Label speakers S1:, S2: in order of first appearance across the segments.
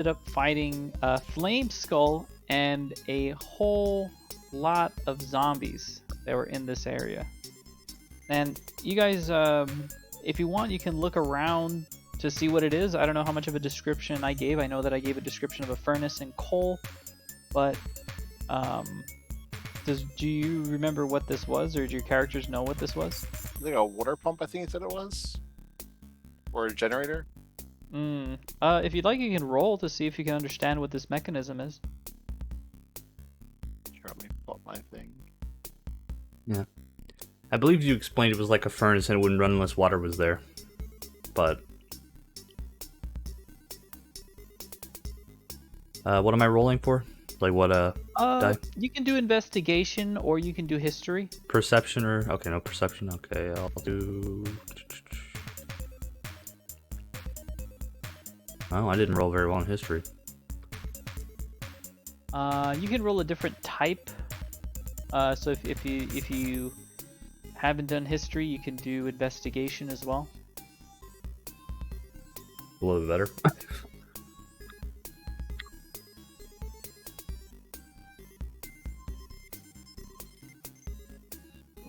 S1: ended up fighting a flame skull and a whole lot of zombies that were in this area. And you guys, if you want, you can look around to see what it is. I don't know how much of a description I gave. I know that I gave a description of a furnace and coal, but do you remember what this was, or do your characters know what this was?
S2: I think a water pump, I think it said it was. Or a generator.
S1: If you'd like, you can roll to see if you can understand what this mechanism is.
S2: Sure, let me pull up my thing.
S3: Yeah. I believe you explained it was like a furnace and it wouldn't run unless water was there. But... what am I rolling for? Like what, die?
S1: You can do investigation, or you can do history.
S3: Perception or... Okay, no perception. Okay, I'll do... Oh, I didn't roll very well in history.
S1: You can roll a different type. So if you haven't done history, you can do investigation as well.
S3: A little bit better.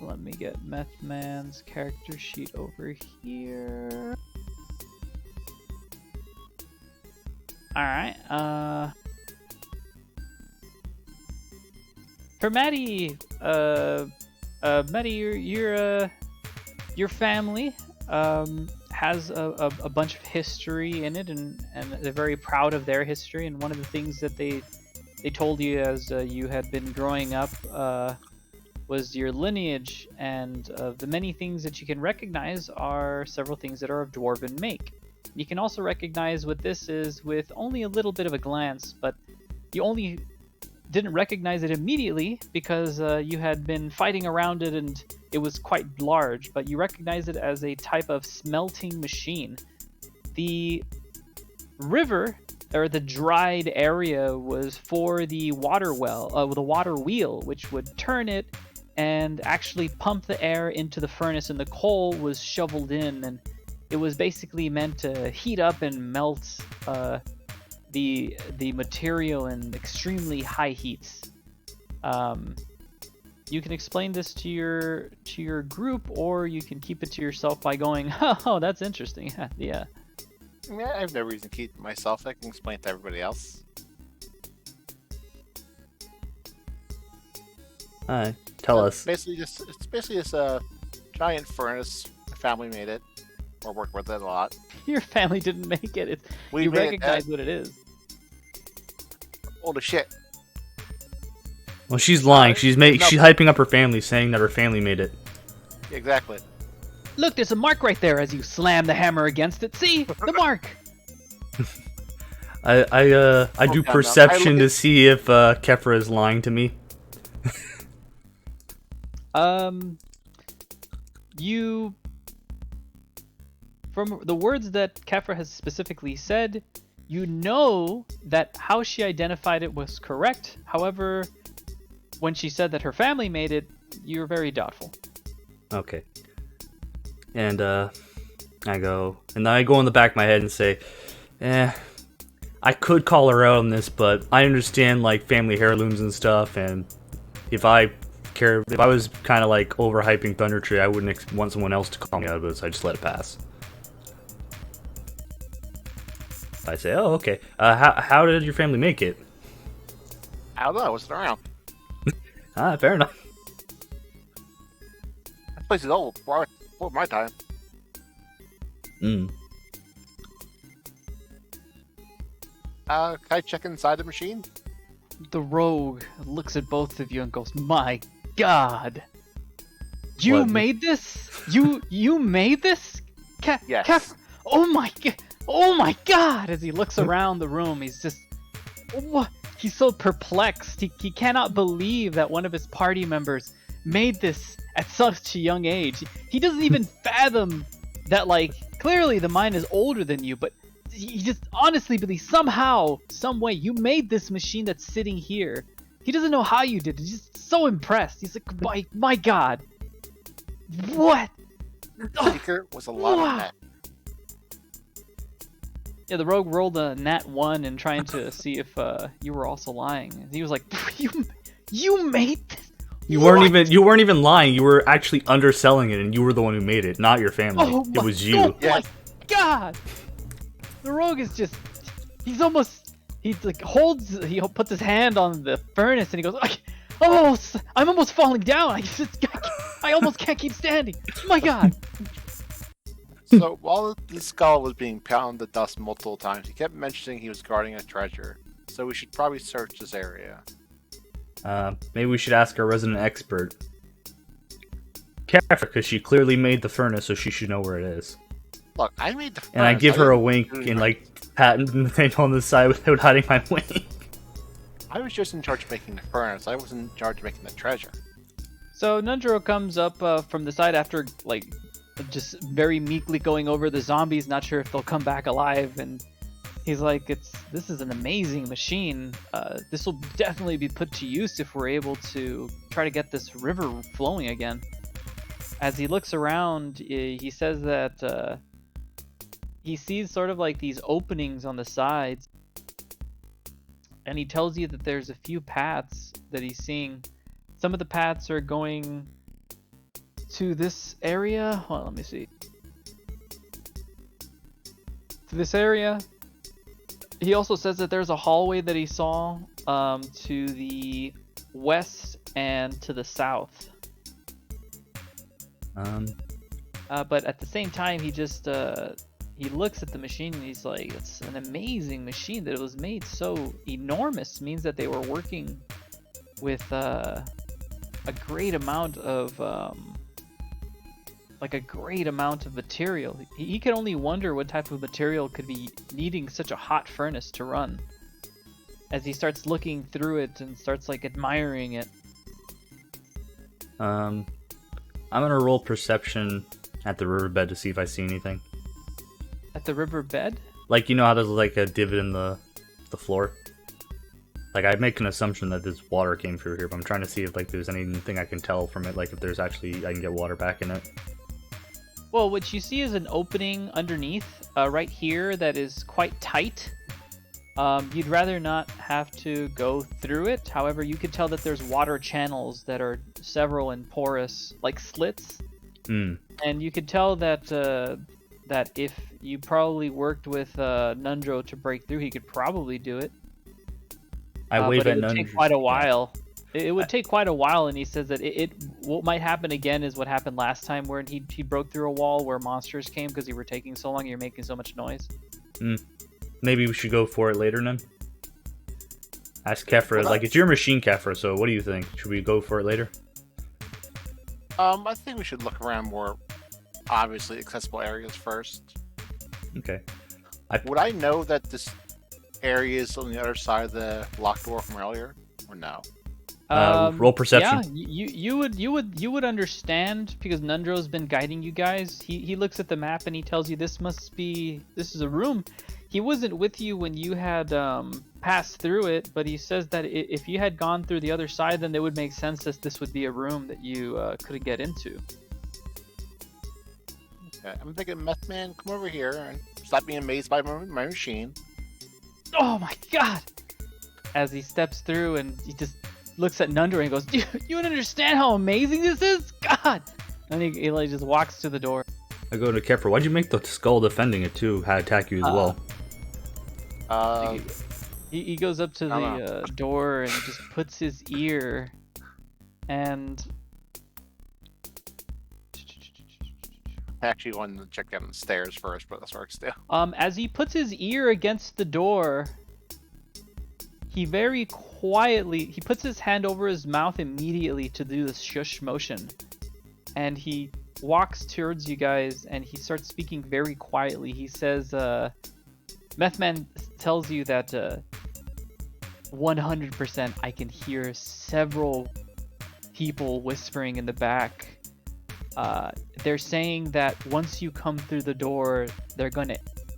S1: Let me get Meth Man's character sheet over here. Alright, for Maddie, Maddie, your family, has a bunch of history in it, and they're very proud of their history, and one of the things that they told you as you had been growing up, was your lineage, and the many things that you can recognize are several things that are of dwarven make. You can also recognize what this is with only a little bit of a glance, but you only didn't recognize it immediately because you had been fighting around it and it was quite large, but you recognize it as a type of smelting machine. The river, or the dried area, was for the water well, the water wheel, which would turn it and actually pump the air into the furnace, and the coal was shoveled in, and it was basically meant to heat up and melt the material in extremely high heats. You can explain this to your group, or you can keep it to yourself by going, "Oh, that's interesting." Yeah.
S2: Yeah, I have no reason to keep it to myself. I can explain it to everybody else.
S3: Alright, tell us.
S2: It's basically just a giant furnace. My family made it, or worked with it a lot.
S1: Your family didn't make it.
S2: We
S1: you
S2: made
S1: recognize
S2: it,
S1: what it is.
S2: Holy shit!
S3: Well, she's lying. She's hyping up her family, saying that her family made it.
S2: Exactly.
S1: Look, there's a mark right there as you slam the hammer against it. See? The mark!
S3: I do perception to see if Kefra is lying to me.
S1: You... From the words that Kefra has specifically said, you know that how she identified it was correct. However, when she said that her family made it, you're very doubtful.
S3: Okay. And I go in the back of my head and say, I could call her out on this, but I understand like family heirlooms and stuff, and if I was kind of like overhyping Thunder Tree, I wouldn't want someone else to call me out of it, so I just let it pass. I say, oh, okay. How did your family make it?
S2: I don't know. I wasn't around.
S3: Fair enough.
S2: That place is old. Before my time.
S3: Mm.
S2: Can I check inside the machine?
S1: The rogue looks at both of you and goes, "My God, you made this? You made this?
S2: Yes.
S1: Oh my God!" As he looks around the room, he's just, what? He's so perplexed. He cannot believe that one of his party members made this at such a young age. He doesn't even fathom that, like, clearly the mine is older than you, but he just honestly believes somehow, some way, you made this machine that's sitting here. He doesn't know how you did it. He's just so impressed. He's like, my God. What?
S2: Seeker was a lot of that.
S1: Yeah, the rogue rolled a nat 1 and trying to see if you were also lying. And he was like, you made this?
S3: You weren't even lying. You were actually underselling it, and you were the one who made it, not your family.
S1: Oh
S3: It was you.
S1: Oh my god! The rogue is just, he puts his hand on the furnace and he goes, I'm almost falling down. I almost can't keep standing. My god.
S2: So while the skull was being pounded to dust multiple times, he kept mentioning he was guarding a treasure. So we should probably search this area.
S3: Maybe we should ask our resident expert, Kefra, because she clearly made the furnace, so she should know where it is.
S2: Look, I made the furnace.
S3: And I give her a wink and like pat Nathaniel on the side without hiding my wink.
S2: I was just in charge of making the furnace. I wasn't in charge of making the treasure.
S1: So Nundro comes up from the side after like just very meekly going over the zombies, not sure if they'll come back alive, and he's like, this is an amazing machine. This will definitely be put to use if we're able to try to get this river flowing again. As he looks around, he says that he sees sort of like these openings on the sides, and he tells you that there's a few paths that he's seeing. Some of the paths are going to this area. Hold on, let me see. To this area. He also says that there's a hallway that he saw to the west and to the south. But at the same time, he just he looks at the machine and he's like, it's an amazing machine. That it was made so enormous means that they were working with a great amount of material. He can only wonder what type of material could be needing such a hot furnace to run. As he starts looking through it and starts like admiring it.
S3: I'm gonna roll perception at the riverbed to see if I see anything.
S1: At the riverbed?
S3: Like, you know how there's like a divot in the floor? Like, I make an assumption that this water came through here, but I'm trying to see if like there's anything I can tell from it, like if there's actually, I can get water back in it.
S1: Well, what you see is an opening underneath, right here, that is quite tight. You'd rather not have to go through it. However, you could tell that there's water channels that are several and porous, like slits. And you could tell that that if you probably worked with Nundro to break through, he could probably do it.
S3: I wave at Nundro.
S1: It would take quite a while. It would take quite a while, and he says that what might happen again is what happened last time, where he broke through a wall where monsters came because you were taking so long and you're making so much noise.
S3: Maybe we should go for it later then. Ask Kefra, like, it's your machine, Kefra, so what do you think? Should we go for it later?
S2: I think we should look around more obviously accessible areas first.
S3: Okay.
S2: Would I know that this area is on the other side of the locked door from earlier, or no?
S3: Roll perception.
S1: Yeah, you would understand because Nundro's been guiding you guys. He looks at the map and he tells you this is a room. He wasn't with you when you had passed through it, but he says that if you had gone through the other side, then it would make sense that this would be a room that you couldn't get into.
S2: Okay, I'm thinking, Meth Man, come over here and stop being amazed by my machine.
S1: Oh my god! As he steps through and he just looks at Nundro and goes, you don't understand how amazing this is? God! And he like just walks to the door.
S3: I go to Kefra. Why'd you make the skull defending it too attack you as well?
S1: He goes up to the door and just puts his ear and...
S2: I actually wanted to check down the stairs first, but that's works still.
S1: As he puts his ear against the door, he very quietly, he puts his hand over his mouth immediately to do the shush motion. And he walks towards you guys and he starts speaking very quietly. He says, Methman tells you that 100% I can hear several people whispering in the back. They're saying that once you come through the door, they're going to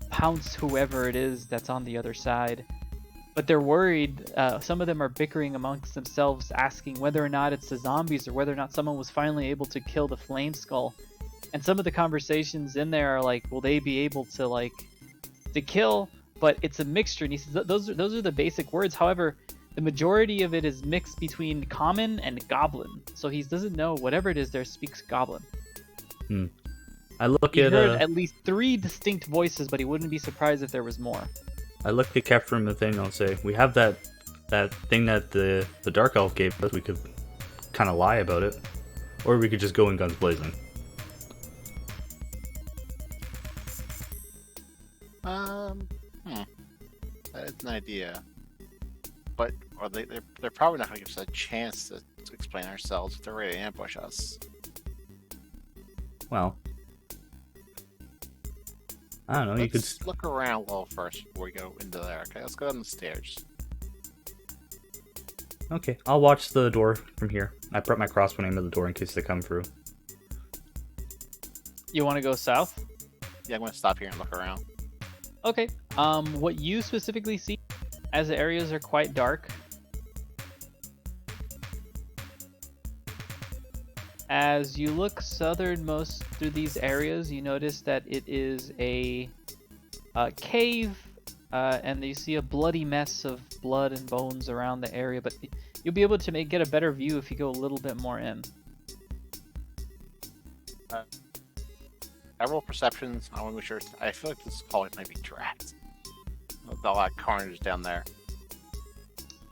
S1: pounce whoever it is that's on the other side. But they're worried. Some of them are bickering amongst themselves, asking whether or not it's the zombies or whether or not someone was finally able to kill the flame skull. And some of the conversations in there are like, will they be able to to kill but it's a mixture. And he says those are the basic words. However, the majority of it is mixed between common and goblin. So he doesn't know whatever it is there speaks goblin.
S3: I look
S1: He
S3: at
S1: heard at least 3 distinct voices, but he wouldn't be surprised if there was more.
S3: I look at Kefra and Nathaniel and say, we have that thing that the Dark Elf gave us. We could kind of lie about it, or we could just go in guns blazing.
S2: That is an idea. But they're probably not going to give us a chance to explain ourselves if they're ready to ambush us.
S3: Well, I don't know. You could
S2: Let's look around a little first before we go into there. Okay, let's go down the stairs.
S3: Okay, I'll watch the door from here. I put my crossbow aim at the door in case they come through.
S1: You want to go south?
S2: Yeah, I'm going to stop here and look around.
S1: Okay. What you specifically see, as the areas are quite dark, as you look southernmost through these areas, you notice that it is a cave, and you see a bloody mess of blood and bones around the area, but you'll be able to get a better view if you go a little bit more in.
S2: I roll perceptions. I want to make sure. I feel like this hallway might be trapped. With all that carnage down there.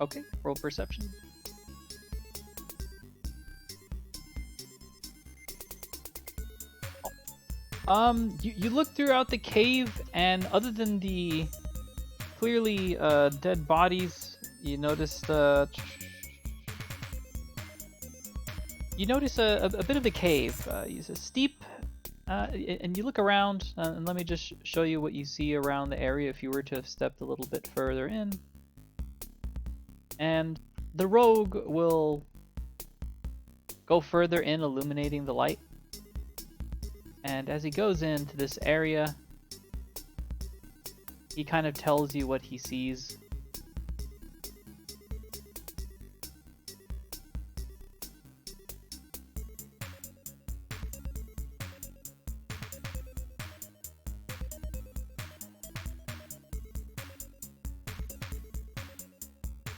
S1: Okay, roll perception. You look throughout the cave, and other than the clearly dead bodies, you notice a bit of a cave. It's a steep, and you look around, and let me just show you what you see around the area if you were to have stepped a little bit further in. And the rogue will go further in, illuminating the light. And as he goes into this area, he kind of tells you what he sees.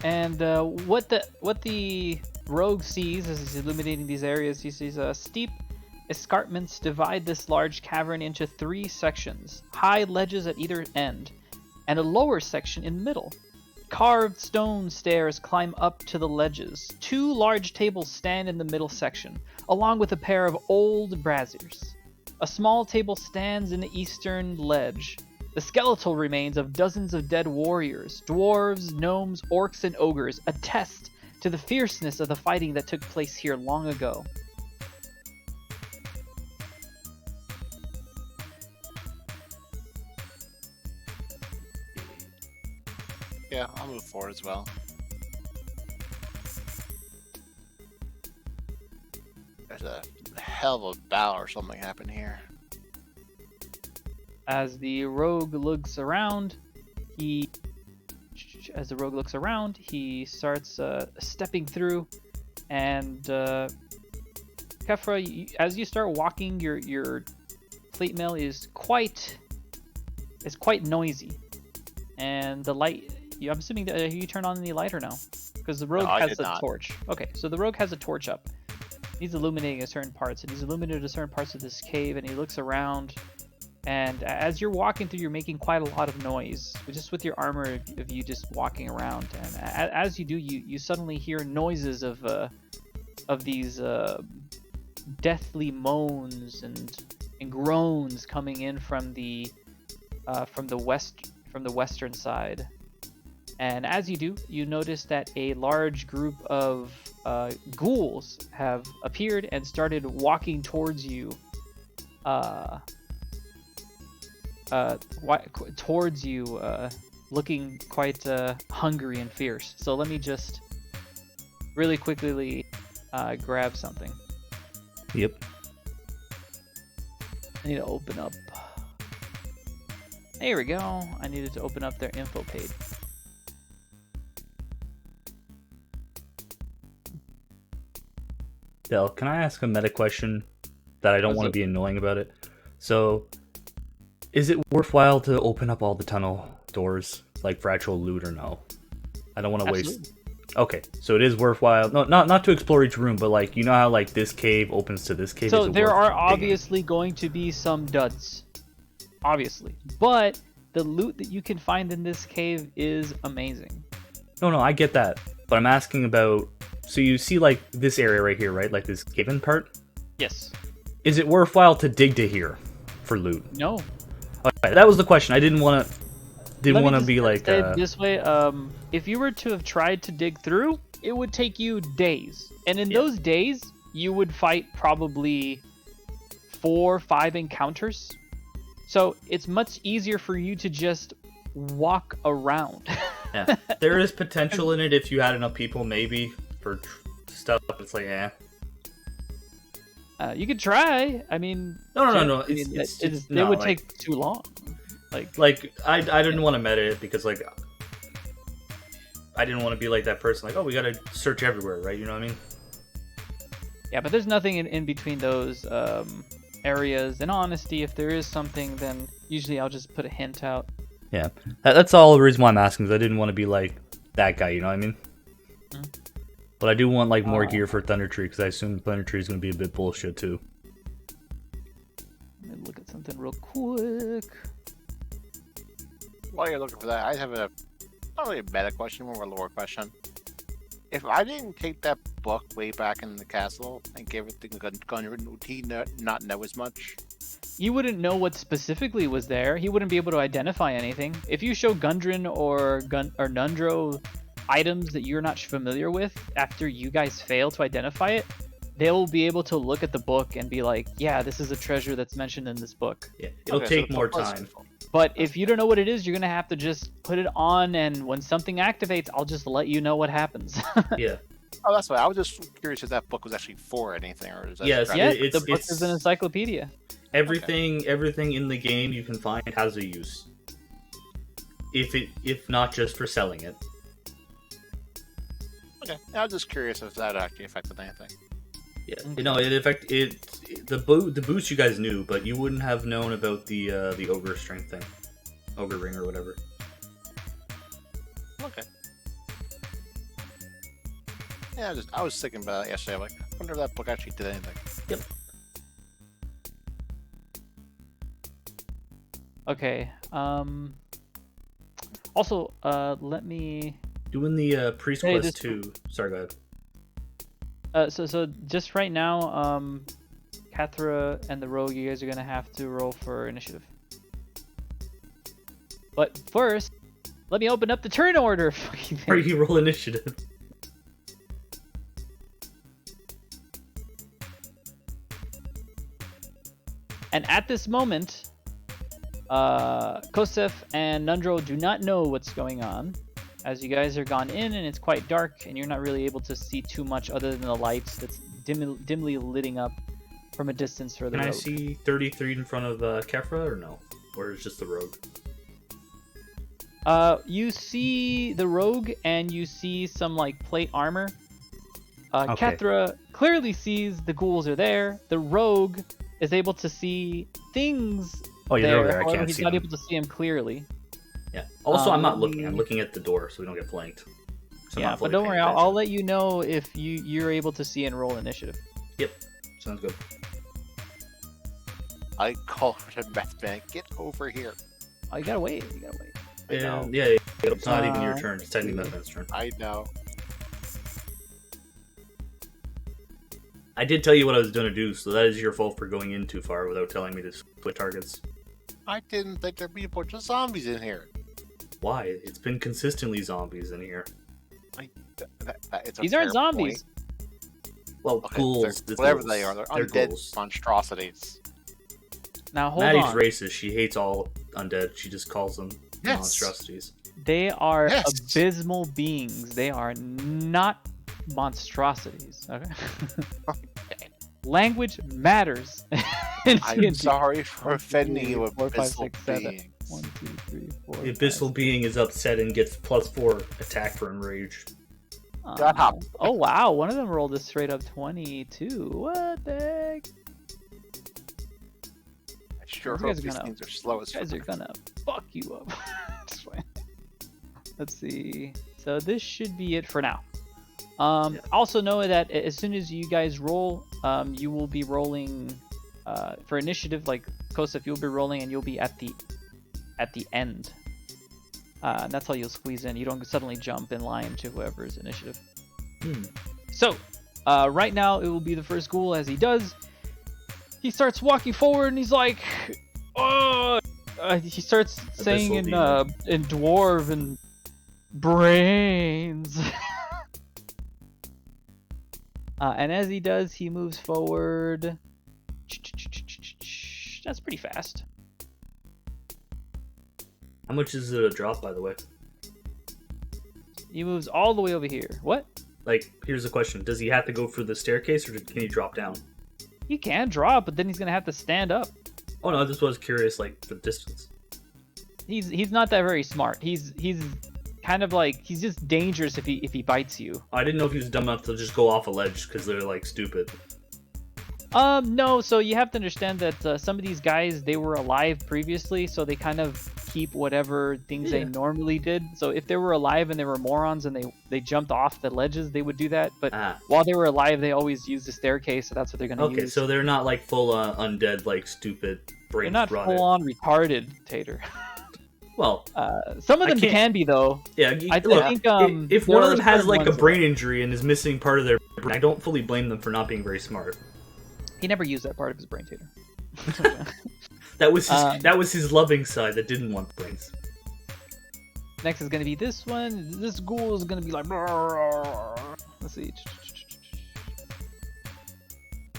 S1: And what the rogue sees as he's illuminating these areas, he sees steep escarpments divide this large cavern into 3 sections, high ledges at either end, and a lower section in the middle. Carved stone stairs climb up to the ledges. 2 large tables stand in the middle section, along with a pair of old braziers. A small table stands in the eastern ledge. The skeletal remains of dozens of dead warriors, dwarves, gnomes, orcs, and ogres attest to the fierceness of the fighting that took place here long ago.
S2: Yeah, I'll move forward as well. There's a hell of a battle or something happened here.
S1: As the rogue looks around, he starts stepping through, and Kefra, as you start walking, your plate mail is quite noisy, and the light. I'm assuming that you turn on any light or no? Because the rogue has a torch. Okay, so the rogue has a torch up. He's illuminating certain parts, and he's illuminated certain parts of this cave, and he looks around. And as you're walking through, you're making quite a lot of noise, just with your armor of you just walking around. And as you do, you suddenly hear noises of these deathly moans and groans coming in from the western side. And as you do, you notice that a large group of ghouls have appeared and started walking towards you. Looking quite hungry and fierce. So let me just really quickly grab something.
S3: Yep.
S1: I need to open up. There we go. I needed to open up their info page.
S3: Del, can I ask a meta question that I don't want to be annoying about it? So, is it worthwhile to open up all the tunnel outdoors, like for actual loot or no? I don't want to waste.
S1: Absolutely.
S3: Okay, so it is worthwhile. No, not to explore each room, but like you know how like this cave opens to this cave.
S1: So
S3: Is it
S1: there
S3: worth
S1: are
S3: digging?
S1: obviously going to be some duds, obviously, but the loot that you can find in this cave is amazing.
S3: No, I get that, but I'm asking about. So you see like this area right here, right? Like this cave-in part.
S1: Yes.
S3: Is it worthwhile to dig to here for loot?
S1: No.
S3: Okay, that was the question. I didn't want to.
S1: Let me
S3: Want to
S1: just
S3: be like.
S1: say it this way, if you were to have tried to dig through, it would take you days, and in those days, you would fight probably 4 or 5 encounters. So it's much easier for you to just walk around.
S3: Yeah, there is potential in it if you had enough people, maybe for stuff. It's like,
S1: You could try. I mean,
S3: No.
S1: I mean, it would take too long.
S3: Like I didn't want to meta it because like I didn't want to be like that person. Like, oh, we gotta search everywhere, right? You know what I mean?
S1: Yeah, but there's nothing in between those areas. In honesty, if there is something, then usually I'll just put a hint out.
S3: Yeah, that's all the reason why I'm asking. Because I didn't want to be like that guy. You know what I mean?
S1: Mm.
S3: But I do want like more gear for Thunder Tree because I assume Thunder Tree is gonna be a bit bullshit too.
S1: Let me look at something real quick.
S2: While you're looking for that, I have not really a meta question, more of a lore question. If I didn't take that book way back in the castle and gave it to Gundren, would he not know as much?
S1: You wouldn't know what specifically was there. He wouldn't be able to identify anything. If you show Gundren or Nundro items that you're not familiar with after you guys fail to identify it, they'll be able to look at the book and be like, yeah, this is a treasure that's mentioned in this book.
S3: Yeah, it'll take more time.
S1: But if you don't know what it is, you're going to have to just put it on, and when something activates, I'll just let you know what happens.
S3: Yeah.
S2: Oh, that's why. I was just curious if that book was actually for anything, or is that
S3: Yes,
S2: just-
S1: Yes,
S3: it's-
S1: the book is an encyclopedia.
S3: Everything in the game you can find has a use. If not just for selling it.
S2: Okay, I was just curious if that actually affected anything.
S3: Yeah, the boost you guys knew, but you wouldn't have known about the ogre strength thing, ogre ring or whatever.
S2: Okay. Yeah, I was thinking about it yesterday. I'm like, I wonder if that book actually did anything.
S3: Yep.
S1: Okay. Also, let me.
S3: Doing the priest
S1: Hey,
S3: quest too. Sorry, go ahead.
S1: So just right now, Kathra and the rogue, you guys are gonna have to roll for initiative. But first, let me open up the turn order. Fucking
S3: Or
S1: thing.
S3: you roll initiative.
S1: And at this moment, Kosef and Nundro do not know what's going on, as you guys are gone in and it's quite dark, and you're not really able to see too much other than the lights that's dimly lighting up from a distance for the
S3: Can
S1: rogue.
S3: I see 33 in front of Kefra or no? Or is just the rogue?
S1: You see the rogue, and you see some like plate armor.
S3: Okay.
S1: Kethra clearly sees the ghouls are there. The rogue is able to see things
S3: Oh yeah,
S1: there.
S3: they're over there. I
S1: However,
S3: can't
S1: he's
S3: see
S1: not
S3: them.
S1: able to see them clearly.
S3: Yeah. Also, I'm not
S1: Um,
S3: looking. I'm looking at the door so we don't get flanked. So I'm
S1: Yeah,
S3: not
S1: but
S3: fully
S1: don't
S3: paying
S1: worry. I'll
S3: attention.
S1: let you know if you're able to see and roll initiative.
S3: Yep. Sounds good.
S2: I call for the meth man. Get over here.
S1: Oh, you gotta wait. You gotta wait.
S2: I know.
S3: And, yeah, it's not even your
S1: Uh,
S3: turn. It's technically Metman's turn.
S2: I know.
S3: I did tell you what I was going to do, so that is your fault for going in too far without telling me to split targets.
S2: I didn't think there'd be a bunch of zombies in here.
S3: Why? It's been consistently zombies in here.
S2: It's a
S1: These aren't
S2: fair
S1: zombies.
S2: point.
S3: Well,
S2: Okay,
S3: ghouls.
S2: they're-
S3: it's
S2: whatever
S3: ghouls.
S2: they are, they're
S3: They're
S2: undead
S3: ghouls.
S2: monstrosities.
S1: Now hold
S3: Maddie's
S1: on.
S3: racist. She hates all undead. She just calls them
S2: Yes.
S3: monstrosities.
S1: They are
S2: Yes.
S1: abysmal beings. They are not monstrosities. Okay. Language matters. in
S2: I'm
S1: D&D.
S2: sorry for offending you,
S1: 4, 5,
S2: abyssal
S1: 6, 7.
S2: beings.
S1: 1, 2, 3, 4.
S3: The abyssal being is upset and gets +4 attack for enraged.
S2: Shut up.
S1: Oh wow, one of them rolled a straight up 22. What the heck?
S2: I sure
S1: You
S2: hope
S1: guys are
S2: these
S1: gonna-
S2: things are slow as
S1: You guys are
S2: fuck.
S1: gonna fuck you up. Just wait. Let's see. So this should be it for now.
S3: Yeah.
S1: Also know that as soon as you guys roll, you will be rolling for initiative. Like Kosef, you'll be rolling, and you'll be at the end. And that's how you'll squeeze in. You don't suddenly jump in line to whoever's initiative. So, right now it will be the first ghoul. As he does, he starts walking forward, and he's like, "Oh!" He starts saying in dwarven, brains. And as he does, he moves forward. That's pretty fast.
S3: How much is it a drop, by the way?
S1: He moves all the way over here. What?
S3: Like, here's the question: does he have to go for the staircase, or can he drop down?
S1: He can drop, but then he's gonna have to stand up.
S3: Oh no, I just was curious, like the distance.
S1: He's not that very smart. He's kind of like, he's just dangerous if he bites you.
S3: I didn't know if he was dumb enough to just go off a ledge because they're like stupid.
S1: No. So you have to understand that some of these guys, they were alive previously, so they kind of keep whatever things they normally did. So if they were alive and they were morons and they jumped off the ledges, they would do that. But while they were alive, they always used the staircase, so that's what they're gonna use.
S3: Okay, so they're not like full undead, like stupid brains.
S1: They're not full on retarded, Tater.
S3: Well,
S1: some of them can be though.
S3: Yeah,
S1: I think
S3: if one of them has like a brain injury and is missing part of their brain, I don't fully blame them for not being very smart.
S1: He never used that part of his brain, Tater.
S3: That was his loving side that didn't want brains.
S1: Next is gonna be this one. This ghoul is gonna be like, let's see.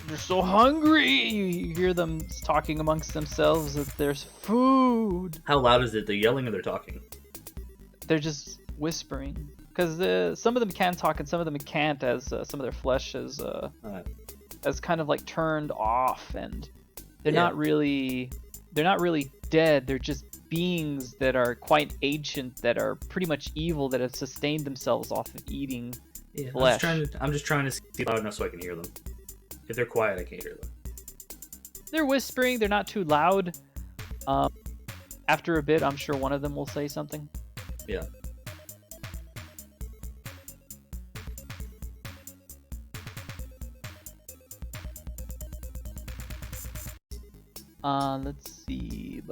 S1: They're so hungry. You hear them talking amongst themselves that there's food.
S3: How loud is it? They're yelling or they're talking?
S1: They're just whispering. Because some of them can talk and some of them can't, as some of their flesh is kind of like turned off, and they're not really dead. They're just beings that are quite ancient, that are pretty much evil, that have sustained themselves off of eating flesh.
S3: I'm just trying to see loud enough so I can hear them. If they're quiet, I can't hear them.
S1: They're whispering. They're not too loud. After a bit, I'm sure one of them will say something.
S3: Yeah.
S1: Let's see.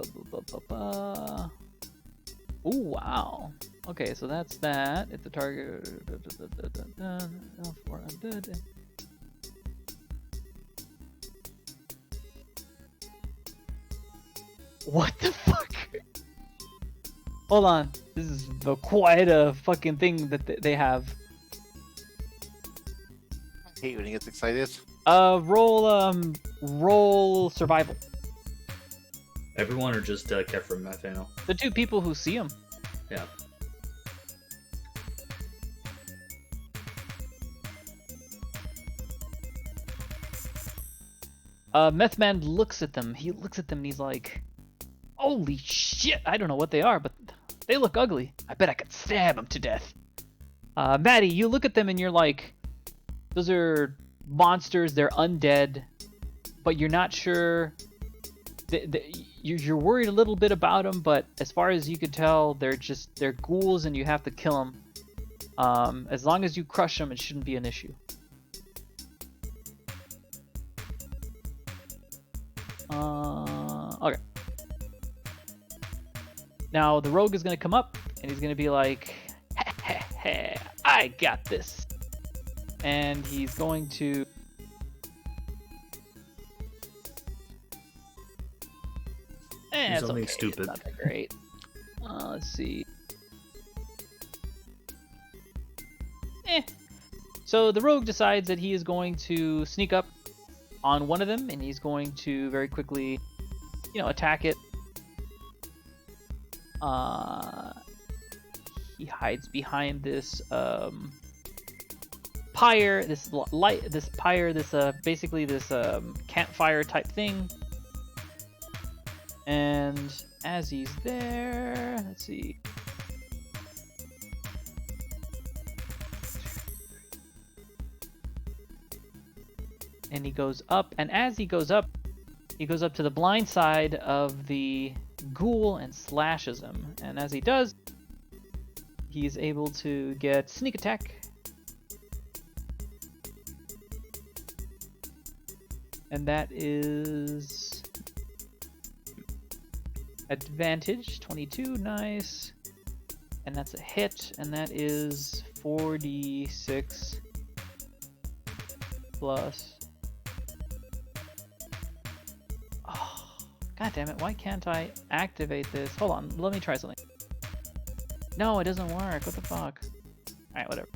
S1: Oh, wow. Okay, so that's that. If the target... What the fuck? Hold on. This is quite a fucking thing that they have.
S2: I hate when he gets excited.
S1: Roll survival.
S3: Everyone or just Kefra and Nathaniel?
S1: The two people who see him.
S3: Yeah.
S1: Meth-Man looks at them. He looks at them and he's like, holy shit, I don't know what they are, but they look ugly. I bet I could stab them to death. Maddie, you look at them and you're like, those are monsters, they're undead, but you're not sure. You're worried a little bit about them, but as far as you could tell, they're ghouls and you have to kill them. As long as you crush them, it shouldn't be an issue. Okay. Now the rogue is gonna come up and he's gonna be like, I got this. And he's going to...
S3: Do something
S1: okay.
S3: stupid.
S1: It's not that great. Let's see. So the rogue decides that he is going to sneak up on one of them, and he's going to very quickly, attack it. He hides behind this pyre, basically this campfire type thing. And as he's there, let's see. And he goes up, and as he goes up to the blind side of the ghoul and slashes him. And as he does, He's able to get sneak attack. And that is advantage, 22, nice. And that's a hit, and that is 4d6 plus... Oh, god damn it, why can't I activate this? Hold on, let me try something. No, it doesn't work, what the fuck? Alright, whatever.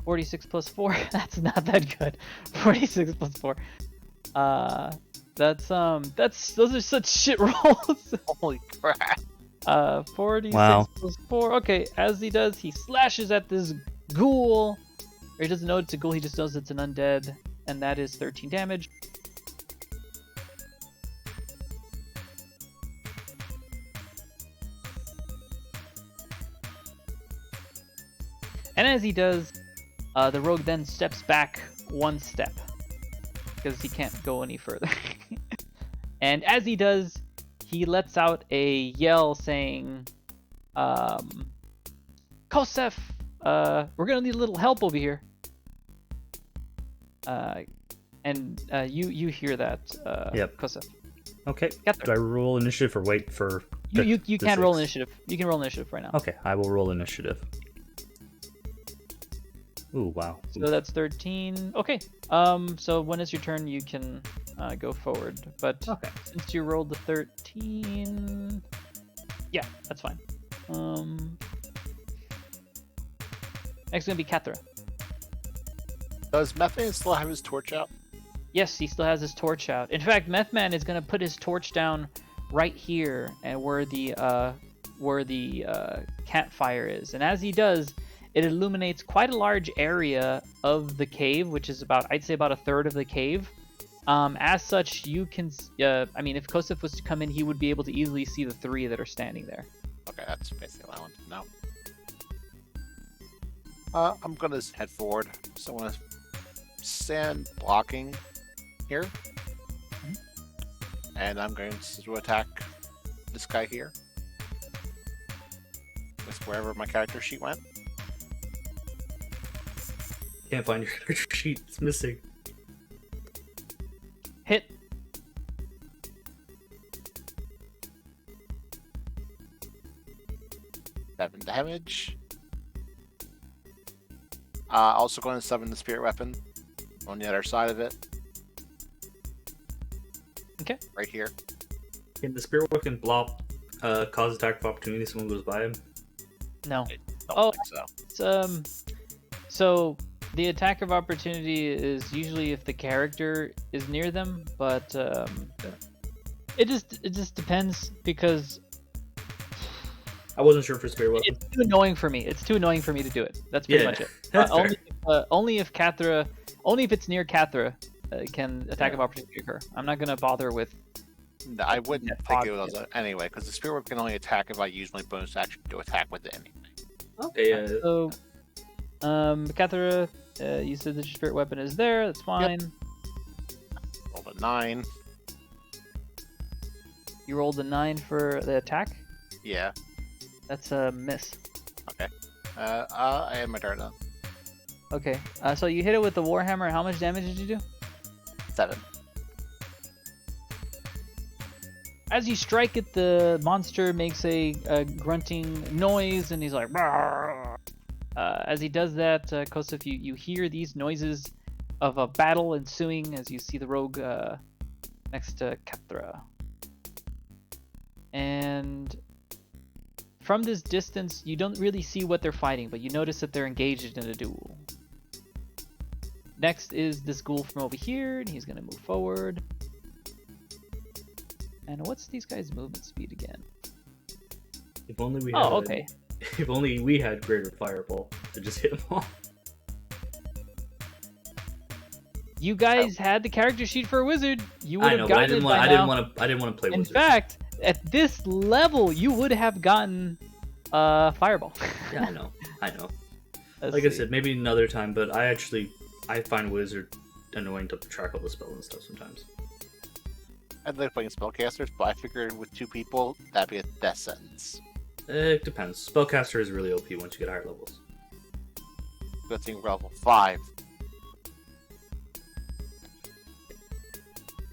S1: $46 plus 4, that's not that good. 46 plus 4. Those are such shit rolls.
S2: Holy crap.
S1: 46
S3: Wow.
S1: plus 4. Okay, as he does, he slashes at this ghoul. Or he doesn't know it's a ghoul, he just knows it's an undead. And that is 13 damage. And as he does, the rogue then steps back one step. Because he can't go any further. And as he does, he lets out a yell saying, Kosef, we're gonna need a little help over here. And you hear that,
S3: Yep.
S1: Kosef.
S3: Okay.
S1: Get
S3: Do I roll initiative or wait for?
S1: You
S3: the
S1: can roll
S3: 6?
S1: initiative. You can roll initiative right now.
S3: Okay, I will roll initiative. Ooh, wow.
S1: So that's 13. Okay. So when it's your turn, you can go forward. But
S3: Okay.
S1: since you rolled the 13, yeah, that's fine. Next is gonna be Kathra.
S2: Does Methane still have his torch out?
S1: Yes, he still has his torch out. In fact, Methman is gonna put his torch down right here, and where the campfire is. And as he does, it illuminates quite a large area of the cave, which is about, I'd say, about a third of the cave. As such, you can, I mean, if Kosef was to come in, he would be able to easily see the 3 that are standing there.
S2: Okay, that's basically what I want to know. I'm gonna head forward. So I'm gonna stand blocking here. And I'm going to attack this guy here. With wherever my character sheet went.
S3: Can't find your character sheet. It's missing.
S1: Hit.
S2: Seven damage. Also going to summon the spirit weapon on the other side of it.
S1: Okay.
S2: Right here.
S3: Can the spirit weapon block cause attack of opportunity if someone goes by him?
S1: No.
S2: I don't
S1: Oh.
S2: think so.
S1: It's, so the attack of opportunity is usually if the character is near them, but it just depends because
S3: I wasn't sure for spirit weapon.
S1: it's too annoying for me. It's too annoying for me to do it. That's pretty
S3: Yeah,
S1: much it.
S3: that's fair.
S1: Only if Kathra, only if it's near Kathra, can attack of
S3: Yeah.
S1: opportunity occur. I'm not gonna bother with.
S2: No, I wouldn't
S1: Yeah,
S2: think it
S1: fog,
S2: was anyway, because the spirit weapon can only attack if I use my bonus action to attack with it anyway.
S3: Okay, yeah.
S1: So, Kathra, you said that your spirit weapon is there. That's fine.
S2: Roll a 9.
S1: You rolled a 9 for the attack.
S2: Yeah.
S1: That's a miss.
S2: Okay. I had my turn now.
S1: Okay. So you hit it with the warhammer. How much damage did you do?
S2: 7.
S1: As you strike it, the monster makes a grunting noise, and he's like, "Rawr." As he does that, Kosef, you hear these noises of a battle ensuing as you see the rogue next to Kathra. And from this distance, you don't really see what they're fighting, but you notice that they're engaged in a duel. Next is this ghoul from over here, and he's going to move forward. And what's these guys' movement speed again?
S3: If only we had.
S1: Oh, okay.
S3: If only we had greater fireball to just hit them all.
S1: You guys had the character sheet for a wizard. You would
S3: I know,
S1: have
S3: but
S1: gotten it by
S3: I
S1: now.
S3: didn't want to play
S1: In
S3: wizard.
S1: fact, at this level, you would have gotten fireball.
S3: Yeah, I know.
S1: Let's
S3: Like I
S1: see.
S3: said, maybe another time, but I find wizard annoying to track all the spells and stuff sometimes.
S2: like playing spellcasters, but I figured with 2 people, that'd be a death sentence.
S3: It depends. Spellcaster is really OP once you get higher levels.
S2: Good thing we're level 5.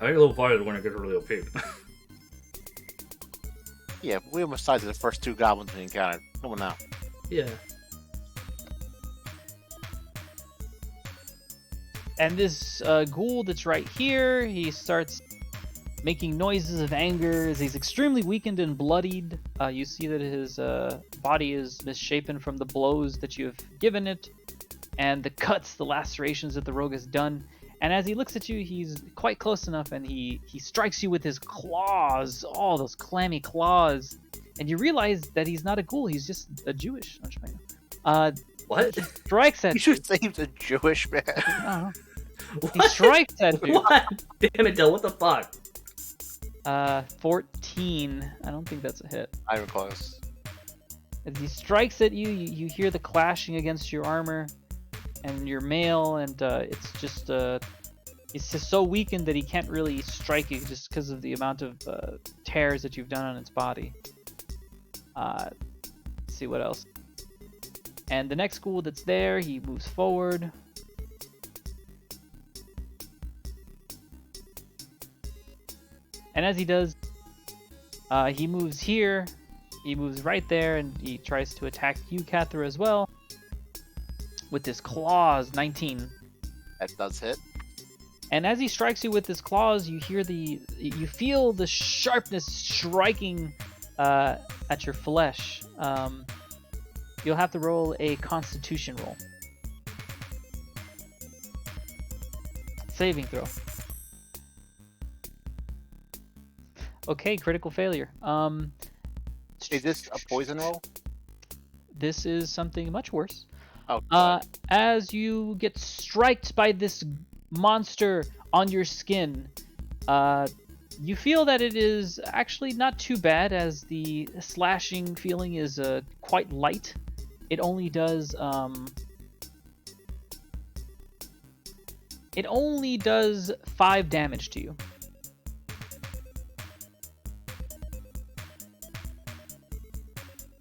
S3: I think level 5 is when it gets really OP.
S2: Yeah, we almost died to the first 2 goblins we encountered. Come on now.
S3: Yeah.
S1: And this ghoul that's right here, he starts making noises of anger as he's extremely weakened and bloodied. You see that his body is misshapen from the blows that you have given it, and the cuts, the lacerations that the rogue has done. And as he looks at you, he's quite close enough, and he strikes you with his claws, all those clammy claws. And you realize that he's not a ghoul, he's just a Jewish.
S3: What?
S1: Strikes at
S2: You should say he's a Jewish man.
S1: He strikes at you.
S3: What? Damn it, Del, what the fuck?
S1: 14. I don't think that's a hit.
S2: Not even close.
S1: As he strikes at you, you hear the clashing against your armor and your mail, and it's just so weakened that he can't really strike you just because of the amount of tears that you've done on its body. Let's see what else. And the next ghoul that's there, he moves forward. And as he does, he moves here, he moves right there, and he tries to attack you, Cathra, as well. With his claws, 19.
S2: That does hit.
S1: And as he strikes you with his claws, you feel the sharpness striking at your flesh. You'll have to roll a Constitution roll. Saving throw. Okay, critical failure.
S2: Is this a poison roll?
S1: This is something much worse.
S2: Oh.
S1: As you get striked by this monster on your skin, you feel that it is actually not too bad, as the slashing feeling is quite light. It only does 5 damage to you.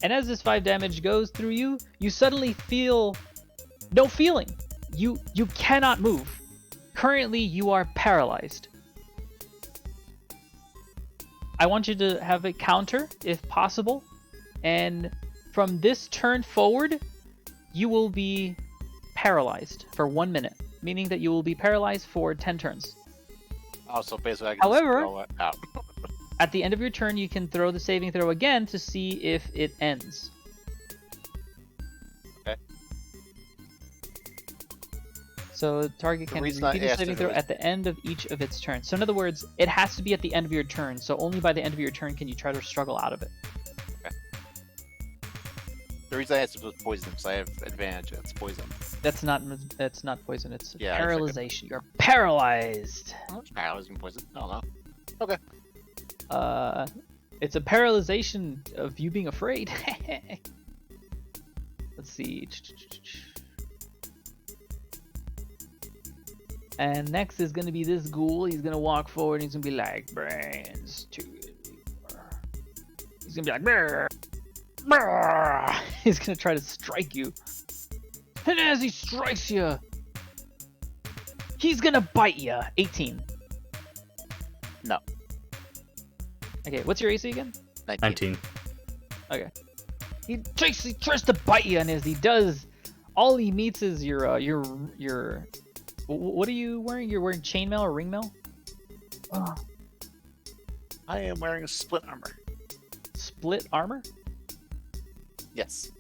S1: And as this 5 damage goes through you, you suddenly feel no feeling. You cannot move. Currently, you are paralyzed. I want you to have a counter, if possible. And from this turn forward, you will be paralyzed for 1 minute, meaning that you will be paralyzed for 10 turns.
S2: Oh, so basically I can
S1: However,
S2: just throw it out.
S1: At the end of your turn, you can throw the saving throw again to see if it ends.
S2: Okay.
S1: So the target
S2: The
S1: can
S2: reason I
S1: repeat the
S2: asked
S1: saving
S2: if
S1: throw
S2: it was-
S1: at the end of each of its turns. So in other words, it has to be at the end of your turn. So only by the end of your turn can you try to struggle out of it.
S2: The reason I asked if it was poison because I have advantage. It's poison.
S1: That's not poison. It's
S2: Yeah, I figured.
S1: paralyzation. You're paralyzed.
S2: Oh, it's paralyzing poison. I don't know. Okay.
S1: It's a paralyzation of you being afraid. Let's see. And next is going to be this ghoul. He's going to walk forward and he's going to be like, brains to... He's going to be like, brr, brr. He's going to try to strike you. And as he strikes you, he's going to bite you. 18.
S2: No.
S1: Okay, what's your AC again?
S3: 19.
S1: Okay. He tries to bite you, and as he does, all he meets is your what are you wearing? You're wearing chainmail or ringmail?
S2: I am wearing a split armor.
S1: Split armor?
S2: Yes.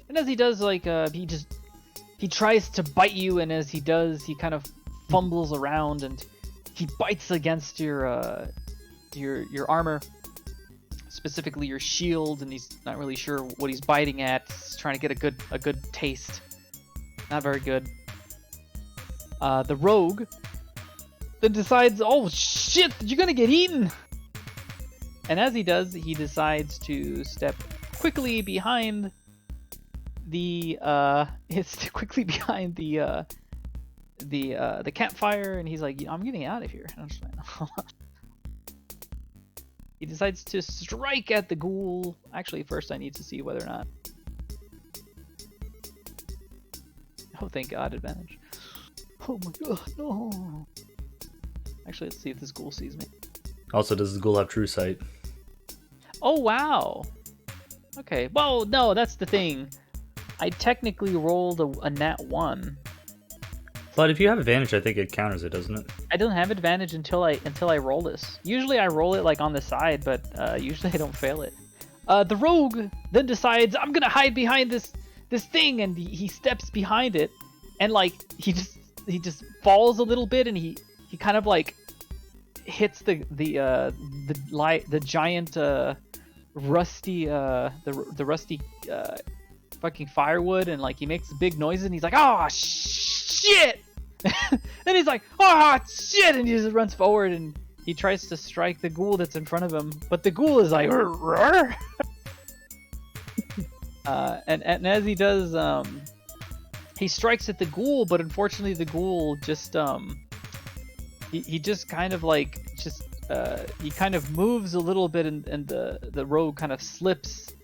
S1: And as he does, like he tries to bite you, and as he does, he kind of fumbles around and he bites against your armor, specifically your shield, and he's not really sure what he's biting at. He's trying to get a good taste. Not very good. The rogue then decides, oh shit, you're gonna get eaten! And as he does, he decides to step quickly behind the campfire, and he's like, I'm getting out of here. I'm just like, He decides to strike at the ghoul. Actually, first I need to see whether or not. Oh, thank God, advantage. Oh my God, no. Actually, let's see if this ghoul sees me.
S3: Also, does the ghoul have true sight?
S1: Oh, wow. Okay, well, no, that's the thing. I technically rolled a nat 1.
S3: But if you have advantage, I think it counters it, doesn't it?
S1: I don't have advantage until I roll this. Usually I roll it like on the side, but usually I don't fail it. The rogue then decides I'm gonna hide behind this thing, and he steps behind it, and like he just falls a little bit, and he kind of like hits the giant rusty the rusty fucking firewood, and like he makes big noises, and he's like, oh shit. Then he's like, oh shit, and he just runs forward, and he tries to strike the ghoul that's in front of him, but the ghoul is like and as he does, he strikes at the ghoul, but unfortunately the ghoul just he just kind of like he kind of moves a little bit, and the rogue kind of slips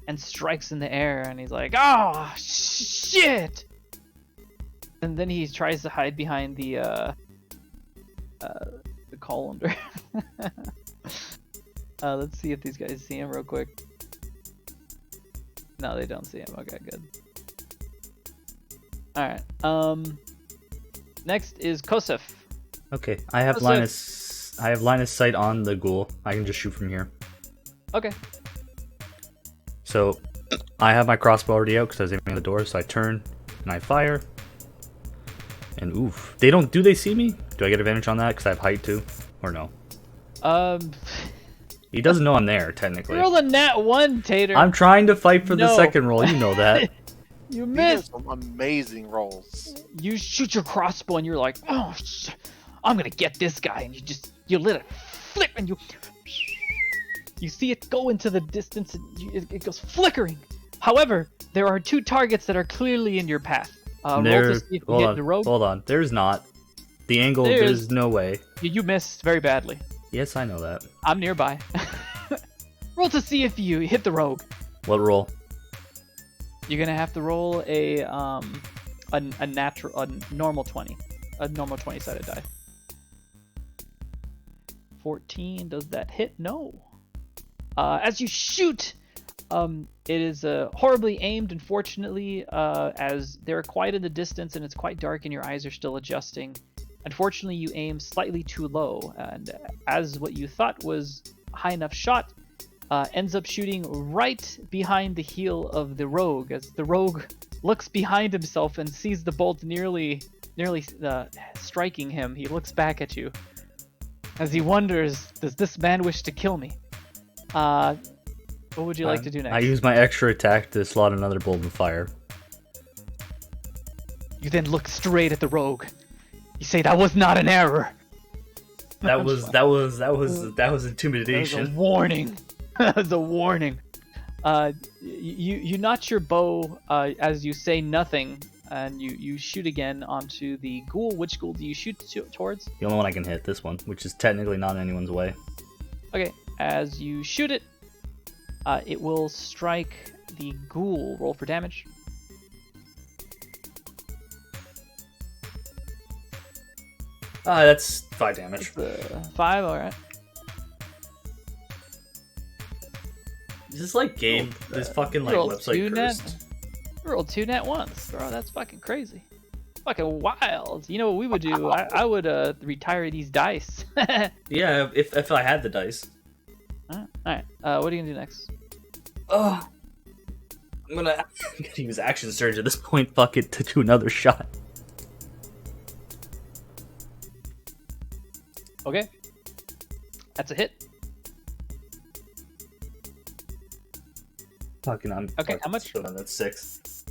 S1: and strikes in the air, and he's like, oh shit. And then he tries to hide behind the colander. Let's see if these guys see him real quick. No, they don't see him. Okay, good. Alright. Next is Kosef.
S3: Okay, I have line of sight on the ghoul. I can just shoot from here.
S1: Okay.
S3: So, I have my crossbow already out because I was aiming at the door, so I turn and I fire. And oof. Do they see me? Do I get advantage on that because I have height too? Or no? He doesn't know I'm there, technically.
S1: Roll a nat 1, Tater.
S3: I'm trying to fight for the second roll, you know that.
S2: These
S1: You
S2: are
S1: missed.
S2: some amazing rolls.
S1: You shoot your crossbow and you're like, oh, I'm gonna get this guy, and you let it flip, and you see it go into the distance, and it goes flickering. However, there are 2 targets that are clearly in your path. Roll to see if you hit the rogue.
S3: Hold on, there's not. The angle, there's no way.
S1: You missed very badly.
S3: Yes, I know that.
S1: I'm nearby. Roll to see if you hit the rogue.
S3: What roll?
S1: You're gonna have to roll a normal 20, a normal 20-sided die. 14. Does that hit? No. As you shoot, it is horribly aimed, unfortunately, as they're quite in the distance and it's quite dark and your eyes are still adjusting. Unfortunately, you aim slightly too low, and as what you thought was a high enough shot ends up shooting right behind the heel of the rogue, as the rogue looks behind himself and sees the bolt nearly striking him. He looks back at you as he wonders, does this man wish to kill me? What would you like to do next?
S3: I use my extra attack to slot another bolt of fire.
S1: You then look straight at the rogue. You say, that was not an error.
S3: That was intimidation.
S1: That was a warning. That was a warning. You notch your bow as you say nothing, and you shoot again onto the ghoul. Which ghoul do you shoot towards?
S3: The only one I can hit, this one, which is technically not in anyone's way.
S1: Okay, as you shoot it, it will strike the ghoul. Roll for damage.
S3: That's 5 damage.
S1: 5, alright.
S3: Is this like game? This fucking like website cursed.
S1: Rolled 2 net 1s, bro. That's fucking crazy. Fucking wild. You know what we would do? I would retire these dice.
S3: Yeah, if I had the dice.
S1: Alright. What are you gonna do next?
S3: I'm gonna use action surge at this point. Fuck it, to do another shot.
S1: Okay. That's a hit.
S3: Fucking,
S1: Okay, how much?
S3: That's 6.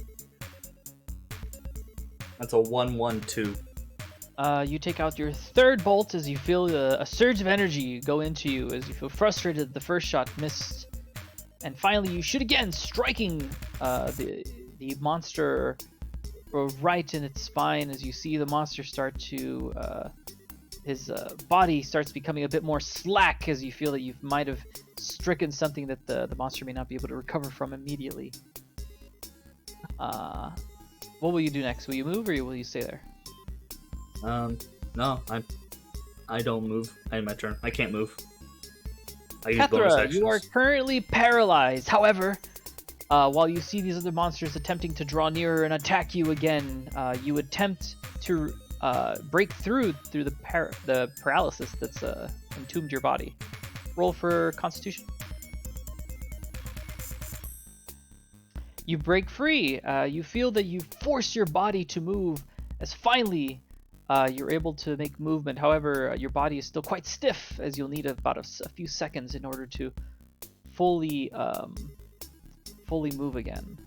S3: That's a 1-1-2.
S1: You take out your 3rd bolt as you feel a surge of energy go into you, as you feel frustrated the first shot missed. And finally you shoot again, striking the monster right in its spine, as you see the monster start to his body starts becoming a bit more slack as you feel that you might have stricken something that the monster may not be able to recover from immediately. What will you do next? Will you move or will you stay there?
S3: No, I don't move. I end my turn. I can't move. I use bonus
S1: Kathra,
S3: actions.
S1: you are currently paralyzed. However, while you see these other monsters attempting to draw nearer and attack you again, you attempt to break through the paralysis that's entombed your body. Roll for Constitution. You break free. You feel that you force your body to move as finally you're able to make movement. However, your body is still quite stiff, as you'll need about a few seconds in order to fully move again.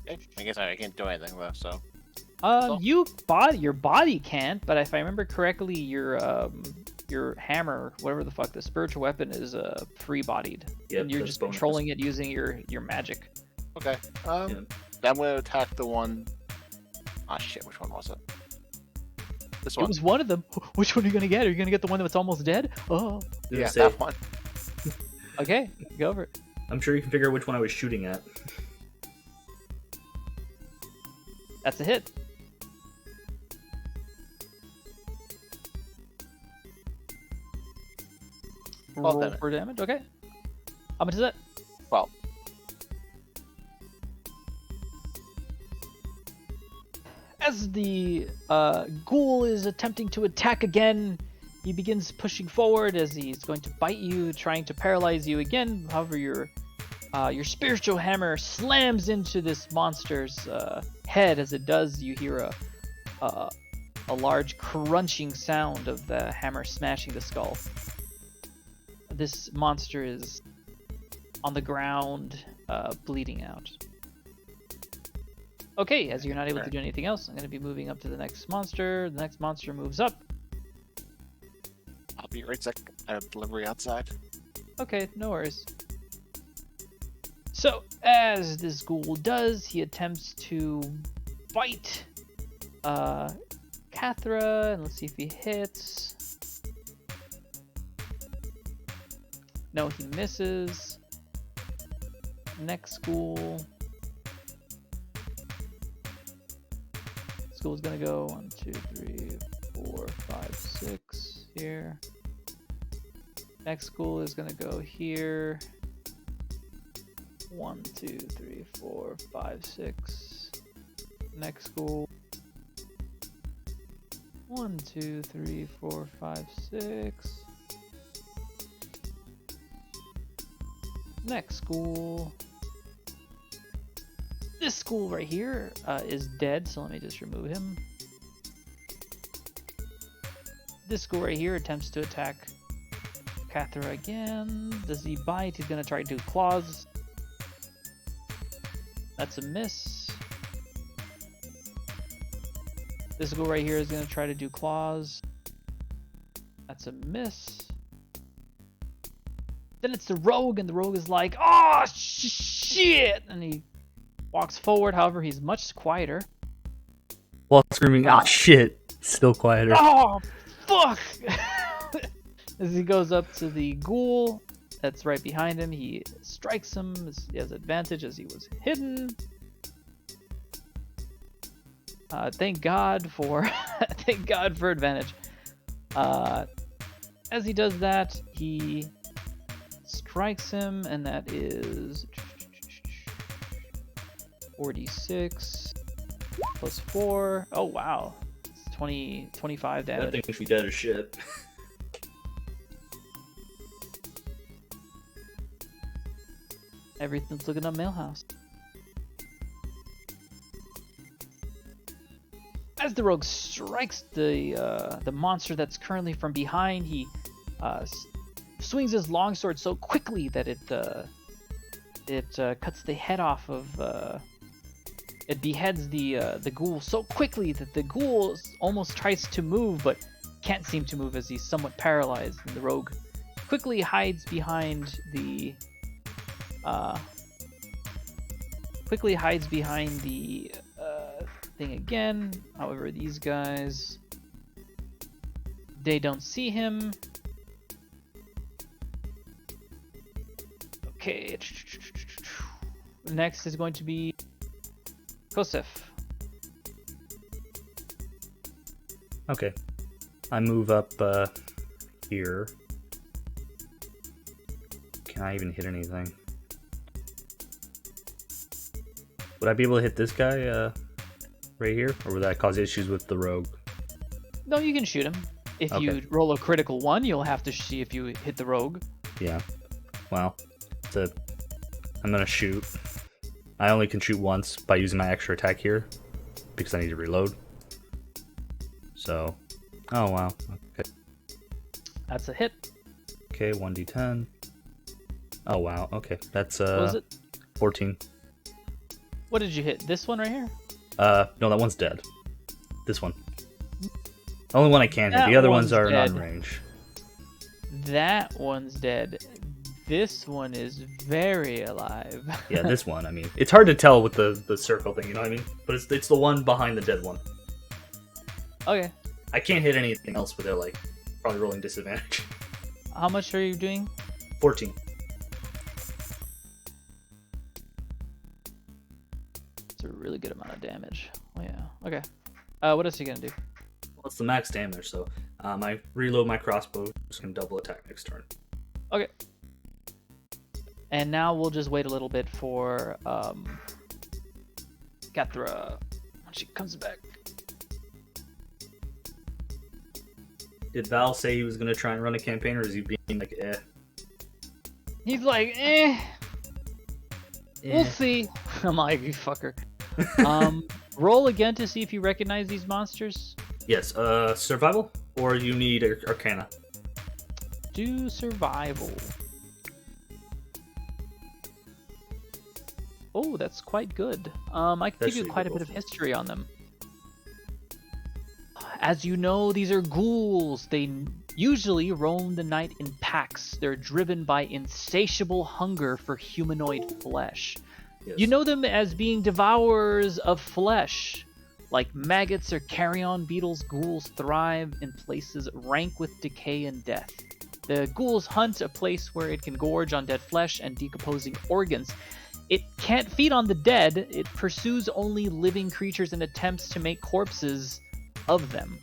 S2: Okay. I guess I can't do anything though. So.
S1: Your body can't, but if I remember correctly, your hammer, whatever the fuck the spiritual weapon is, free-bodied,
S3: Yep,
S1: and you're
S3: that's
S1: just
S3: bonus.
S1: controlling it using your magic.
S2: Okay.
S3: Yeah.
S2: I'm gonna attack the one. Ah shit! Which one was it? This
S1: It
S2: one.
S1: was one of them. Which one are you gonna get? Are you gonna get the one that's almost dead? Oh,
S2: Yeah,
S3: Say,
S2: that one.
S1: okay, go over it.
S3: I'm sure you can figure out which one I was shooting at.
S1: That's a hit. Roll
S2: damage.
S1: for damage. Okay. How much is that?
S2: 12.
S1: As the ghoul is attempting to attack again, he begins pushing forward as he's going to bite you, trying to paralyze you again. However, your spiritual hammer slams into this monster's head. As it does, you hear a large crunching sound of the hammer smashing the skull. This monster is on the ground, bleeding out. Okay, as you're not able to do anything else, I'm going to be moving up to the next monster. The next monster moves up.
S2: I'll be right back. I have delivery outside.
S1: Okay, no worries. So, as this ghoul does, he attempts to bite Kathra, and let's see if he hits. No, he misses. Next ghoul. School's gonna go 1, 2, 3, 4, 5, 6 here. Next school is gonna go here. 1, 2, 3, 4, 5, 6. Next school. 1, 2, 3, 4, 5, 6. Next school. This school right here is dead, so let me just remove him. This school right here attempts to attack Kathra again. Does he bite? He's gonna try to do claws. That's a miss. This school right here is gonna try to do claws. That's a miss. Then it's the rogue, and the rogue is like, "Oh shit!" and he walks forward. However, he's much quieter.
S3: While screaming, "Ah, shit!" Still quieter.
S1: Oh, fuck! As he goes up to the ghoul that's right behind him, he strikes him. He has advantage as he was hidden. Thank God for thank God for advantage. As he does that, he strikes him, and that is 46 plus 4. Oh wow, it's 25 damage.
S3: That thing should be dead as shit.
S1: Everything's looking up, Millhouse. As the rogue strikes the monster that's currently from behind, he swings his longsword so quickly that it cuts the head off of. It beheads the ghoul so quickly that the ghoul almost tries to move, but can't seem to move as he's somewhat paralyzed. And the rogue quickly hides behind the thing again. However, these guys They don't see him. Okay. Next is going to be Kosef.
S3: Okay. I move up here. Can I even hit anything? Would I be able to hit this guy right here? Or would that cause issues with the rogue?
S1: No, you can shoot him. If
S3: Okay.
S1: you roll a critical 1, you'll have to see if you hit the rogue.
S3: Yeah. Well, I'm gonna shoot. I only can shoot once by using my extra attack here because I need to reload. So, oh wow. Okay.
S1: That's a hit.
S3: Okay, 1d10. Oh wow. Okay, that's
S1: What was it?
S3: 14.
S1: What did you hit? This one right here?
S3: No, that one's dead. This one. The only one I can hit.
S1: That
S3: The other
S1: one's
S3: ones are
S1: dead.
S3: non-range.
S1: That one's dead. This one is very alive.
S3: Yeah, this one. I mean, it's hard to tell with the circle thing. You know what I mean? But it's the one behind the dead one.
S1: Okay.
S3: I can't hit anything else without like probably rolling disadvantage.
S1: How much are you doing?
S3: 14.
S1: It's a really good amount of damage. Oh, yeah. Okay. What else are you gonna do?
S3: Well, it's the max damage, so I reload my crossbow. Just gonna double attack next turn.
S1: Okay. And now we'll just wait a little bit for Kathra when she comes back.
S3: Did Val say he was gonna try and run a campaign, or is he being like, eh?
S1: He's like, we'll see. I'm like, you fucker. Roll again to see if you recognize these monsters.
S3: Yes. Survival, or you need Arcana.
S1: Do survival. Oh, that's quite good. I can give you
S3: Especially
S1: quite a
S3: with
S1: bit of
S3: both.
S1: history on them. As you know, these are ghouls. They usually roam the night in packs. They're driven by insatiable hunger for humanoid flesh.
S3: Yes.
S1: You know them as being devourers of flesh. Like maggots or carrion beetles, ghouls thrive in places rank with decay and death. The ghouls hunt a place where it can gorge on dead flesh and decomposing organs. It can't feed on the dead. It pursues only living creatures and attempts to make corpses of them.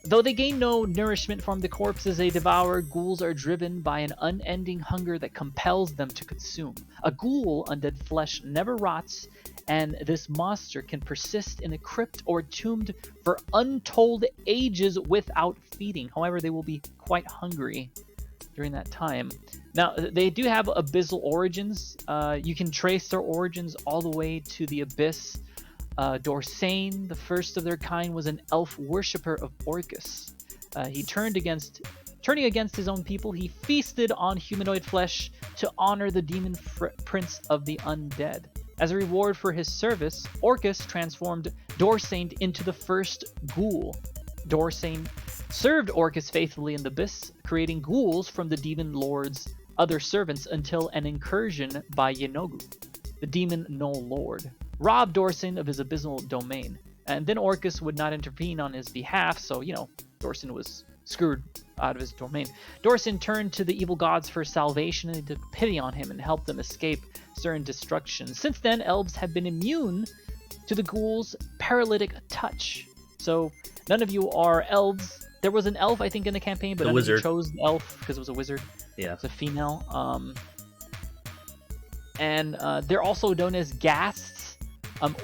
S1: Though they gain no nourishment from the corpses they devour, ghouls are driven by an unending hunger that compels them to consume. A ghoul, undead flesh, never rots, and this monster can persist in a crypt or tombed for untold ages without feeding. However, they will be quite hungry during that time. Now, they do have abyssal origins. You can trace their origins all the way to the abyss. Dorsane, the first of their kind, was an elf worshipper of Orcus. Turning against his own people, he feasted on humanoid flesh to honor the demon prince of the undead. As a reward for his service, Orcus transformed Dorsane into the first ghoul. Dorsane served Orcus faithfully in the abyss, creating ghouls from the demon lord's other servants until an incursion by Yenogu, the demon Null Lord, robbed Dorsane of his abyssal domain. And then Orcus would not intervene on his behalf, so, Dorsane was screwed out of his domain. Dorsane turned to the evil gods for salvation, and they took pity on him and helped them escape certain destruction. Since then, elves have been immune to the ghouls' paralytic touch. So, none of you are elves. There was an elf, I think, in the campaign, but
S3: The
S1: none of you
S3: wizard.
S1: chose the elf because it was a wizard.
S3: Yeah.
S1: It's a female. And they're also known as ghasts.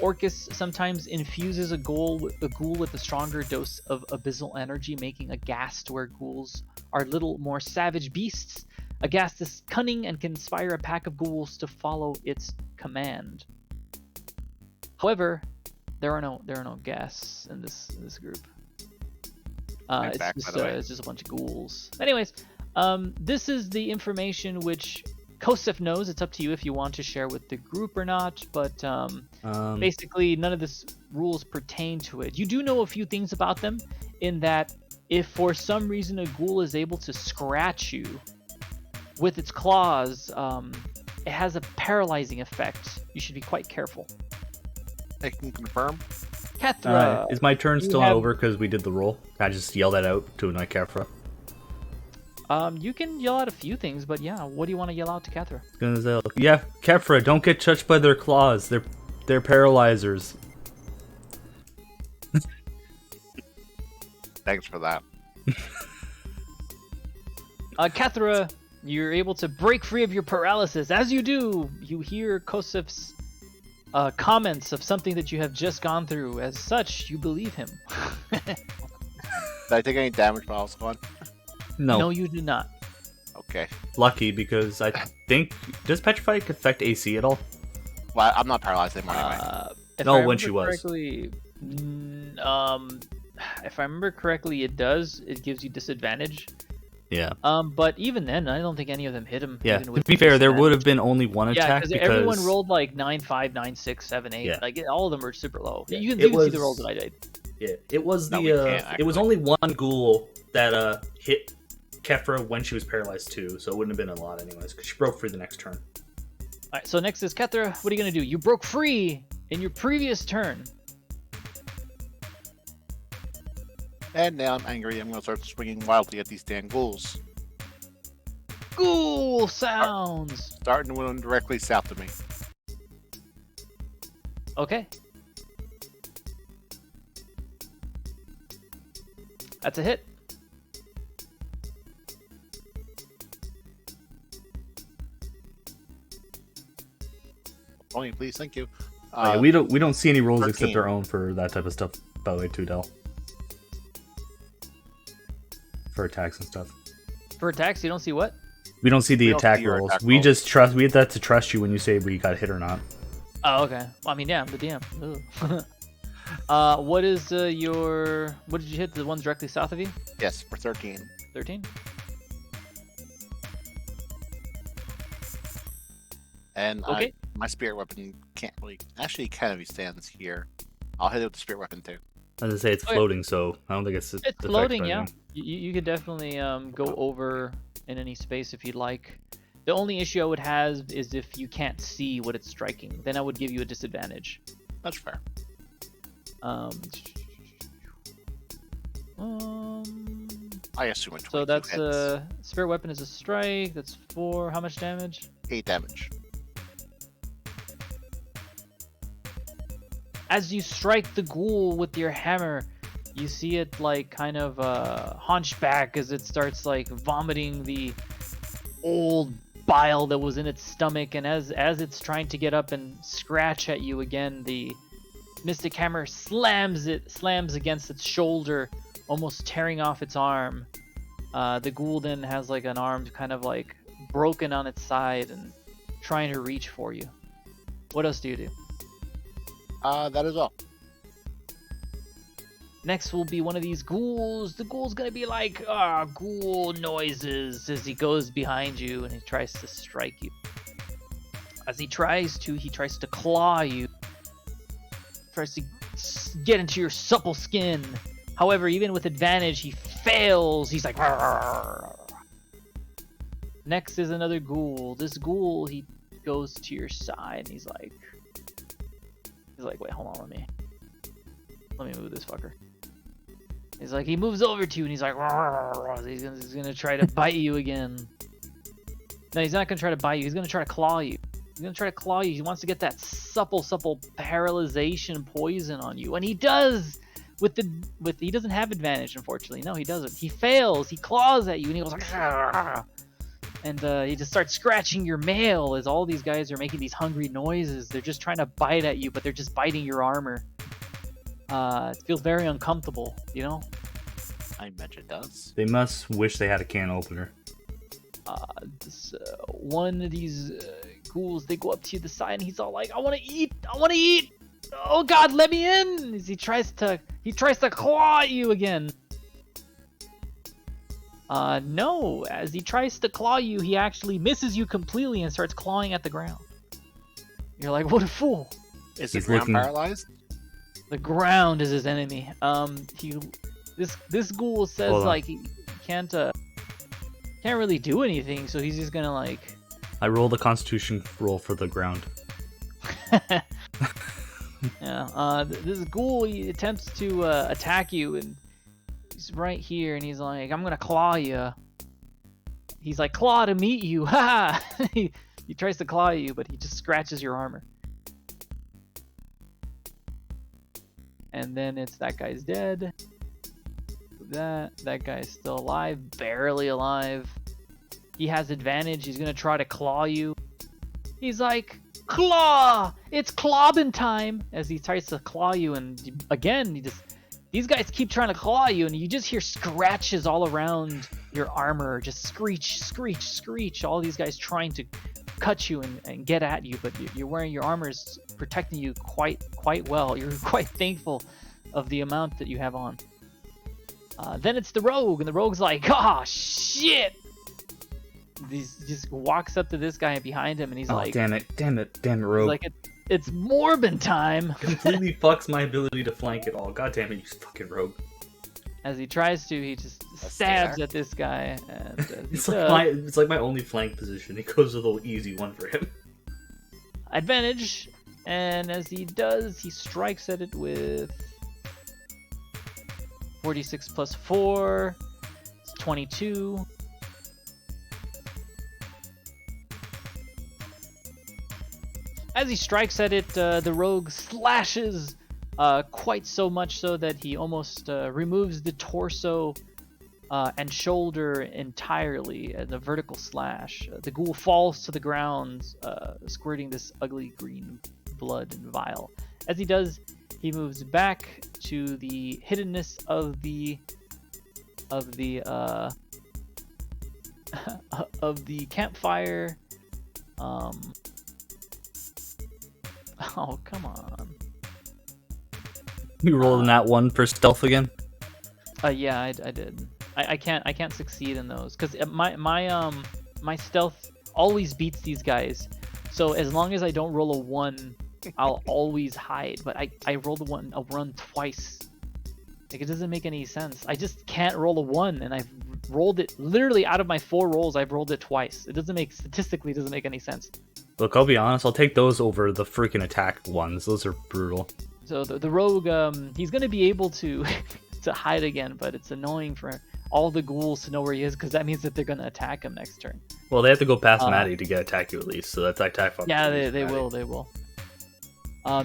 S1: Orcus sometimes infuses a ghoul with a stronger dose of abyssal energy, making a ghast where ghouls are little more savage beasts. A ghast is cunning and can inspire a pack of ghouls to follow its command. However, there are no ghasts in this group.
S2: I'm
S1: It's
S2: back,
S1: just
S2: by the way.
S1: it's just a bunch of ghouls. Anyways, this is the information which Kosef knows. It's up to you if you want to share with the group or not, but basically none of this rules pertain to it. You do know a few things about them, in that if for some reason a ghoul is able to scratch you with its claws, it has a paralyzing effect. You should be quite careful.
S2: I can confirm.
S1: Kethra,
S3: Is my turn
S1: you
S3: still not
S1: have-
S3: over because we did the roll? Can I just yell that out to annoy Kefra?
S1: you can yell out a few things, but yeah, what do you want to yell out to Kethra?
S3: Yeah, Kefra, don't get touched by their claws. They're paralyzers.
S2: Thanks for that.
S1: Kethra, you're able to break free of your paralysis. As you do, you hear Kosif's comments of something that you have just gone through. As such, you believe him.
S2: Did I take any damage while I was gone?
S1: No, you do not.
S2: Okay.
S3: Lucky, because I think... Does Petrify affect AC at all?
S2: Well, I'm not paralyzed anymore anyway.
S1: If
S3: No,
S1: I
S3: when
S1: remember
S3: she was.
S1: correctly, if I remember correctly, it does. It gives you disadvantage.
S3: Yeah.
S1: But even then, I don't think any of them hit him.
S3: Yeah,
S1: even
S3: to
S1: with
S3: be fair, there
S1: disadvantage.
S3: would have been only one
S1: Yeah,
S3: attack
S1: because
S3: because...
S1: everyone rolled like 9, 5, 9, 6, 7, 8.
S3: Yeah.
S1: Like all of them are super low.
S3: Yeah,
S1: You
S3: it
S1: can see
S3: was-
S1: the rolls that I did.
S3: Yeah, it was
S2: No, we can't,
S3: it was only one ghoul that hit Kefra when she was paralyzed too, so it wouldn't have been a lot anyways, because she broke free the next turn.
S1: Alright, so next is Kethra. What are you gonna do? You broke free in your previous turn.
S2: And now I'm angry. I'm gonna start swinging wildly at these damn ghouls.
S1: Ghoul sounds.
S2: Starting to run directly south of me.
S1: Okay. That's a hit.
S2: Only, please, thank you.
S3: Yeah, we don't see any rolls
S2: 13.
S3: except our own for that type of stuff, by the way, too, Del. For attacks and stuff.
S1: For attacks, you don't see what?
S3: We don't see the
S2: We don't
S3: attack
S2: see your
S3: rolls.
S2: attack
S3: We
S2: rolls.
S3: just trust. We have to trust you when you say we got hit or not.
S1: Oh, okay. Well, I mean, yeah, I'm the DM. Ugh. What is your... What did you hit? The ones directly south of you?
S2: Yes, for 13.
S1: 13?
S2: And
S1: Okay.
S2: my spirit weapon can't really... Actually, it kind of stands here. I'll hit it with the spirit weapon too.
S3: As I say, it's
S1: Okay.
S3: floating, so I don't think it's
S1: It's
S3: affected
S1: floating,
S3: by
S1: yeah.
S3: anything.
S1: You could definitely go over in any space if you'd like. The only issue I would have is if you can't see what it's striking. Then I would give you a disadvantage.
S2: That's fair.
S1: Um,
S2: I assume it's 22
S1: so that's
S2: hits.
S1: spirit weapon is a strike. That's 4. How much damage?
S2: 8 damage.
S1: As you strike the ghoul with your hammer, you see it like kind of hunchback as it starts like vomiting the old bile that was in its stomach, and as it's trying to get up and scratch at you again, the mystic hammer slams against its shoulder, almost tearing off its arm. The ghoul then has like an arm kind of like broken on its side and trying to reach for you. What else do you do?
S2: That is all.
S1: Next will be one of these ghouls. The ghoul's gonna be like, ghoul noises as he goes behind you and he tries to strike you. As he tries to claw you. Tries to get into your supple skin. However, even with advantage, he fails. He's like, "Arr." Next is another ghoul. This ghoul, he goes to your side and he's like, wait, hold on, let me move this fucker. He's like, he moves over to you and he's like, he's gonna try to bite you again. No, he's not gonna try to bite you. He's gonna try to claw you. He's gonna try to claw you. He wants to get that supple paralyzation poison on you, and he does. He doesn't have advantage, unfortunately. No, he doesn't. He fails. He claws at you, and he goes like, and he just starts scratching your mail as all these guys are making these hungry noises. They're just trying to bite at you, but they're just biting your armor. It feels very uncomfortable, you know?
S2: I bet it does.
S3: They must wish they had a can opener.
S1: One of these ghouls, they go up to the side and he's all like, I want to eat! Oh god, let me in! As he tries to claw at you again. No, as he tries to claw you, he actually misses you completely and starts clawing at the ground. You're like, what a fool!
S2: Is the
S3: He's
S2: ground
S3: looking-
S2: paralyzed?
S1: The ground is his enemy. This ghoul says
S3: Hold on.
S1: like he can't really do anything, so he's just gonna like.
S3: I rolled a Constitution roll for the ground.
S1: Yeah. This ghoul, he attempts to attack you, and he's right here, and he's like, "I'm gonna claw you." He's like, "Claw to meet you!" Ha! He tries to claw you, but he just scratches your armor. And then it's that guy's dead. That guy's still alive, barely alive. He has advantage. He's gonna try to claw you. He's like, "Claw! It's clawbin' time!" As he tries to claw you, and again, these guys keep trying to claw you, and you just hear scratches all around your armor, just screech, screech, screech. All these guys trying to cut you and get at you, but you're wearing your armor is protecting you quite well. You're quite thankful of the amount that you have on. Then it's the rogue, and the rogue's like, "Oh shit!" He just walks up to this guy behind him, and he's like,
S3: damn it, rogue.
S1: He's like, it's Morbin time.
S3: Completely fucks my ability to flank at all. God damn it, you fucking rogue.
S1: As he tries to, he just stabs at this guy, and
S3: it's like my only flank position. He goes a little easy one for him.
S1: Advantage, and as he does, he strikes at it with 46 plus 4. It's 22. As he strikes at it, the rogue slashes quite so much so that he almost removes the torso and shoulder entirely in a vertical slash. The ghoul falls to the ground, squirting this ugly green blood and vial. As he does, he moves back to the hiddenness of the of the campfire. Oh, come on.
S3: You rolling that one for stealth again?
S1: Yeah, I did. I can't succeed in those because my stealth always beats these guys. So as long as I don't roll a 1, I'll always hide. But I rolled a run twice. Like, it doesn't make any sense. I just can't roll a 1, and I've rolled it literally out of my 4 rolls. I've rolled it twice. It statistically doesn't make any sense.
S3: Look, I'll be honest. I'll take those over the freaking attack ones. Those are brutal.
S1: So the rogue, he's gonna be able to to hide again, but it's annoying for all the ghouls to know where he is because that means that they're gonna attack him next turn.
S3: Well, they have to go past Maddie to get attack you at least, so that's attack.
S1: Yeah, they will.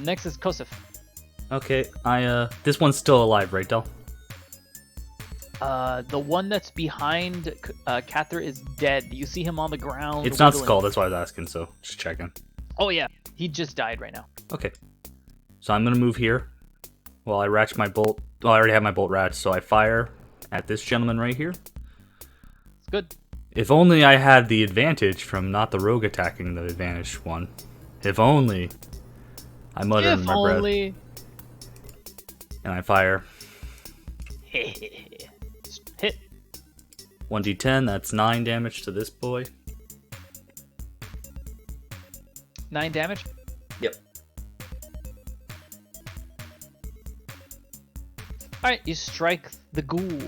S1: Next is Kosef.
S3: Okay, this one's still alive, right, Del?
S1: The one that's behind Cathra is dead. You see him on the ground.
S3: It's not Skull, that's why I was asking, so just checking.
S1: Oh yeah, he just died right now.
S3: Okay. So I'm gonna move here while I ratchet my bolt. Well, I already have my bolt ratchet, so I fire at this gentleman right here.
S1: It's good.
S3: If only I had the advantage from not the rogue attacking the advantage one. If only. I mutter in my breath. And I fire.
S1: Hit.
S3: 1d10, that's 9 damage to this boy.
S1: 9 damage?
S3: Yep.
S1: Alright, you strike the ghoul.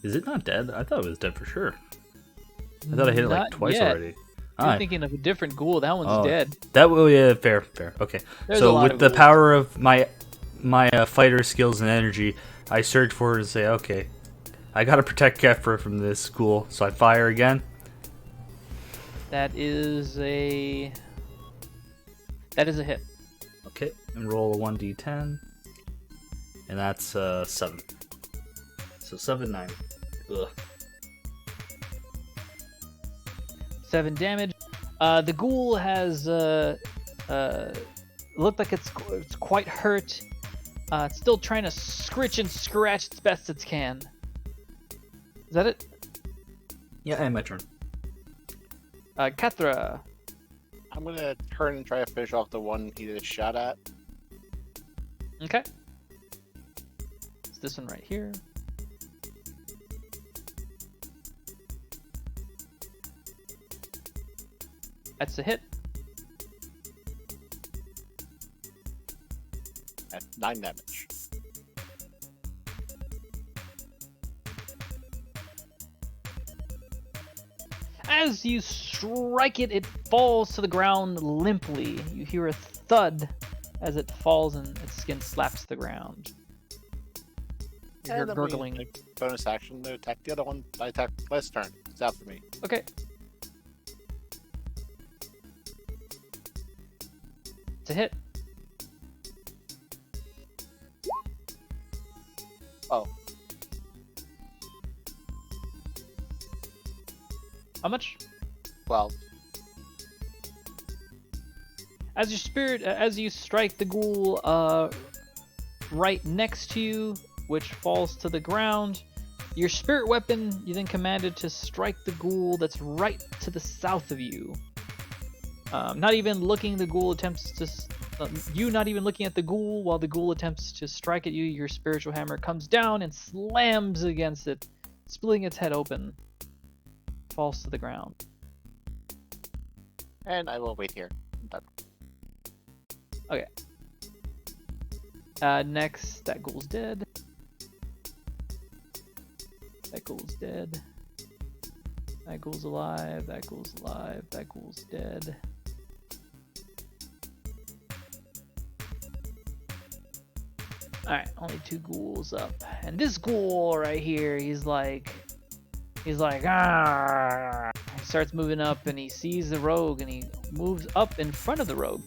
S3: Is it not dead? I thought it was dead for sure. I thought I hit it like twice already.
S1: You're thinking of a different ghoul. That one's dead.
S3: Yeah, fair. Okay. So with the power of my fighter skills and energy, I surge forward and say, okay, I gotta protect Kefra from this ghoul. So I fire again.
S1: That is a hit.
S3: Okay, and roll a 1d10, and that's 7. So 7, 9. Ugh.
S1: 7 damage. The ghoul has looked like it's quite hurt. It's still trying to scritch and scratch as best it can. Is that it?
S3: Yeah, and my turn.
S1: Kethra.
S2: I'm gonna turn and try to finish off the one he just shot at.
S1: Okay. It's this one right here. That's a hit.
S2: At 9 damage.
S1: As you strike it, it falls to the ground limply. You hear a thud as it falls and its skin slaps the ground. You hear
S2: then
S1: gurgling.
S2: we, bonus action to attack the other one. I attacked last turn. It's after me.
S1: Okay. It's a hit.
S2: Oh.
S1: How much?
S2: Well,
S1: As you strike the ghoul right next to you, which falls to the ground, your spirit weapon, you then commanded to strike the ghoul that's right to the south of you. Not even looking, the ghoul attempts to. You not even looking at the ghoul while the ghoul attempts to strike at you, your spiritual hammer comes down and slams against it, splitting its head open. Falls to the ground.
S2: and I will wait here. Done.
S1: Okay. Next, that ghoul's dead. That ghoul's dead. That ghoul's alive. That ghoul's alive. That ghoul's dead. Alright, only 2 ghouls up. And this ghoul right here, he's like, ah! He starts moving up and he sees the rogue and he moves up in front of the rogue.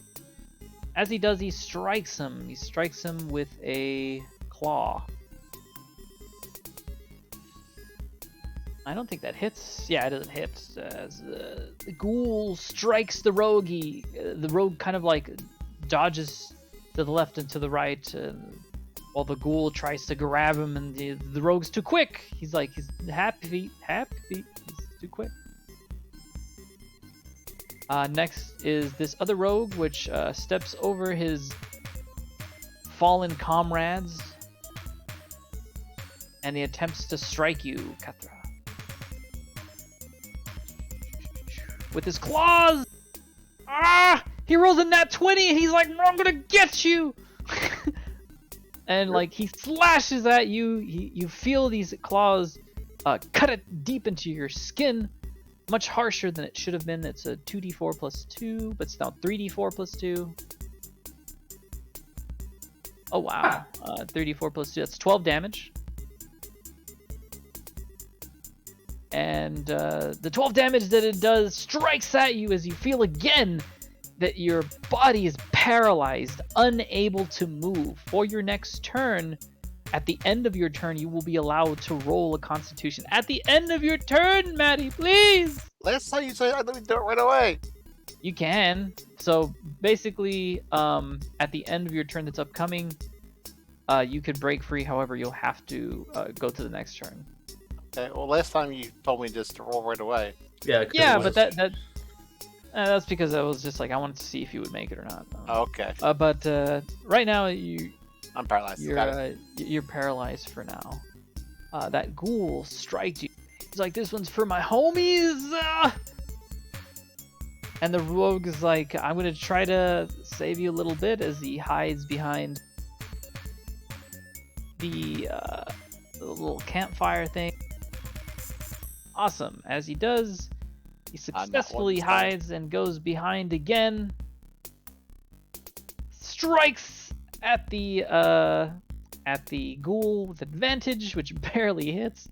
S1: As he does, he strikes him. He strikes him with a claw. I don't think that hits. Yeah, it doesn't hit. As the ghoul strikes the rogue, the rogue kind of like dodges to the left and to the right, while the ghoul tries to grab him, and the rogue's too quick. He's happy feet. He's too quick. Next is this other rogue, which steps over his fallen comrades, and he attempts to strike you, Katra. With his claws! Ah! He rolls a nat 20 and he's like, I'm gonna get you! And like, he slashes at you. You feel these claws cut it deep into your skin. Much harsher than it should have been. It's a 2d4 plus 2, but it's now 3d4 plus 2. Oh wow. 3d4 plus 2, that's 12 damage. And the 12 damage that it does strikes at you as you feel again that your body is paralyzed, unable to move. For your next turn, at the end of your turn, you will be allowed to roll a constitution. At the end of your turn, Maddie, please!
S2: Last time you said let me do it right away.
S1: You can. So basically, at the end of your turn that's upcoming, you could break free. However, you'll have to go to the next turn.
S2: Okay, well, last time you told me just to roll right away.
S3: Yeah.
S1: Yeah, but that's because I was just like, I wanted to see if you would make it or not.
S2: Okay.
S1: But right now
S2: I'm paralyzed. Got it.
S1: you're paralyzed for now. That ghoul strikes you. He's like, this one's for my homies. And the rogue is like, I'm gonna try to save you a little bit as he hides behind the little campfire thing. Awesome. As he does, he successfully hides and goes behind again. Strikes at the ghoul with advantage, which barely hits.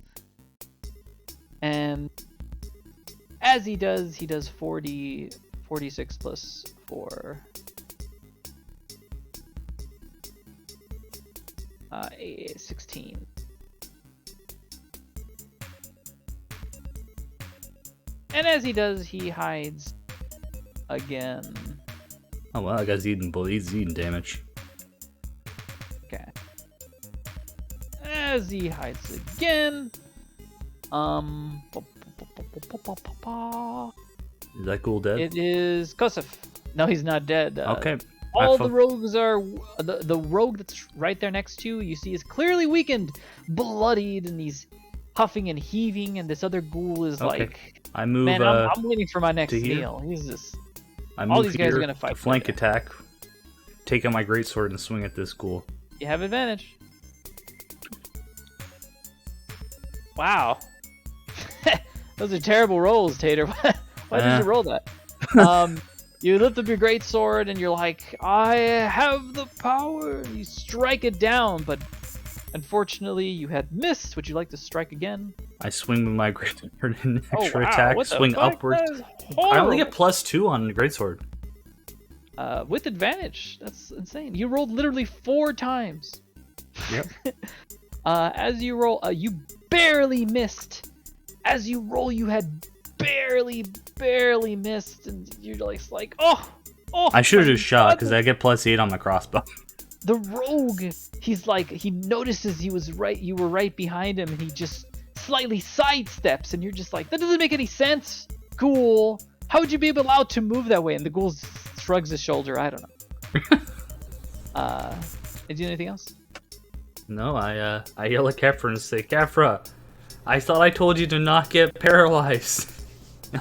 S1: And as he does 46 plus 4. 16. And as he does, he hides again.
S3: Oh well, that guy's he's eating damage.
S1: Okay. As he hides again.
S3: Is that ghoul dead?
S1: It is Kosef. No, he's not dead.
S3: Okay.
S1: All the rogues are the rogue that's right there next to you see is clearly weakened, bloodied, and he's huffing and heaving. And this other ghoul is like,
S3: I move.
S1: Man, I'm waiting for my next
S3: to here.
S1: meal. He's just
S3: I
S1: all
S3: move
S1: these guys
S3: here
S1: are gonna fight.
S3: to flank attack. Take out my greatsword and swing at this ghoul.
S1: You have advantage. Those are terrible rolls, Tater. Why did you roll that? You lift up your great sword and you're like, I have the power. You strike it down, but unfortunately you had missed. Would you like to strike again?
S3: I swing with my great sword and
S1: Oh,
S3: extra
S1: wow.
S3: attack,
S1: What the
S3: swing
S1: fuck?
S3: upwards.
S1: That is
S3: I only get
S1: horrible.
S3: +2 on the great sword.
S1: With advantage. That's insane. You rolled literally 4 times.
S3: Yep.
S1: As you roll, you barely missed. As you roll, you had barely missed, and you're like, oh.
S3: I should have
S1: my
S3: just shot
S1: God.
S3: because I get +8 on my crossbow.
S1: The rogue, he's like, he notices you were right behind him, and he just slightly sidesteps, and you're just like, that doesn't make any sense. Ghoul, how would you be allowed to move that way? And the ghoul shrugs his shoulder. I don't know. Did you do anything else?
S3: No, I yell at Kefra and say, Kefra, I thought I told you to not get paralyzed.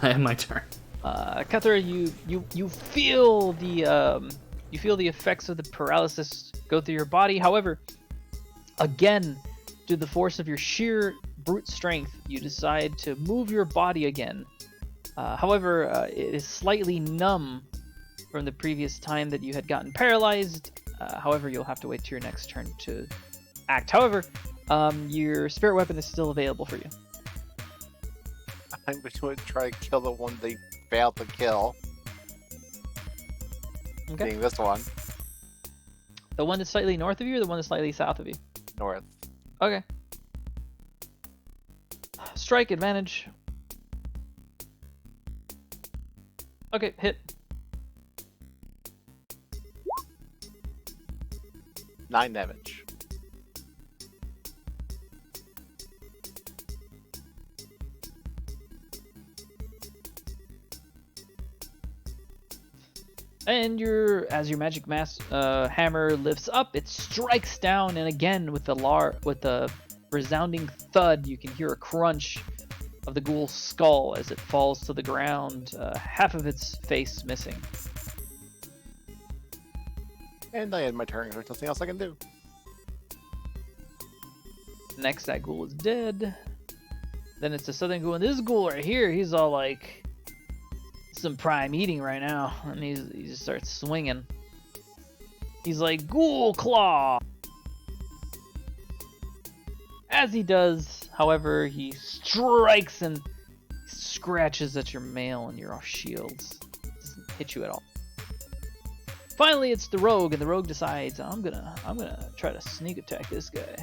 S3: I have my turn.
S1: Kethra, you feel the effects of the paralysis go through your body. However, again, due to the force of your sheer brute strength, you decide to move your body again. However, it is slightly numb from the previous time that you had gotten paralyzed. However, you'll have to wait till your next turn to act. However, your spirit weapon is still available for you.
S2: I'm going to try to kill the one they failed to kill.
S1: Okay.
S2: Being this one,
S1: The one that's slightly north of you, or the one that's slightly south of you?
S2: north.
S1: Okay. Strike advantage. Okay, hit.
S2: 9 damage.
S1: And as your magic hammer lifts up, it strikes down, and again with the resounding thud, you can hear a crunch of the ghoul's skull as it falls to the ground, half of its face missing.
S2: And I end my turn. There's nothing else I can do.
S1: Next, that ghoul is dead. Then it's the southern ghoul, and this ghoul right here, he's all like some prime eating right now, and he just starts swinging. He's like, Ghoul Claw! As he does, however, he strikes and scratches at your mail and your shields. Doesn't hit you at all. Finally, it's the rogue, and the rogue decides, I'm gonna try to sneak attack this guy.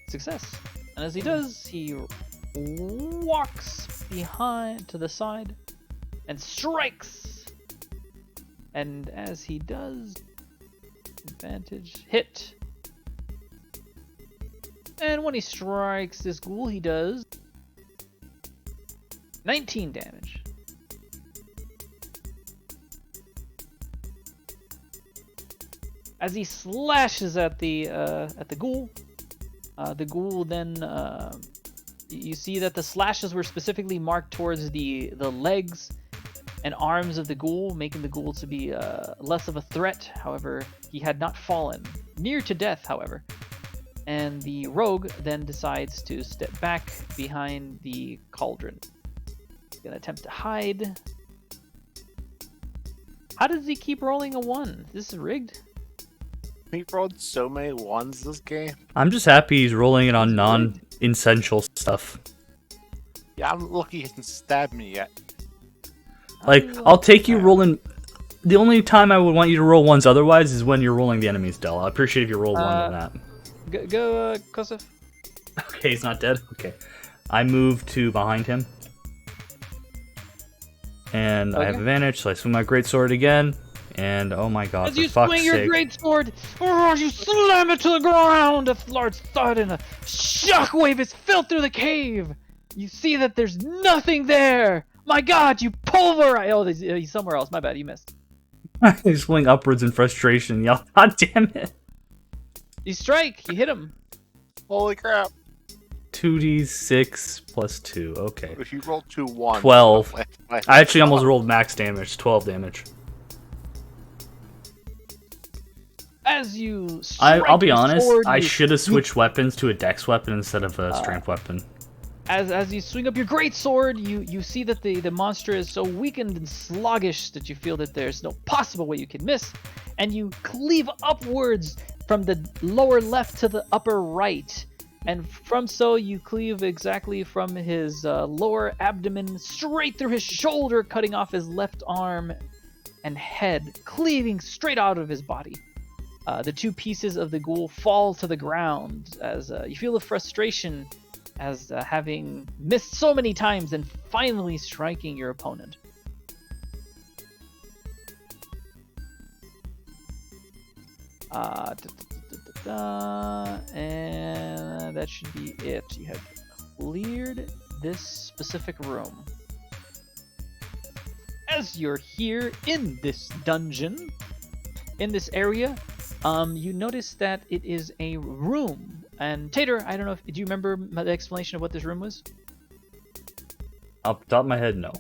S1: Success. And as he does, he walks behind to the side and strikes. And as he does, advantage hit. And when he strikes this ghoul, he does 19 damage. As he slashes at the ghoul then you see that the slashes were specifically marked towards the legs and arms of the ghoul, making the ghoul to be less of a threat. However, he had not fallen near to death, however. And the rogue then decides to step back behind the cauldron. He's gonna attempt to hide. How does he keep rolling a 1? This is rigged.
S2: We rolled so many ones this game.
S3: I'm just happy he's rolling it on non-essential stuff.
S2: Yeah, I'm lucky he hasn't stabbed me yet.
S3: Like, I'll take you rolling... The only time I would want you to roll ones otherwise is when you're rolling the enemy's Del. I appreciate if you roll one on that.
S1: Go, Kosef.
S3: Okay, he's not dead? Okay. I move to behind him. And I have advantage, so I swing my greatsword again. And oh my god,
S1: As you
S3: for fuck's
S1: swing your
S3: sake.
S1: greatsword, you slam it to the ground. A large thud and a shockwave is felt through the cave. You see that there's nothing there. My god, you pulverize. Oh, he's somewhere else. My bad, you missed.
S3: I swing upwards in frustration and yell, God damn it.
S1: You strike. You hit him.
S2: Holy crap.
S3: 2d6 plus 2. Okay.
S2: If you roll 2 1s...
S3: 12. I actually almost rolled max damage. 12 damage.
S1: As you strike
S3: I'll be
S1: your
S3: honest,
S1: sword,
S3: I should have switched weapons to a dex weapon instead of a strength weapon.
S1: As you swing up your great sword, you see that the monster is so weakened and sluggish that you feel that there's no possible way you can miss, and you cleave upwards from the lower left to the upper right, and from so you cleave exactly from his lower abdomen straight through his shoulder, cutting off his left arm and head, cleaving straight out of his body. The two pieces of the ghoul fall to the ground as you feel the frustration as having missed so many times and finally striking your opponent. And that should be it. You have cleared this specific room. As you're here in this dungeon, in this area, you notice that it is a room. And Tater, I don't know if do you remember the explanation of what this room was?
S3: Off the top of my head, no.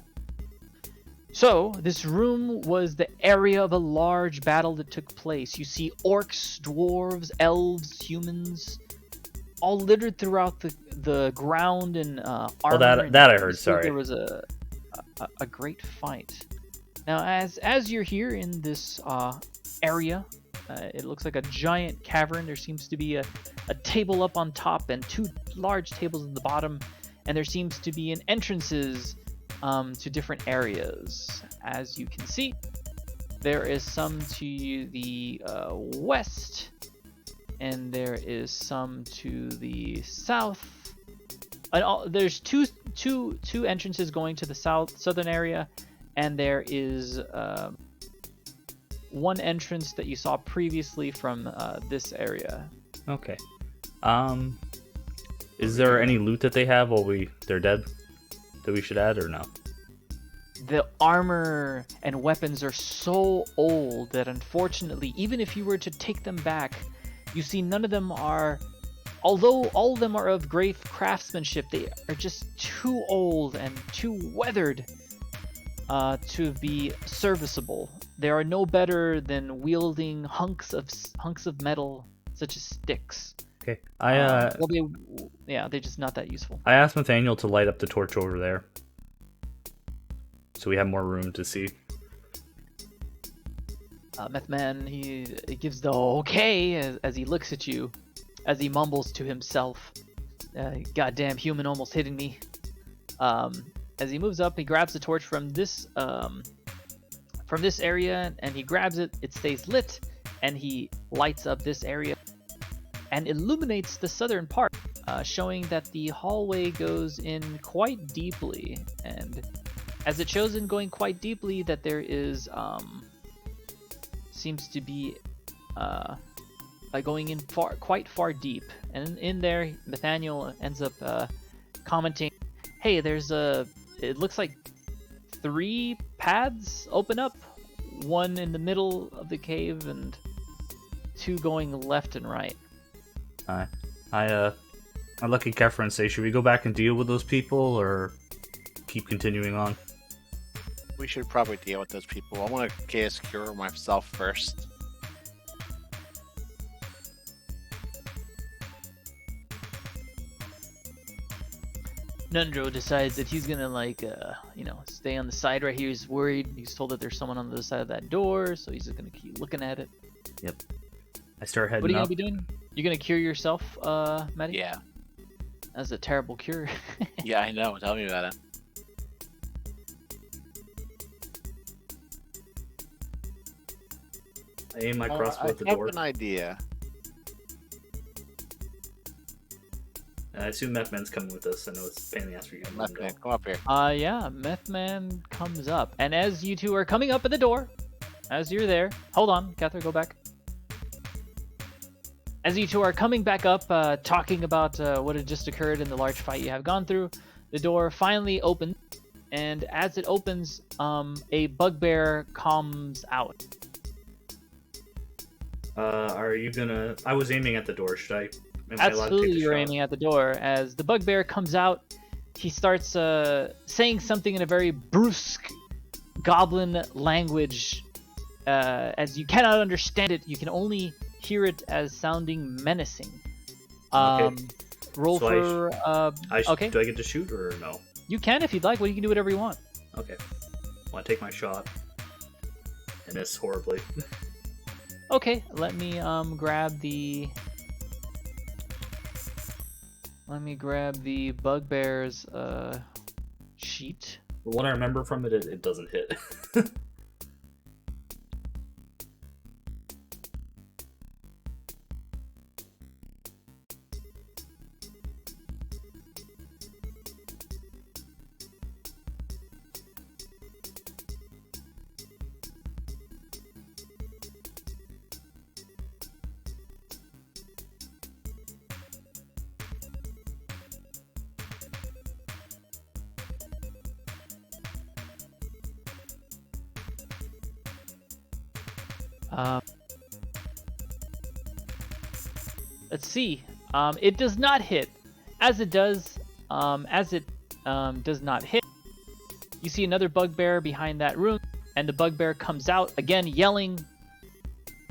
S1: So, this room was the area of a large battle that took place. You see orcs, dwarves, elves, humans, all littered throughout the ground and armor.
S3: Oh, that I heard, sorry.
S1: There was a great fight. Now, as you're here in this area, it looks like a giant cavern. There seems to be a table up on top and two large tables at the bottom, and there seems to be entrances to different areas. As you can see, there is some to the west, and there is some to the south. And there's two entrances going to the southern area, and there is one entrance that you saw previously from this area.
S3: Okay. Is there any loot that they have while they're dead that we should add or no?
S1: The armor and weapons are so old that unfortunately, even if you were to take them back, you see none of them are, although all of them are of great craftsmanship, they are just too old and too weathered to be serviceable. They are no better than wielding hunks of metal, such as sticks.
S3: Okay.
S1: They're just not that useful.
S3: I asked Nathaniel to light up the torch over there, so we have more room to see.
S1: Meth Man, he gives the okay as he looks at you, as he mumbles to himself, "Goddamn human almost hitting me." As he moves up, he grabs the torch from this area, and he grabs it. It stays lit, and he lights up this area and illuminates the southern part, showing that the hallway goes in quite deeply. And as it shows in going quite deeply, that there is seems to be going in quite far deep. And in there, Nathaniel ends up commenting, "Hey, it looks like 3 paths open up, one in the middle of the cave and 2 going left and right."
S3: I look at Kefra and say, should we go back and deal with those people or keep continuing on?
S2: We should probably deal with those people. I want to chaos cure myself first.
S1: Nundro decides that he's gonna stay on the side right here. He's worried. He's told that there's someone on the other side of that door, so he's just gonna keep looking at it.
S3: Yep. I start heading up.
S1: What are you gonna be doing? You're gonna cure yourself, Matty?
S2: Yeah.
S1: That's a terrible cure.
S2: Yeah, I know. Tell me about it.
S3: I aim my crossbow at the
S2: I
S3: door.
S2: have an idea.
S3: And I assume Meth Man's coming with us. I know it's a pain in the ass for you.
S2: Okay, come up here.
S1: Yeah, Meth Man comes up. And as you two are coming up at the door, as you're there, hold on, Catherine, go back. As you two are coming back up, talking about what had just occurred in the large fight you have gone through, the door finally opens, and as it opens, a bugbear comes out.
S3: Are you gonna... I was aiming at the door, should I... Am I allowed to take
S1: Absolutely,
S3: the
S1: you're
S3: shot?
S1: aiming at the door. As the bugbear comes out, he starts saying something in a very brusque goblin language. As you cannot understand it, you can only hear it as sounding menacing.
S3: Okay.
S1: Roll
S3: So
S1: for. Okay.
S3: Do I get to shoot or no?
S1: You can if you'd like. Well, you can do whatever you want.
S3: Okay. Well, I take my shot. And miss horribly.
S1: Okay, let me grab the. Let me grab the bugbear's sheet.
S3: What I remember from it, it doesn't hit.
S1: Let's see. It does not hit. As it does not hit, you see another bugbear behind that room, and the bugbear comes out again, yelling.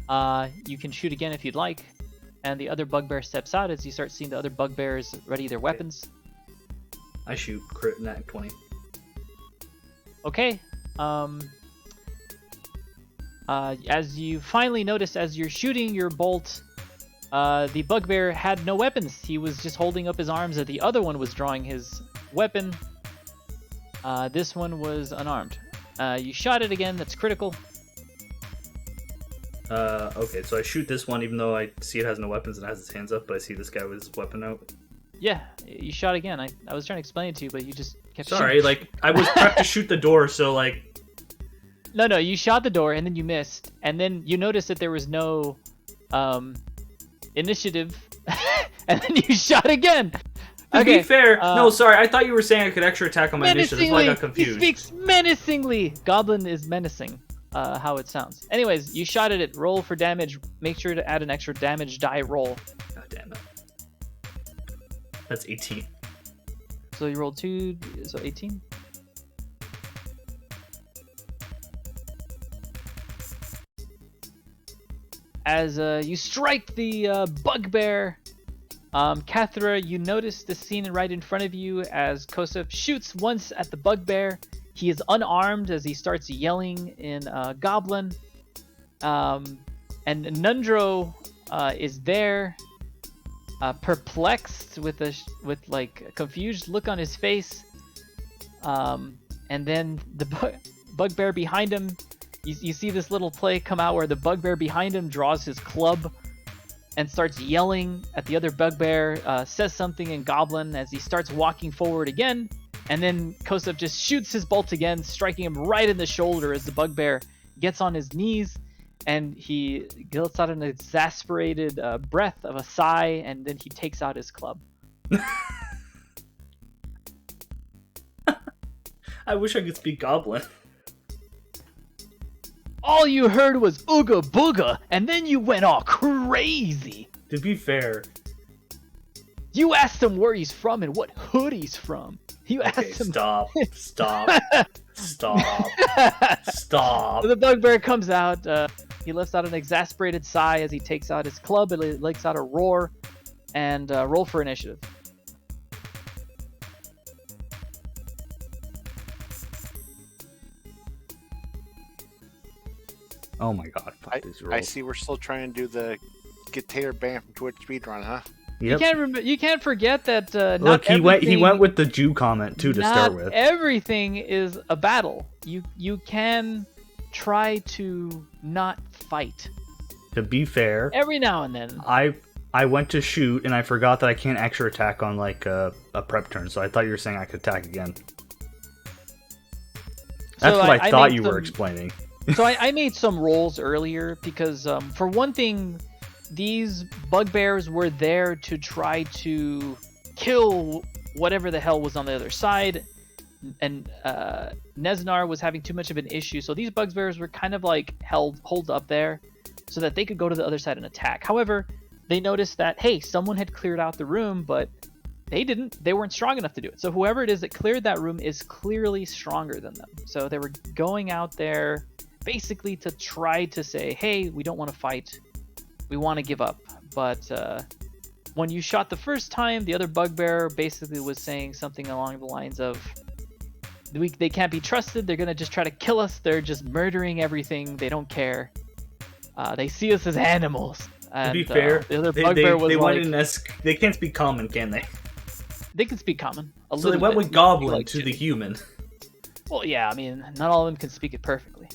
S1: You can shoot again if you'd like, and the other bugbear steps out as you start seeing the other bugbears ready their weapons.
S3: I shoot, crit nat 20.
S1: Okay. As you finally notice, as you're shooting your bolt, the bugbear had no weapons. He was just holding up his arms, and the other one was drawing his weapon. This one was unarmed. You shot it again. That's critical.
S3: Okay, so I shoot this one even though I see it has no weapons and it has its hands up, but I see this guy with his weapon out.
S1: Yeah, you shot again. I was trying to explain it to you, but you just kept
S3: Sorry,
S1: shooting.
S3: like, I was prepped to shoot the door, so, like...
S1: No, you shot the door, and then you missed, and then you noticed that there was no, initiative, and then you shot again!
S3: To be fair, no, sorry, I thought you were saying I could extra attack on my initiative, that's why I got confused.
S1: He speaks menacingly! Goblin is menacing, how it sounds. Anyways, you shot at it, roll for damage, make sure to add an extra damage die roll.
S3: God damn it. That's 18.
S1: So you rolled 2, so 18? As you strike the bugbear, Kathra, you notice the scene right in front of you as Kosef shoots once at the bugbear. He is unarmed as he starts yelling in Goblin. And Nundro is there, perplexed with a confused look on his face. And then the bugbear behind him. You see this little play come out where the bugbear behind him draws his club and starts yelling at the other bugbear, says something in Goblin as he starts walking forward again, and then Kosef just shoots his bolt again, striking him right in the shoulder as the bugbear gets on his knees, and he lets out an exasperated breath of a sigh, and then he takes out his club.
S3: I wish I could speak Goblin.
S1: All you heard was ooga booga, and then you went all crazy.
S3: To be fair,
S1: you asked him where he's from and what hood he's from. You asked him.
S3: Stop. Stop.
S1: The bugbear comes out. He lets out an exasperated sigh as he takes out his club. It lets out a roar, and roll for initiative.
S3: Oh my god, fuck these rolls.
S2: I see we're still trying to do the get Taylor banned from Twitch speedrun, huh?
S3: Yep.
S1: You can't forget that
S3: look, he went with the Jew comment too to start with.
S1: Not everything is a battle. You can try to not fight.
S3: To be fair,
S1: every now and then.
S3: I went to shoot and I forgot that I can't extra attack on like a prep turn, so I thought you were saying I could attack again. That's what I thought you were explaining.
S1: So I made some rolls earlier because, for one thing, these bugbears were there to try to kill whatever the hell was on the other side, and Neznar was having too much of an issue, so these bugbears were kind of like holed up there so that they could go to the other side and attack. However, they noticed that, hey, someone had cleared out the room, but they didn't. They weren't strong enough to do it. So whoever it is that cleared that room is clearly stronger than them. So they were going out there basically to try to say, hey, we don't want to fight, we want to give up, but when you shot the first time, the other bugbear basically was saying something along the lines of, they can't be trusted. They're gonna just try to kill us. They're just murdering everything. They don't care. They see us as animals. And,
S3: to be fair,
S1: the other bugbear was
S3: they
S1: like,
S3: went in they can't speak common, can they?
S1: they can speak common.
S3: So they went with goblin to the human.
S1: Well, yeah, I mean, not all of them can speak it perfectly.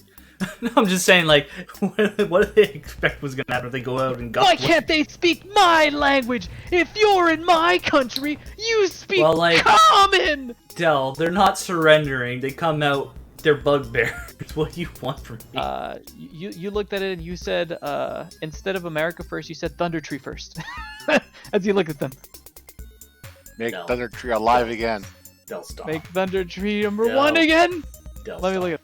S3: No, I'm just saying, like, what do they expect was gonna happen if they go out and
S1: Why can't they speak my language? If you're in my country, you speak common!
S3: Del, they're not surrendering. They come out, they're bugbears. What do you want from me?
S1: You looked at it and you said, instead of America first, you said Thunder Tree first. As you look at them.
S2: Make Thunder Tree alive again.
S3: Del, stop.
S1: Make Thunder Tree number 1 again?
S3: Del,
S1: Let me look at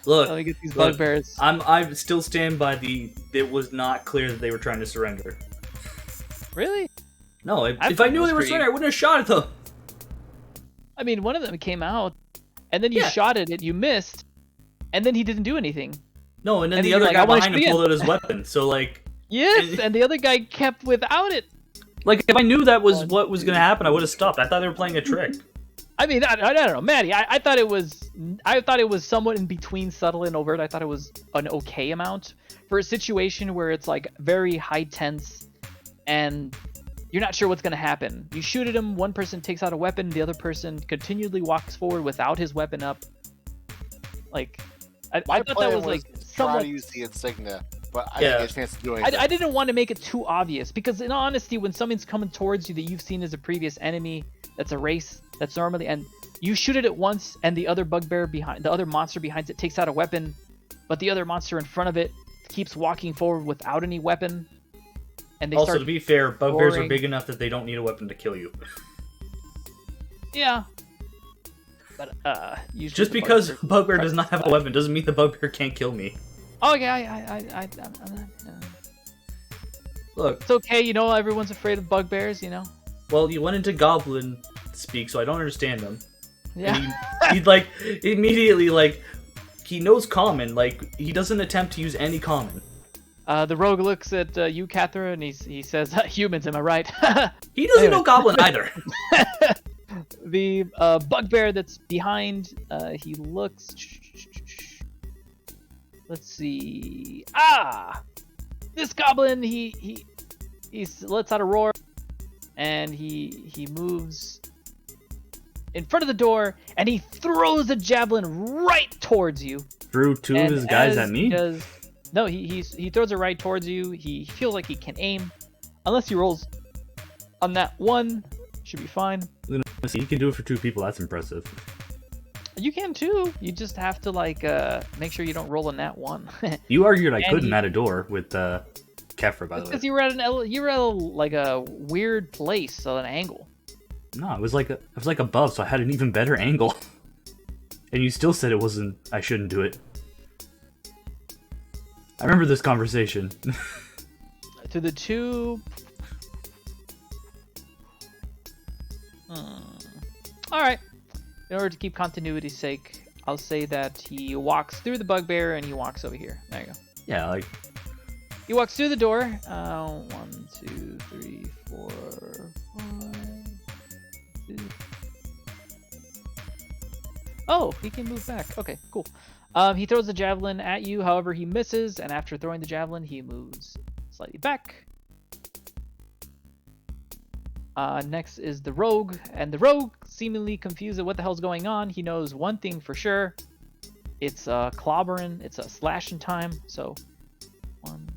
S3: Look,
S1: let me get these bugbears.
S3: I still stand by it was not clear that they were trying to surrender.
S1: Really?
S3: No, if I knew they were surrendering, I wouldn't have shot at them.
S1: I mean, one of them came out, and then you shot at it, you missed, and then he didn't do anything.
S3: No, and then the other guy behind him pulled out his weapon, so like...
S1: Yes, and the other guy kept without it.
S3: Like, if I knew that was what was going to happen, I would have stopped. I thought they were playing a trick.
S1: I mean, I don't know, Maddie. I thought it was somewhat in between subtle and overt. I thought it was an okay amount for a situation where it's like very high tense, and you're not sure what's gonna happen. You shoot at him, one person takes out a weapon, the other person continually walks forward without his weapon up. Like, I thought that was like
S2: try to use the insignia, but I didn't get a chance to do anything.
S1: I didn't want to make it too obvious because, in honesty, when something's coming towards you that you've seen as a previous enemy, that's a race. That's normally, and you shoot it at once, and the other bugbear behind, the other monster behind it takes out a weapon, but the other monster in front of it keeps walking forward without any weapon. And they
S3: also,
S1: start
S3: to be fair, bugbears
S1: roaring.
S3: are big enough that they don't need a weapon to kill you.
S1: Yeah. But usually
S3: just because a bugbear does not have a weapon doesn't mean the bugbear can't kill me.
S1: Oh yeah, I'm
S3: Look,
S1: it's okay. You know, everyone's afraid of bugbears. You know.
S3: Well, you went into goblin speak, so I don't understand them.
S1: Yeah.
S3: And he like immediately like he knows common. Like he doesn't attempt to use any common.
S1: The rogue looks at you, Cathra, and he says, "Humans, am I right?"
S3: He doesn't know goblin either.
S1: The bugbear that's behind, he looks. Let's see. This goblin, he lets out a roar, and he moves in front of the door, and he throws a javelin right towards you.
S3: Threw two of his guys at me?
S1: No, he throws it right towards you. He feels like he can aim, unless he rolls on that one. Should be fine.
S3: See, you can do it for two people. That's impressive.
S1: You can too. You just have to like make sure you don't roll on that one.
S3: You argued I couldn't at a door with Kefra, by the way.
S1: Because you were at like a weird place on an angle.
S3: No, it was like above, so I had an even better angle. And you still said I shouldn't do it. I remember this conversation.
S1: To the two. All right. In order to keep continuity's sake, I'll say that he walks through the bugbear and he walks over here. There you go.
S3: Yeah, like
S1: he walks through the door. 1, 2, 3, 4, 5. 6. Oh, he can move back. Okay, cool. He throws the javelin at you. However, he misses, and after throwing the javelin, he moves slightly back. Next is the rogue, and the rogue, seemingly confused at what the hell's going on, he knows one thing for sure. It's clobbering, it's a slashing time. So 1,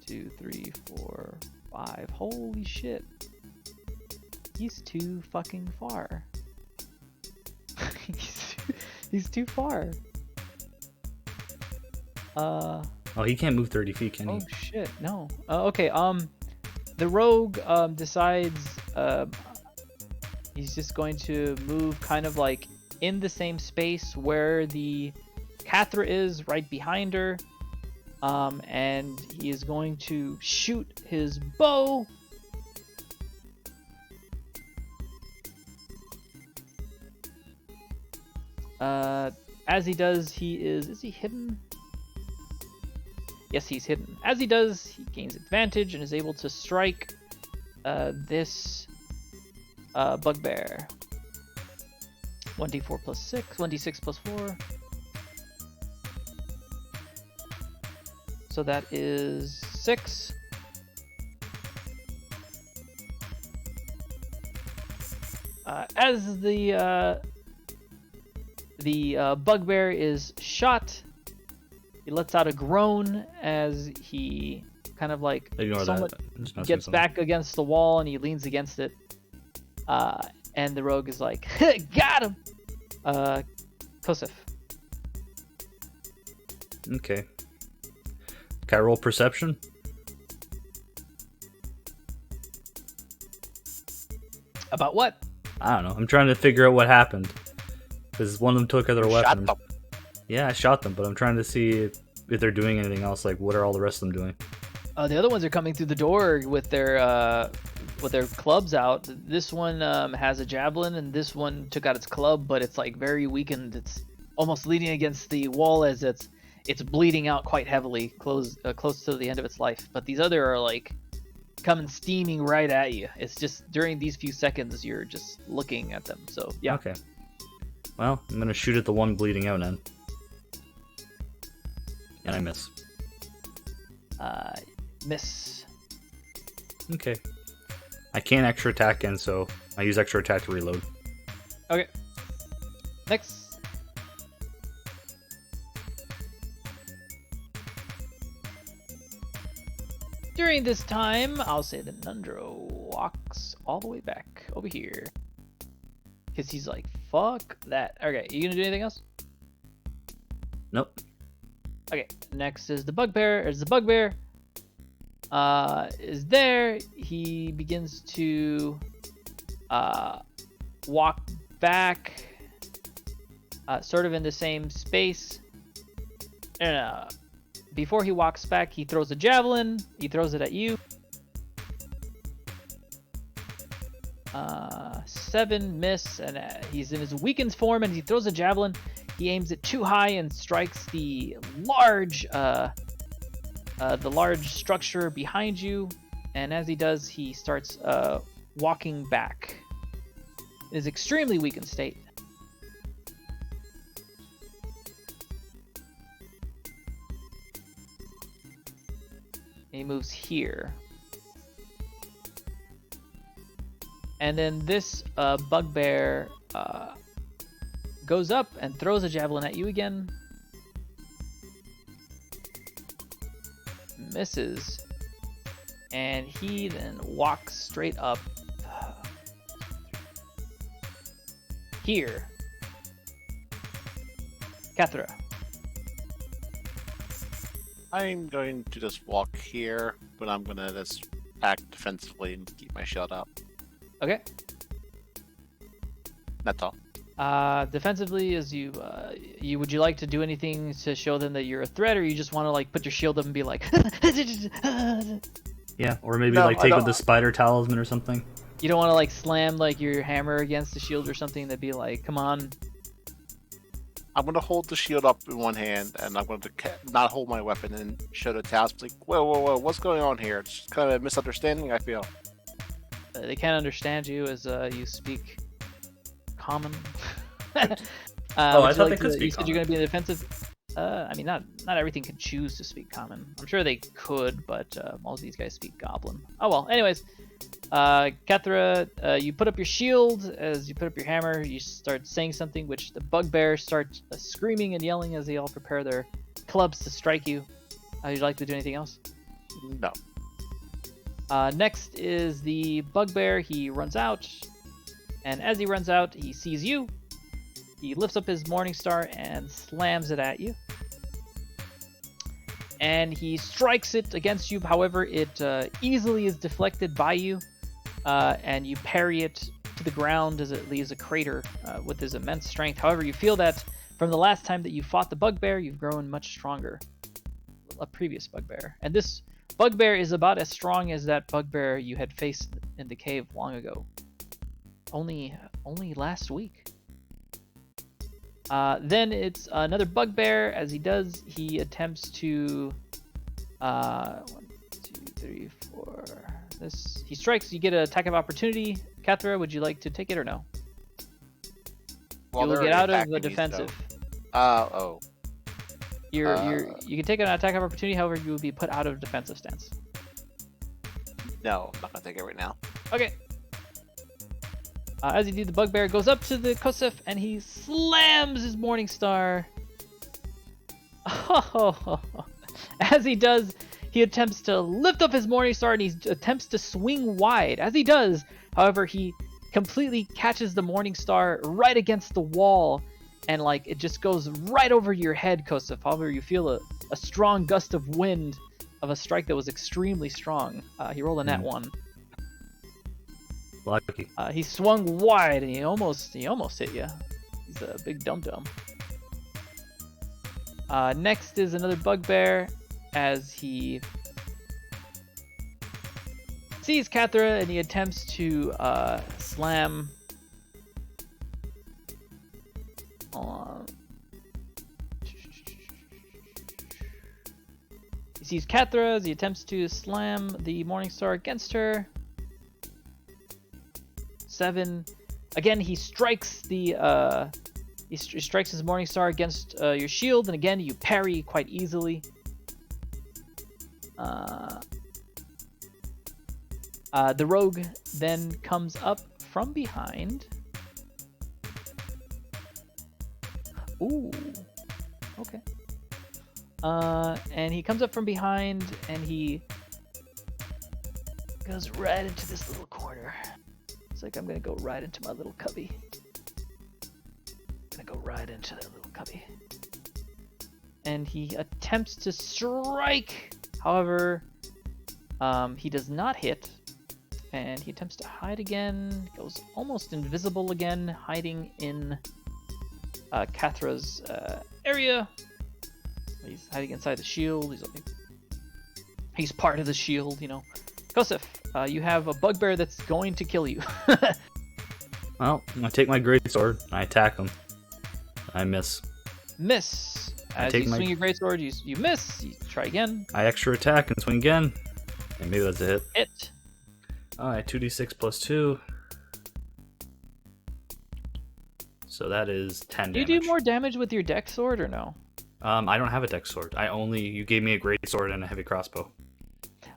S1: 2, 3, 4, 5. Holy shit. He's too fucking far. He's too far.
S3: oh, he can't move 30 feet, can he?
S1: Oh shit, no. Okay, the rogue decides he's just going to move kind of like in the same space where the Cathra is, right behind her. And he is going to shoot his bow. As he does, is he hidden? Yes, he's hidden. As he does, he gains advantage and is able to strike this bugbear. 1d4 plus 6, 1d6 plus 4. So that is 6. As the bugbear is shot, he lets out a groan as he kind of like
S3: Ignore
S1: somewhat
S3: that. I'm just messing
S1: gets
S3: with
S1: back against the wall and he leans against it. And the rogue is like, got him! Kosef.
S3: something. Okay. Can I roll perception?
S1: About what?
S3: I don't know. I'm trying to figure out what happened. Because one of them took their weapon.
S2: Shot them.
S3: Yeah, I shot them, but I'm trying to see if they're doing anything else. Like, what are all the rest of them doing?
S1: The other ones are coming through the door with their clubs out. This one has a javelin, and this one took out its club, but it's like very weakened. It's almost leaning against the wall as it's bleeding out quite heavily, close to the end of its life. But these other are like coming steaming right at you. It's just during these few seconds you're just looking at them. So yeah.
S3: Okay. Well, I'm gonna shoot at the one bleeding out then. And I miss.
S1: Miss.
S3: Okay. I can't extra attack again, so I use extra attack to reload.
S1: Okay. Next. During this time, I'll say that Nundro walks all the way back over here. Because he's like, fuck that. Okay, you gonna do anything else?
S3: Nope.
S1: Okay, next is the bugbear. There's the bugbear. Is there. He begins to walk back, sort of in the same space. And before he walks back, he throws a javelin. He throws it at you. 7 miss, and he's in his weakened form, and he throws a javelin. He aims it too high and strikes the large structure behind you. And as he does, he starts walking back. In his extremely weakened state. He moves here. And then this bugbear goes up and throws a javelin at you again. Misses. And he then walks straight up here. Kathra.
S2: I'm going to just walk here, but I'm gonna just act defensively and keep my shield up.
S1: Okay.
S2: That's all.
S1: Defensively, as would you like to do anything to show them that you're a threat, or you just want to like put your shield up and be like,
S3: Yeah, or maybe
S2: No,
S3: like
S2: I
S3: take
S2: don't-
S3: with the spider talisman or something.
S1: you don't want to like slam like your hammer against the shield or something that'd be like, come on.
S2: I'm gonna hold the shield up in one hand, and I'm going to not hold my weapon and show the task. Like, whoa, what's going on here? It's just kind of a misunderstanding, I feel.
S1: They can't understand you as you speak common.
S3: I
S1: would
S3: thought
S1: you
S3: they
S1: like
S3: could
S1: to-
S3: speak
S1: You said you're
S3: common.
S1: going to be in the defensive. I mean, not everything can choose to speak common. I'm sure they could, but most of these guys speak goblin. Oh well. Anyways, Kathra, you put up your shield. As you put up your hammer, you start saying something, which the bugbear starts screaming and yelling as they all prepare their clubs to strike you. Would you like to do anything else?
S2: No.
S1: Next is the bugbear. He runs out, and as he runs out, he sees you. He lifts up his morning star and slams it at you. And he strikes it against you. However, it easily is deflected by you, and you parry it to the ground as it leaves a crater with his immense strength. However, you feel that from the last time that you fought the bugbear, you've grown much stronger. A previous bugbear. And this bugbear is about as strong as that bugbear you had faced in the cave long ago. Only last week. Then it's another bugbear. As he does, he attempts to 1, 2, 3, 4. This he strikes. You get an attack of opportunity. Kathra, would you like to take it or no?
S2: Well,
S1: You will
S2: they're
S1: get out of
S2: attacking
S1: the
S2: me, so-
S1: defensive.
S2: Oh.
S1: You can take an attack of opportunity. However, you will be put out of defensive stance.
S2: No, I'm not gonna take it right now.
S1: Okay. As you do, the bugbear goes up to the Kosef and he slams his Morning Star. As he does, he attempts to lift up his Morning Star and he attempts to swing wide. As he does, however, he completely catches the Morning Star right against the wall, and like it just goes right over your head, Kosef. However, you feel a strong gust of wind of a strike that was extremely strong. He rolled a nat 1.
S3: Lucky.
S1: He swung wide and he almost hit you. He's a big dum-dum. Next is another bugbear as he sees Kathra and he attempts to slam. He sees Kathra as he attempts to slam the Morningstar against her. 7. Again, he strikes the he strikes his Morningstar against your shield, and again you parry quite easily. The rogue then comes up from behind. Ooh, okay. And he comes up from behind, and he goes right into this little corner. It's like, I'm gonna go right into my little cubby. Gonna go right into that little cubby. And he attempts to strike. However, he does not hit. And he attempts to hide again. Goes almost invisible again, hiding in Kathra's area. He's hiding inside the shield. He's part of the shield, you know. Kosef, you have a bugbear that's going to kill you.
S3: Well, I take my greatsword. I attack him. I miss.
S1: Miss. As you swing your greatsword, you miss. You try again.
S3: I extra attack and swing again. And maybe that's a hit.
S1: Hit.
S3: Alright, 2d6 plus 2. So that is 10
S1: Do you
S3: damage.
S1: do more damage with your dex sword or no?
S3: I don't have a dex sword. You gave me a great sword and a heavy crossbow.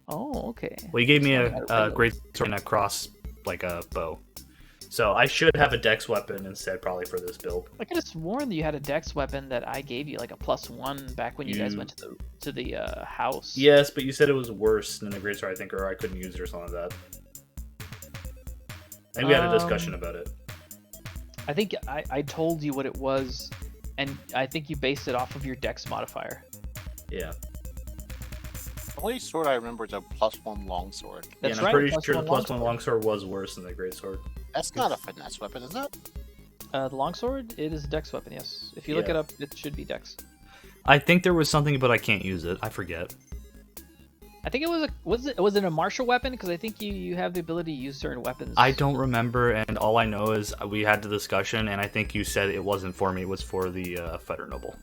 S1: Oh, okay.
S3: Well, you gave me a great sword and a cross, like a bow. So I should have a dex weapon instead, probably, for this build.
S1: I could have sworn that you had a dex weapon that I gave you, like a +1 back when you guys went to the house.
S3: Yes, but you said it was worse than the greatsword, I think, or I couldn't use it or something like that. I think we had a discussion about it.
S1: I think I told you what it was, and I think you based it off of your dex modifier.
S3: Yeah.
S2: The only sword I remember is a +1 longsword.
S1: That's
S3: I'm
S1: right,
S3: pretty sure the
S1: +1
S3: +1 longsword was worse than the greatsword.
S2: That's not a finesse weapon, is it?
S1: The longsword, it is a dex weapon, yes. If you look it up, it should be dex.
S3: I think there was something, but I can't use it. I forget.
S1: I think it was it a martial weapon? Because I think you have the ability to use certain weapons.
S3: I don't remember, and all I know is we had the discussion, and I think you said it wasn't for me. It was for the fighter noble.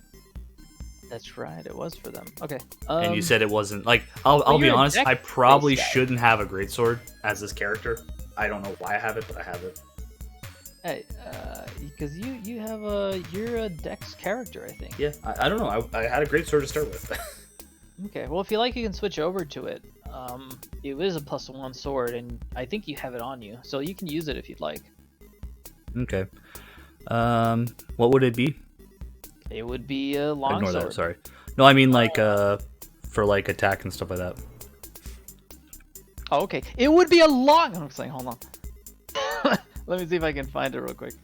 S1: That's right, it was for them. Okay.
S3: And you said it wasn't like. I'll be honest. I probably
S1: guy.
S3: shouldn't have a greatsword as this character. I don't know why I have it, but I have it.
S1: Hey, because you're a dex character, I think.
S3: Yeah, I don't know. I had a greatsword to start with.
S1: Okay, well, if you like, you can switch over to it. It is a +1 sword, and I think you have it on you, so you can use it if you'd like.
S3: Okay. What would it be?
S1: It would be a long
S3: Ignore
S1: sword.
S3: that. Sorry. No, I mean like for like attack and stuff like that.
S1: Oh, okay. It would be a long. I'm saying, hold on. Let me see if I can find it real quick.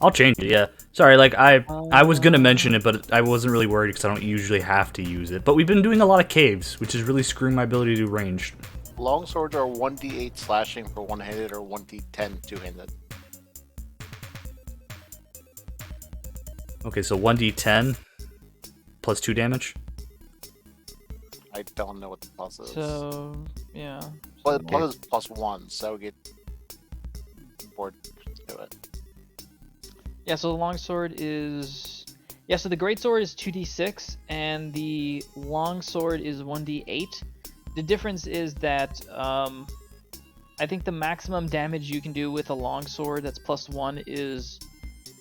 S3: I'll change it. Yeah. Sorry. Like I was gonna mention it, but I wasn't really worried because I don't usually have to use it. But we've been doing a lot of caves, which is really screwing my ability to do ranged.
S2: Longswords are 1d8 slashing for one-handed or 1d10 two-handed.
S3: Okay, so 1d10 plus 2 damage.
S2: I don't know what the plus is.
S1: So, yeah.
S2: But plus is +1, so we get bored to it.
S1: Yeah, so the longsword is Yeah, so the greatsword is 2d6 and the longsword is 1d8. The difference is that I think the maximum damage you can do with a longsword that's +1 is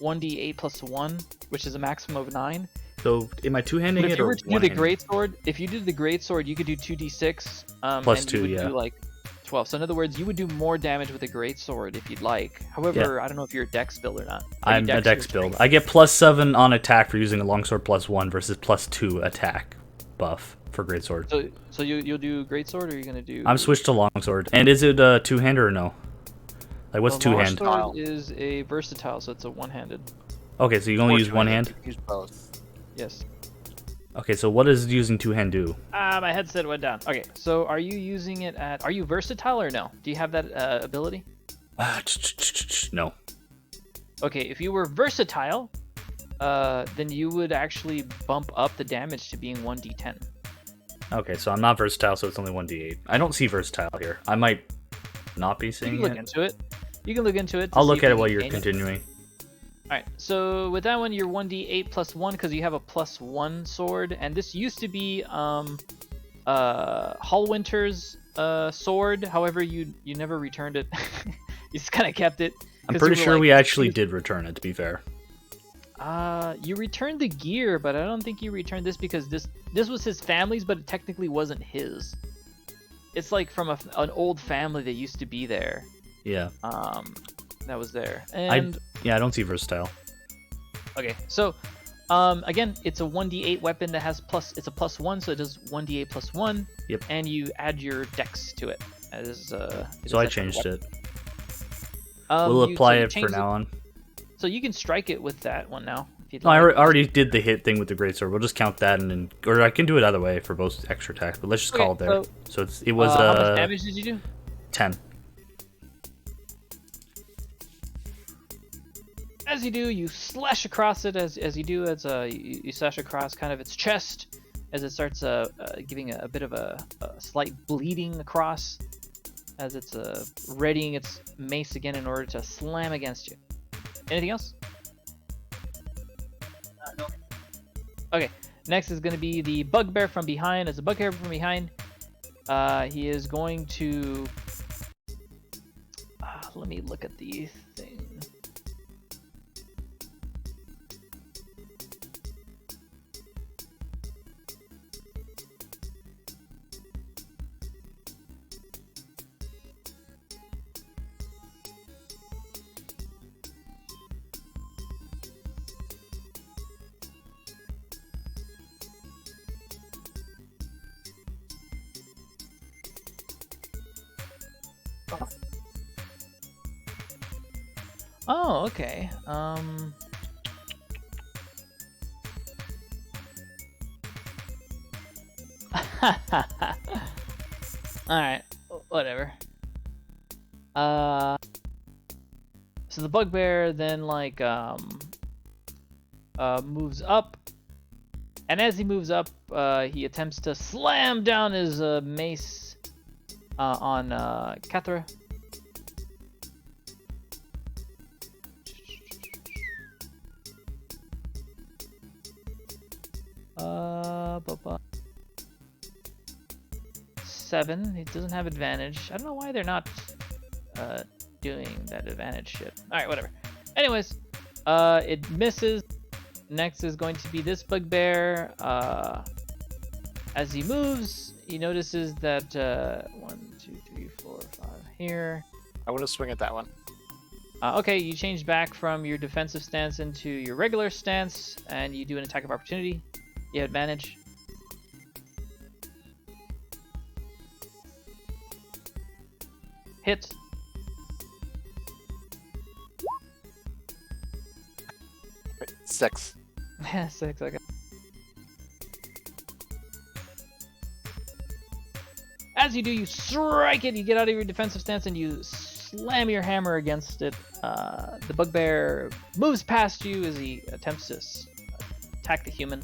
S1: 1d8 plus 1, which is a maximum of 9.
S3: So am I two-handing
S1: But if
S3: it
S1: you
S3: or
S1: were to do the
S3: one-handed?
S1: greatsword, if you did the greatsword, you could do 2d6
S3: Plus
S1: and
S3: 2,
S1: you would
S3: yeah.
S1: do like 12. So in other words, you would do more damage with a greatsword if you'd like. However, I don't know if you're a dex build or not. Are you
S3: I'm a
S1: or
S3: dex
S1: strength?
S3: build. I get +7 on attack for using a longsword +1 versus +2 attack buff for greatsword.
S1: So you'll do greatsword, or are you gonna do?
S3: I'm switched to longsword. And is it two-hander or no? Like what's
S1: The
S3: two-hand?
S1: longsword is a versatile, so it's a one-handed.
S3: Okay, so you only
S2: Or
S3: use one
S2: two-handed,
S3: hand?
S2: you can use both.
S1: Yes.
S3: Okay, so what does using two-hand do?
S1: My headset went down. Okay, so are you using it at? Are you versatile or no? Do you have that ability?
S3: No.
S1: Okay, if you were versatile, then you would actually bump up the damage to being 1d10.
S3: Okay, so I'm not versatile, so it's only 1d8. I don't see versatile here. I might not be
S1: You
S3: seeing
S1: can look
S3: it.
S1: into it. You can look into it. To
S3: I'll
S1: see
S3: look
S1: if
S3: at
S1: you
S3: it while
S1: can
S3: you're
S1: gain it.
S3: continuing.
S1: Alright, so with that one, you're 1d8 plus 1 because you have a +1 sword, and this used to be Hallwinter's sword. However, you never returned it. You just kind of kept it.
S3: I'm pretty sure we actually did return it, to be fair.
S1: You returned the gear, but I don't think you returned this because this was his family's, but it technically wasn't his. It's like from an old family that used to be there.
S3: Yeah.
S1: That was there. And
S3: I don't see versatile.
S1: okay, so again, it's a 1d8 weapon that has it's a +1, so it does 1d8 plus 1.
S3: Yep.
S1: And you add your dex to it as
S3: So I changed it.
S1: Um,
S3: We'll apply
S1: so you
S3: it for
S1: changed
S3: now on.
S1: So you can strike it with that one now. If you'd
S3: No, I
S1: like.
S3: already did the hit thing with the greatsword. We'll just count that, and then, or I can do it either way for both extra attacks. But let's just
S1: Okay,
S3: call it there. So it was
S1: how much damage did you do?
S3: 10.
S1: As you do, you slash across it. As you do, you slash across kind of its chest as it starts giving a bit of a slight bleeding across as it's readying its mace again in order to slam against you. Anything else? No. Okay. Next is going to be the bugbear from behind. As a bugbear from behind, he is going to. Let me look at the thing. Oh, okay. Alright, whatever. So the bugbear then moves up, and as he moves up, he attempts to slam down his mace on Kathra. But 7. He doesn't have advantage. I don't know why they're not doing that advantage shit. Alright, whatever. Anyways, it misses. Next is going to be this bugbear. As he moves, he notices that 1, 2, 3, 4, 5 here.
S2: I want to swing at that one.
S1: Okay, you change back from your defensive stance into your regular stance, and you do an attack of opportunity. You have advantage. Hit.
S2: Wait, 6.
S1: 6, okay. As you do, you strike it, you get out of your defensive stance, and you slam your hammer against it. The bugbear moves past you as he attempts to attack the human.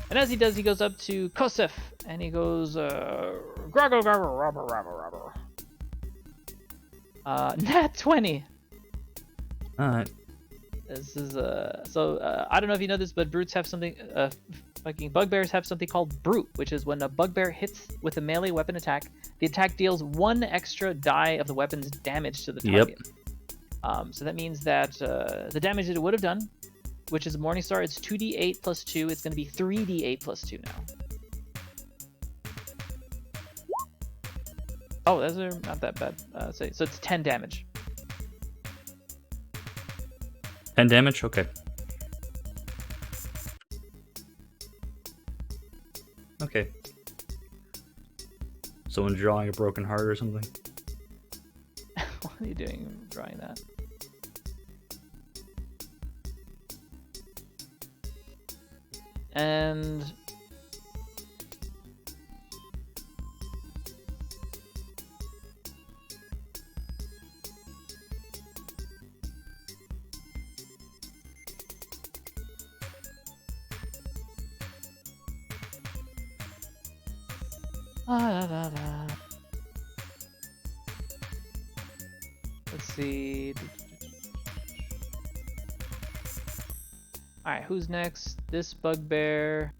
S1: And as he does, he goes up to Kosef, and he goes, groggle, groggle, robber, robber, robber. Nat 20.
S3: Alright.
S1: This is I don't know if you know this, but brutes have something. Fucking bugbears have something called brute, which is when a bugbear hits with a melee weapon attack, the attack deals 1 extra die of the weapon's damage to the target. So that means that the damage that it would have done, which is a Morningstar, it's 2d8 plus 2. It's going to be 3d8 plus 2 now. Oh, those are not that bad. So it's 10 damage.
S3: 10 damage? Okay. Okay. Someone drawing a broken heart or something?
S1: What are you doing drawing that? And let's see. Alright, who's next? This bugbear.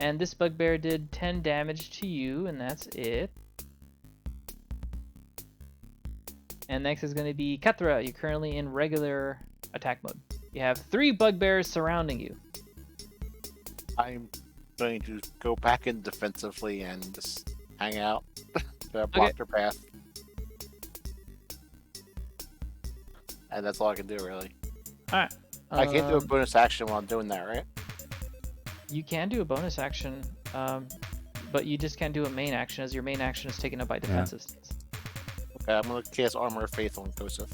S1: And this bugbear did 10 damage to you, and that's it. And next is going to be Kethra. You're currently in regular attack mode. You have 3 bugbears surrounding you.
S2: I'm going to go back in defensively and just hang out. Block their path. And that's all I can do, really.
S1: Alright.
S2: I can't do a bonus action while I'm doing that, right?
S1: You can do a bonus action, but you just can't do a main action, as your main action is taken up by defensive stance.
S2: Okay, I'm gonna cast Armor of Faith on Kosef.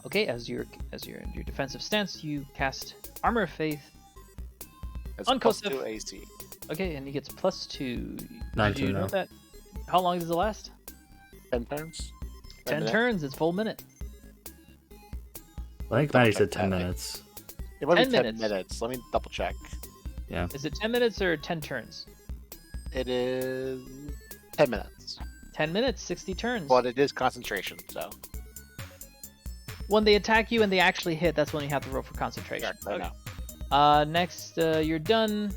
S1: Okay, as you're in your defensive stance, you cast Armor of Faith on
S2: plus
S1: Kosef.
S2: 2 AC.
S1: Okay, and he gets +2.
S3: 19
S1: Do you know
S3: now.
S1: that? How long does it last?
S2: 10 turns?
S1: 10 turns. It's full minute.
S3: I think Maddie said 10 minutes.
S2: It might be
S1: 10
S2: 10
S1: minutes.
S2: minutes. Let me double check.
S3: Yeah.
S1: Is it 10 minutes or 10 turns?
S2: It is 10 minutes.
S1: 10 minutes, 60 turns.
S2: But it is concentration, so.
S1: When they attack you and they actually hit, that's when you have to roll for concentration.
S2: Yeah, I know.
S1: Next, you're done.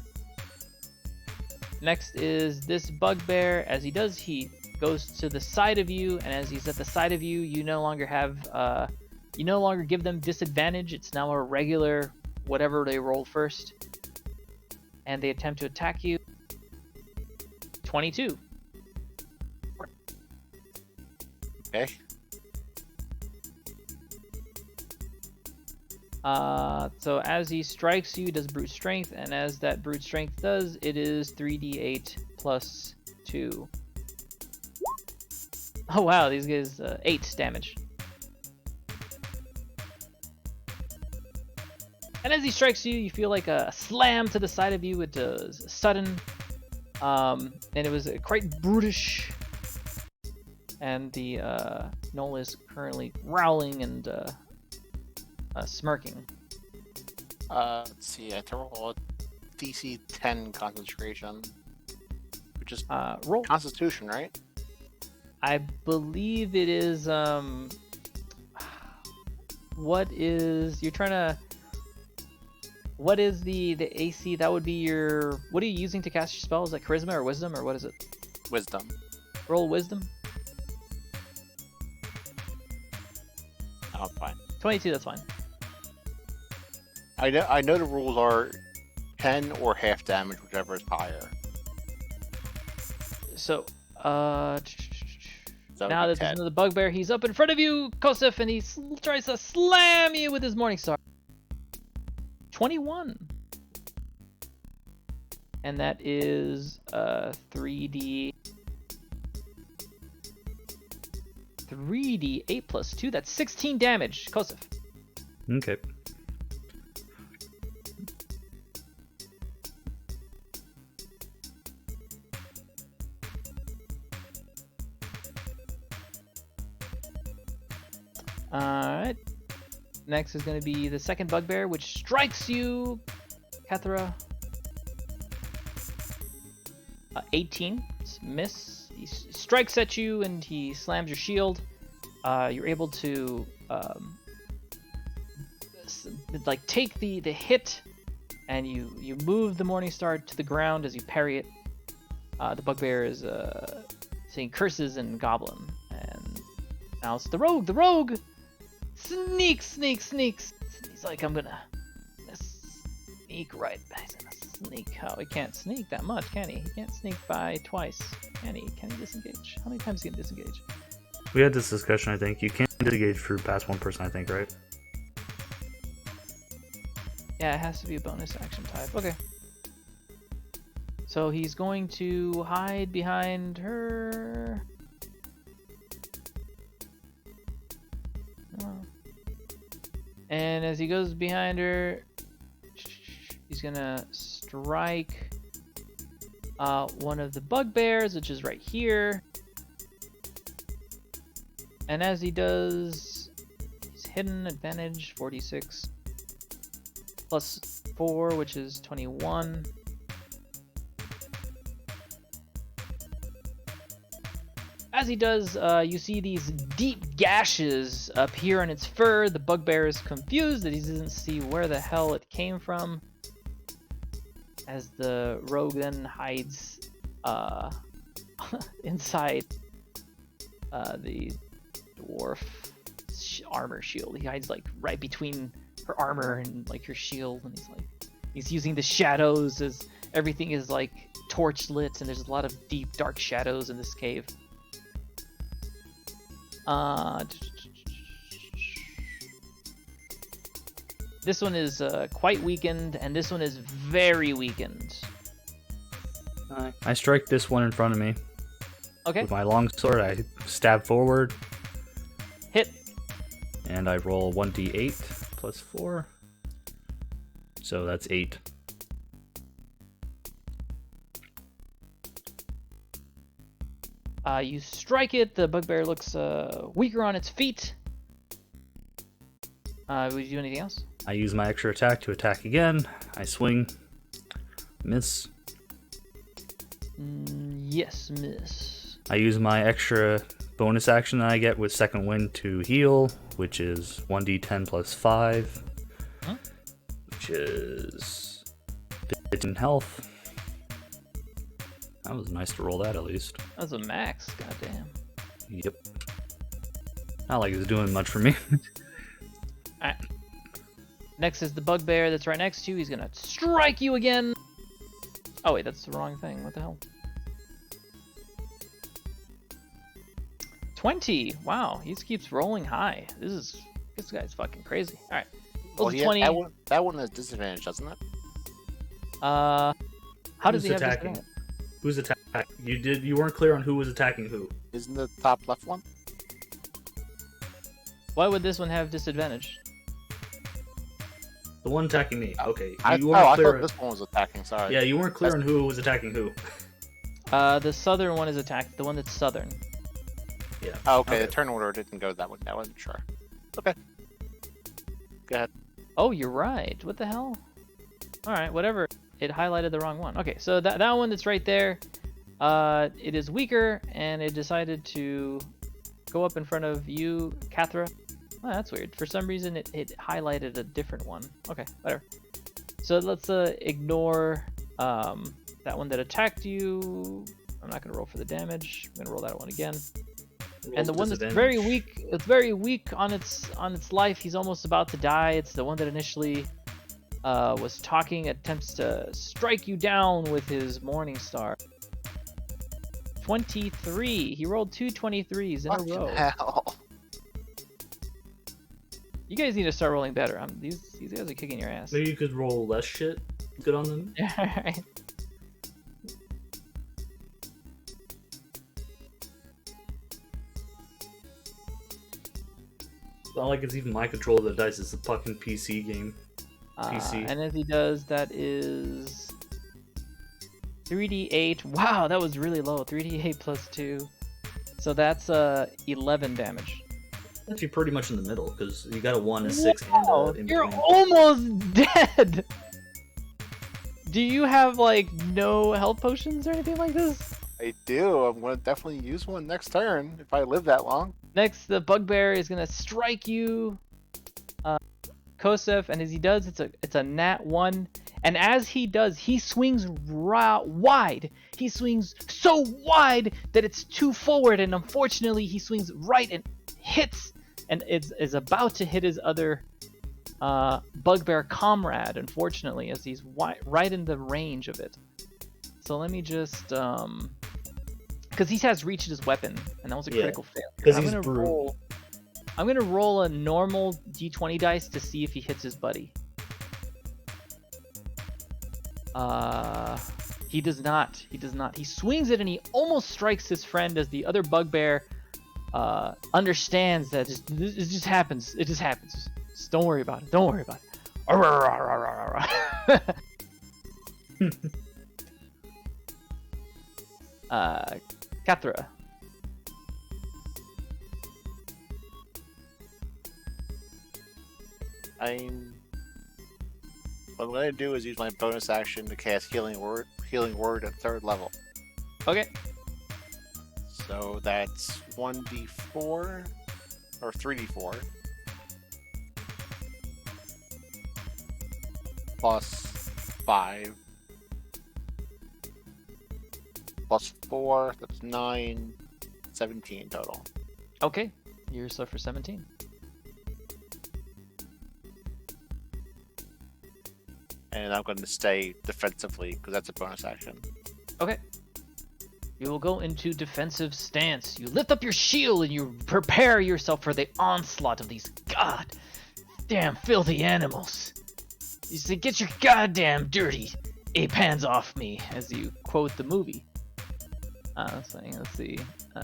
S1: Next is this bugbear. As he does, he goes to the side of you, and as he's at the side of you, you no longer have, you no longer give them disadvantage. It's now a regular whatever they roll first. And they attempt to attack you. 22.
S2: Okay.
S1: So as he strikes you, he does brute strength, and as that brute strength does, it is 3d8 plus 2. Oh wow, these guys 8 damage. And as he strikes you, you feel like a slam to the side of you. It does sudden, and it was quite brutish. And the Knoll is currently growling and smirking.
S2: Let's see. I have to roll a DC 10 concentration, which is
S1: Roll.
S2: Constitution, right?
S1: I believe it is. What is you're trying to? What is the AC? That would be your. What are you using to cast your spell? Is that Charisma or Wisdom or what is it?
S2: Wisdom.
S1: Roll Wisdom.
S2: Oh, fine.
S1: 22. That's fine.
S2: I know the rules are 10 or half damage, whichever is higher.
S1: So,
S2: So
S1: now that there's
S2: 10.
S1: another bugbear, he's up in front of you, Kosef, and he tries to slam you with his Morningstar. 21. And that is 3d8 plus 2. That's 16 damage, Kosef.
S3: Okay.
S1: Alright. Next is going to be the second bugbear, which strikes you, Kethra. 18. It's miss. He strikes at you and he slams your shield. You're able to like take the hit, and you move the Morning Star to the ground as you parry it. The bugbear is saying curses in Goblin, and now it's the rogue. The rogue sneaks. He's like, I'm gonna sneak right. He's gonna sneak. Oh, he can't sneak that much, can he? He can't sneak by twice, can he? Can he disengage? How many times can he disengage?
S3: We had this discussion, I think. You can't disengage for past one person, I think, right?
S1: Yeah, it has to be a bonus action type. Okay. So he's going to hide behind her. Oh. And as he goes behind her, he's gonna strike one of the bugbears, which is right here. And as he does, he's hidden advantage 46 plus 4, which is 21. As he does, you see these deep gashes appear on its fur. The bugbear is confused that he doesn't see where the hell it came from. As the rogue then hides inside the dwarf armor shield. He hides like right between her armor and like her shield, and he's using the shadows as everything is like torch lit, and there's a lot of deep dark shadows in this cave. This one is quite weakened, and this one is very weakened.
S3: I strike this one in front of me.
S1: Okay.
S3: With my longsword, I stab forward.
S1: Hit.
S3: And I roll 1d8 plus 4. So that's 8.
S1: You strike it. The bugbear looks weaker on its feet. Would you do anything else?
S3: I use my extra attack to attack again. I swing. Miss.
S1: Yes, miss.
S3: I use my extra bonus action that I get with second wind to heal, which is 1d10 plus 5.
S1: Huh?
S3: Which is 15 health. That was nice to roll that at least.
S1: That's a max, goddamn.
S3: Yep. Not like it's doing much for me.
S1: Alright. Next is the bugbear that's right next to you. He's gonna strike you again. Oh wait, that's the wrong thing. What the hell? 20. Wow, he just keeps rolling high. This guy's fucking crazy. Alright.
S2: Well,
S1: 20.
S2: that one has disadvantage, doesn't it?
S1: How does he have
S3: attacking?
S1: disadvantage?
S3: Who's attacking? You weren't clear on who was attacking who.
S2: Isn't the top left one?
S1: Why would this one have disadvantage?
S3: The one attacking me. Okay.
S2: I
S3: You weren't clear.
S2: thought this one was attacking. Sorry.
S3: Yeah, you weren't clear on who was attacking who.
S1: The southern one is attacked. The one that's southern.
S3: Yeah.
S2: Oh, okay. The turn order didn't go that way. I wasn't sure. Okay. Go ahead.
S1: Oh, you're right. What the hell? Alright, whatever. It highlighted the wrong one. Okay, so that one that's right there, it is weaker, and it decided to go up in front of you, Kathra. Oh, that's weird. For some reason, it highlighted a different one. Okay, whatever. So let's ignore that one that attacked you. I'm not going to roll for the damage. I'm going to roll that one again. And the one that's very weak, it's very weak on its life. He's almost about to die. It's the one that initially was talking, attempts to strike you down with his Morning Star. 23. He rolled 2 23s in a row.
S2: Hell.
S1: You guys need to start rolling better. These guys are kicking your ass.
S3: Maybe you could roll less shit. Good on them.
S1: Yeah, alright.
S3: It's not like it's even my control of the dice. It's a fucking PC game. PC.
S1: And as he does, that is 3d8. Wow, that was really low. 3d8 plus 2. So that's 11 damage.
S3: Actually, pretty much in the middle because you got a 1, a 6,
S1: Wow,
S3: and a in
S1: you're
S3: between.
S1: almost dead. Do you have like no health potions or anything like this?
S2: I do. I'm going to definitely use one next turn if I live that long.
S1: Next, the bugbear is gonna strike you. Kosef, and as he does, it's a nat 1. And as he does, he swings wide. He swings so wide that it's too forward, and unfortunately, he swings right and hits, and is about to hit his other bugbear comrade, unfortunately, as he's right in the range of it. So let me just, because he has reached his weapon, and that was a critical failure.
S3: Because he's brutal.
S1: I'm gonna roll a normal d20 dice to see if he hits his buddy. He does not. He does not. He swings it and he almost strikes his friend as the other bugbear understands that it just happens. It just happens. Just don't worry about it. Don't worry about it. Kathra.
S2: What I'm gonna do is use my bonus action to cast Healing Word at 3rd level.
S1: Okay.
S2: So that's 1d4 or 3d4 plus 5 plus 4. That's 9, 17 total.
S1: Okay. You're so for 17.
S2: And I'm going to stay defensively because that's a bonus action.
S1: Okay. You will go into defensive stance. You lift up your shield and you prepare yourself for the onslaught of these goddamn filthy animals. You say, "Get your goddamn dirty ape hands off me," as you quote the movie. Let's see.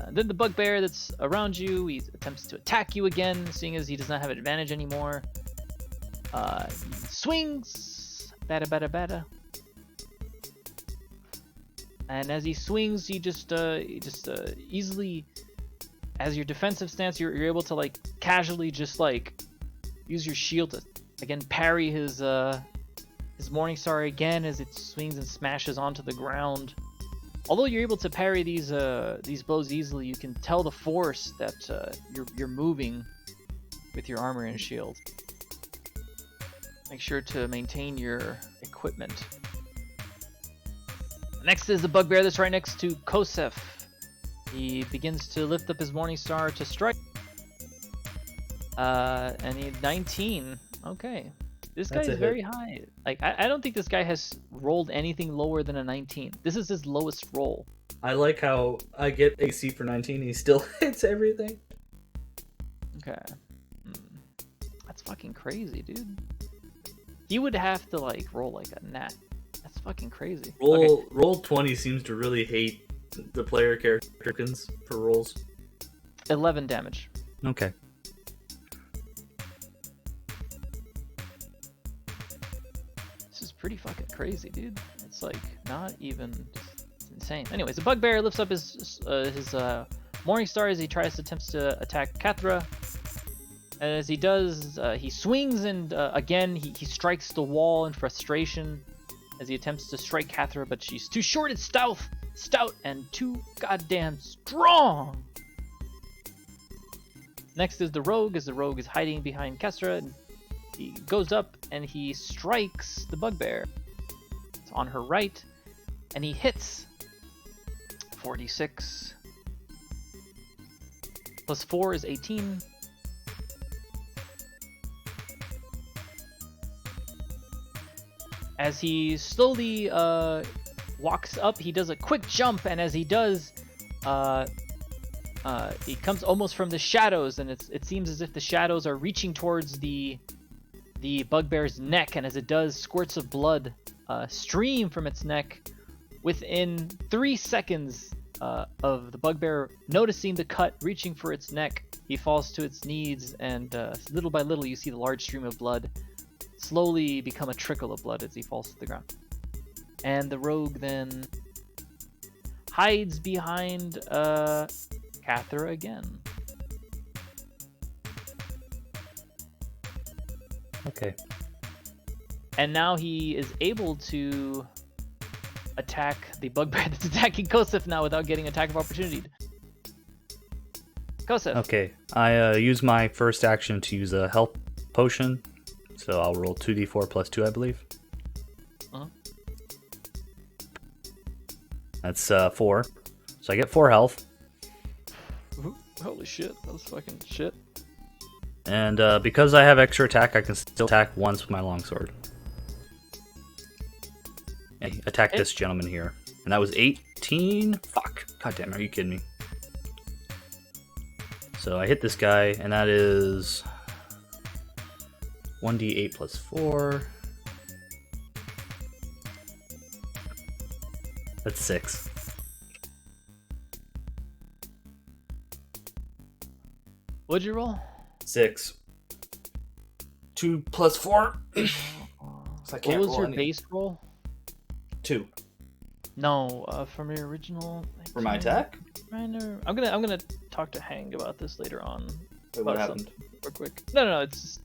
S1: Then the bugbear that's around you, he attempts to attack you again, seeing as he does not have advantage anymore. He swings. Bada. And as he swings, he just easily, as your defensive stance, you're able to like casually just like use your shield to again parry his Morningstar again as it swings and smashes onto the ground. Although you're able to parry these blows easily, you can tell the force that you're moving with your armor and shield. Make sure to maintain your equipment. Next is the bugbear that's right next to Kosef. He begins to lift up his Morningstar to strike. And he 19. Okay. This guy is very high. Like I don't think this guy has rolled anything lower than a 19. This is his lowest roll.
S3: I like how I get AC for 19 and he still hits everything.
S1: Okay. That's fucking crazy, dude. He would have to like roll like a nat. That's fucking crazy.
S3: Roll 20 seems to really hate the player characters for rolls.
S1: 11 damage.
S3: Okay.
S1: This is pretty fucking crazy, dude. It's like not even just, it's insane. Anyways, the bugbear lifts up his Morningstar as he attempts to attack Kathra. And as he does, he swings and again he strikes the wall in frustration as he attempts to strike Kathra, but she's too short and stout and too goddamn strong. Next is the rogue, as the rogue is hiding behind Kestra, and he goes up and he strikes the bugbear. It's on her right, and he hits 46. Plus 4 is 18. As he slowly walks up, he does a quick jump, and as he does, he comes almost from the shadows, and it seems as if the shadows are reaching towards the bugbear's neck, and as it does, squirts of blood stream from its neck. Within 3 seconds of the bugbear noticing the cut, reaching for its neck, he falls to its knees, and little by little you see the large stream of blood slowly become a trickle of blood as he falls to the ground. And the rogue then hides behind Kathra again.
S3: Okay.
S1: And now he is able to attack the bugbear that's attacking Kosef now without getting attack of opportunity. Kosef.
S3: Okay. I use my first action to use a health potion. So I'll roll 2d4 plus 2, I believe.
S1: Uh-huh.
S3: That's 4. So I get 4 health.
S1: Ooh, holy shit, that's fucking shit.
S3: And because I have extra attack, I can still attack once with my longsword. And attack this gentleman here. And that was 18? Fuck. God damn, are you kidding me? So I hit this guy, and that is 1d8 plus 4. That's 6.
S1: What'd you roll?
S3: 6. 2 plus 4.
S1: What was your base roll?
S3: 2.
S1: No, from your original.
S3: For my attack?
S1: I'm gonna talk to Hang about this later on.
S3: Wait, what happened?
S1: Real quick. No. It's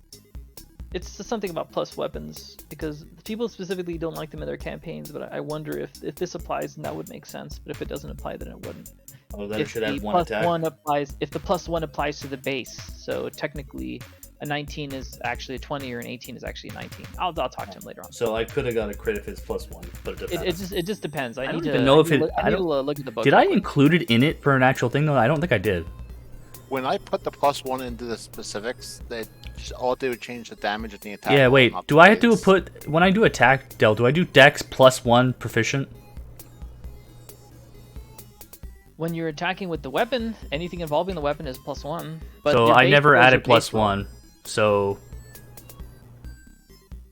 S1: just something about plus weapons because people specifically don't like them in their campaigns. But I wonder if this applies, then that would make sense. But if it doesn't apply, then it wouldn't.
S3: Oh, then it should have 1
S1: plus
S3: attack.
S1: One applies, if the plus 1 applies to the base, so technically a 19 is actually a 20 or an 18 is actually a 19. I'll talk to him later on.
S3: So I could have got a crit if it's plus 1, but it doesn't.
S1: It just depends. I
S3: don't
S1: need
S3: even
S1: to
S3: know if it.
S1: look at the book.
S3: Did I include it in it for an actual thing though? I don't think I did.
S2: When I put the +1 into the specifics, all they would change the damage and the attack.
S3: Yeah, wait.
S2: not
S3: Do
S2: the
S3: I have to
S2: base.
S3: put when I do attack, Del? Do I do Dex +1 proficient?
S1: When you're attacking with the weapon, anything involving the weapon is +1. But
S3: So
S1: your
S3: I
S1: base
S3: never
S1: roll is
S3: added
S1: your base roll.
S3: +1.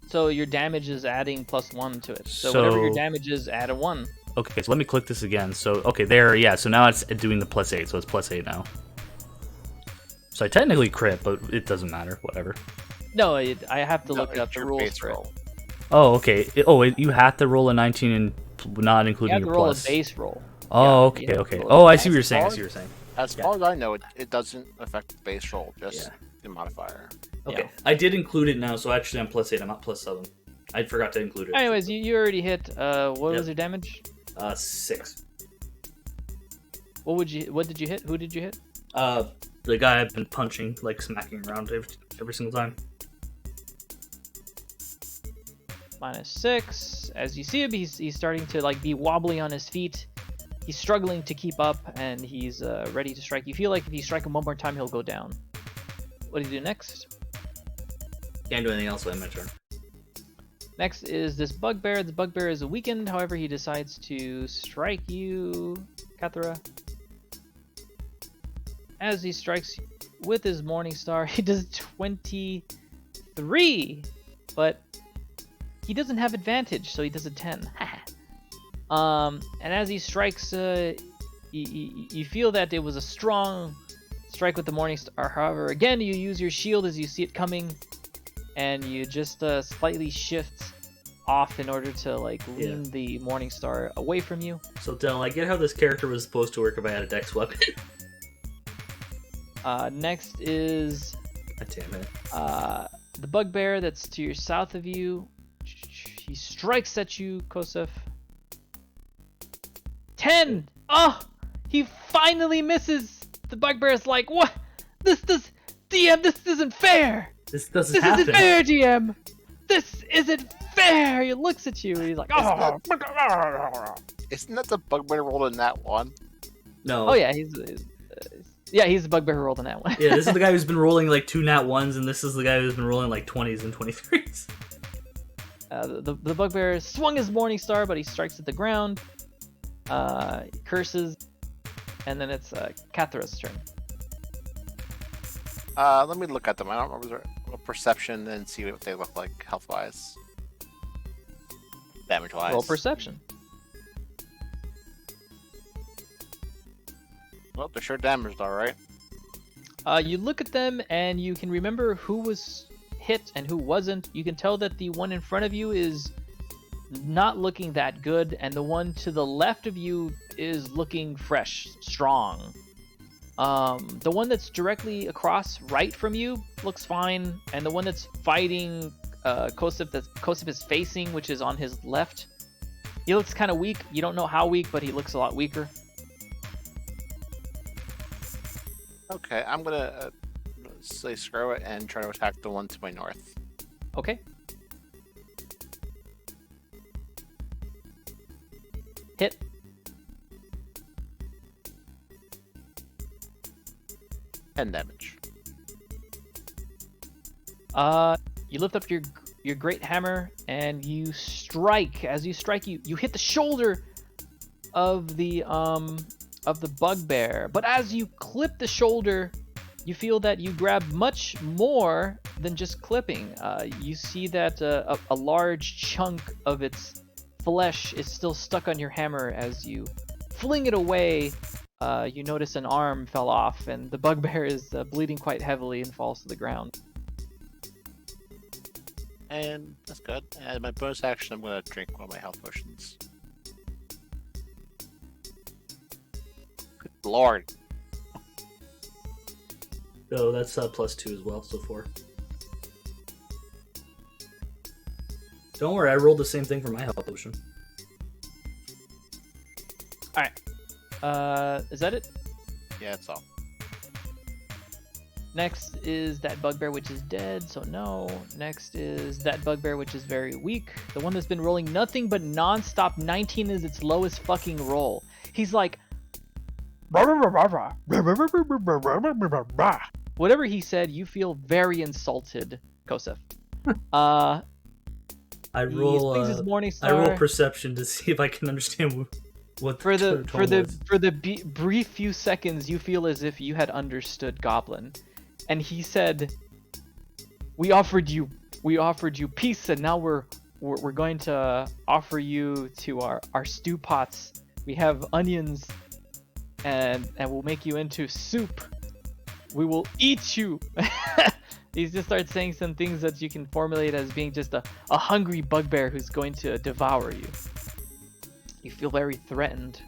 S1: So your damage is adding +1 to it. So whatever your damage is, add a 1.
S3: Okay, so let me click this again. So okay, there. Yeah. So now it's doing the +8. So it's +8 now. So I technically crit, but it doesn't matter. Whatever.
S1: No, I have to
S2: No,
S1: look up
S2: it's
S1: the
S2: your
S1: rules
S2: base
S1: for it.
S2: roll.
S3: Oh, okay. You have to roll a 19 and not
S1: You
S3: including
S1: have to
S3: your
S1: roll
S3: plus.
S1: a base roll.
S3: Oh,
S1: Yeah,
S3: okay,
S1: you have to
S3: okay.
S1: roll a
S3: Oh, I
S1: base
S3: see what you're saying. I
S2: roll.
S3: see what you're saying.
S2: As
S3: Yeah.
S2: far as I know, it doesn't affect the base roll, just
S3: Yeah.
S2: the modifier.
S3: Okay,
S1: Yeah.
S3: I did include it now, so actually I'm +8. I'm not +7. I forgot to include it.
S1: Anyways, you already hit. What was your damage?
S3: 6.
S1: What did you hit? Who did you hit?
S3: The guy I've been punching, like smacking around every single time.
S1: -6. As you see him, he's starting to like be wobbly on his feet. He's struggling to keep up, and he's ready to strike. You feel like if you strike him one more time, he'll go down. What do you do next?
S3: Can't do anything else, so I my turn.
S1: Next is this bugbear. The bugbear is weakened. However, he decides to strike you, Kathara. As he strikes with his Morning Star, he does 23, but he doesn't have advantage, so he does a 10. And as he strikes, you feel that it was a strong strike with the Morning Star. However, again, you use your shield as you see it coming, and you just slightly shift off in order to like lean the Morning Star away from you.
S3: So Del, I get how this character was supposed to work if I had a dex weapon.
S1: Next is
S3: God damn it.
S1: the bugbear that's to your south of you. He strikes at you, Kosef. 10! Oh! He finally misses! The bugbear's like, what? DM, this isn't fair!
S3: This doesn't
S1: This
S3: happen.
S1: isn't fair, DM! This isn't fair! He looks at you and he's like, oh!
S2: Isn't that the bugbear roll in that one?
S3: No.
S1: Oh yeah, he's the bugbear who rolled on that one.
S3: Yeah, this is the guy who's been rolling like 2 nat 1s, and this is the guy who's been rolling like 20s and 23s.
S1: The bugbear swung his Morning Star, but he strikes at the ground. He curses, and then it's Kathara's turn.
S2: Let me look at them. I don't remember a perception and see what they look like health-wise. Damage-wise.
S1: Roll perception.
S2: Well, they're sure damaged, alright.
S1: You look at them and you can remember who was hit and who wasn't. You can tell that the one in front of you is not looking that good, and the one to the left of you is looking fresh, strong. The one that's directly across right from you looks fine, and the one that's fighting Kosef, that Kosef is facing, which is on his left, he looks kind of weak. You don't know how weak, but he looks a lot weaker.
S2: Okay, I'm gonna say screw it and try to attack the one to my north.
S1: Okay. Hit.
S2: And damage.
S1: You lift up your great hammer and you strike. As you strike, you hit the shoulder of the bugbear. But as you clip the shoulder, you feel that you grab much more than just clipping. You see that a large chunk of its flesh is still stuck on your hammer. As you fling it away, you notice an arm fell off, and the bugbear is bleeding quite heavily and falls to the ground.
S2: And that's good. And my bonus action, I'm gonna drink one of my health potions. Good Lord.
S3: Oh, that's +2 as well, so 4. Don't worry, I rolled the same thing for my health potion.
S1: Alright. Is that it?
S2: Yeah, that's all.
S1: Next is that bugbear, which is dead, so no. Next is that bugbear, which is very weak. The one that's been rolling nothing but non-stop. 19 is its lowest fucking roll. He's like... Whatever he said, you feel very insulted, Kosef.
S3: I
S1: He
S3: roll.
S1: swings his morning
S3: I
S1: star.
S3: roll perception to see if I can understand what
S1: For
S3: tone was.
S1: the brief few seconds, you feel as if you had understood Goblin, and he said, "We offered you peace, and now we're going to offer you to our stew pots. We have onions, and we'll make you into soup. We will eat you." He just starts saying some things that you can formulate as being just a hungry bugbear who's going to devour you. You feel very threatened.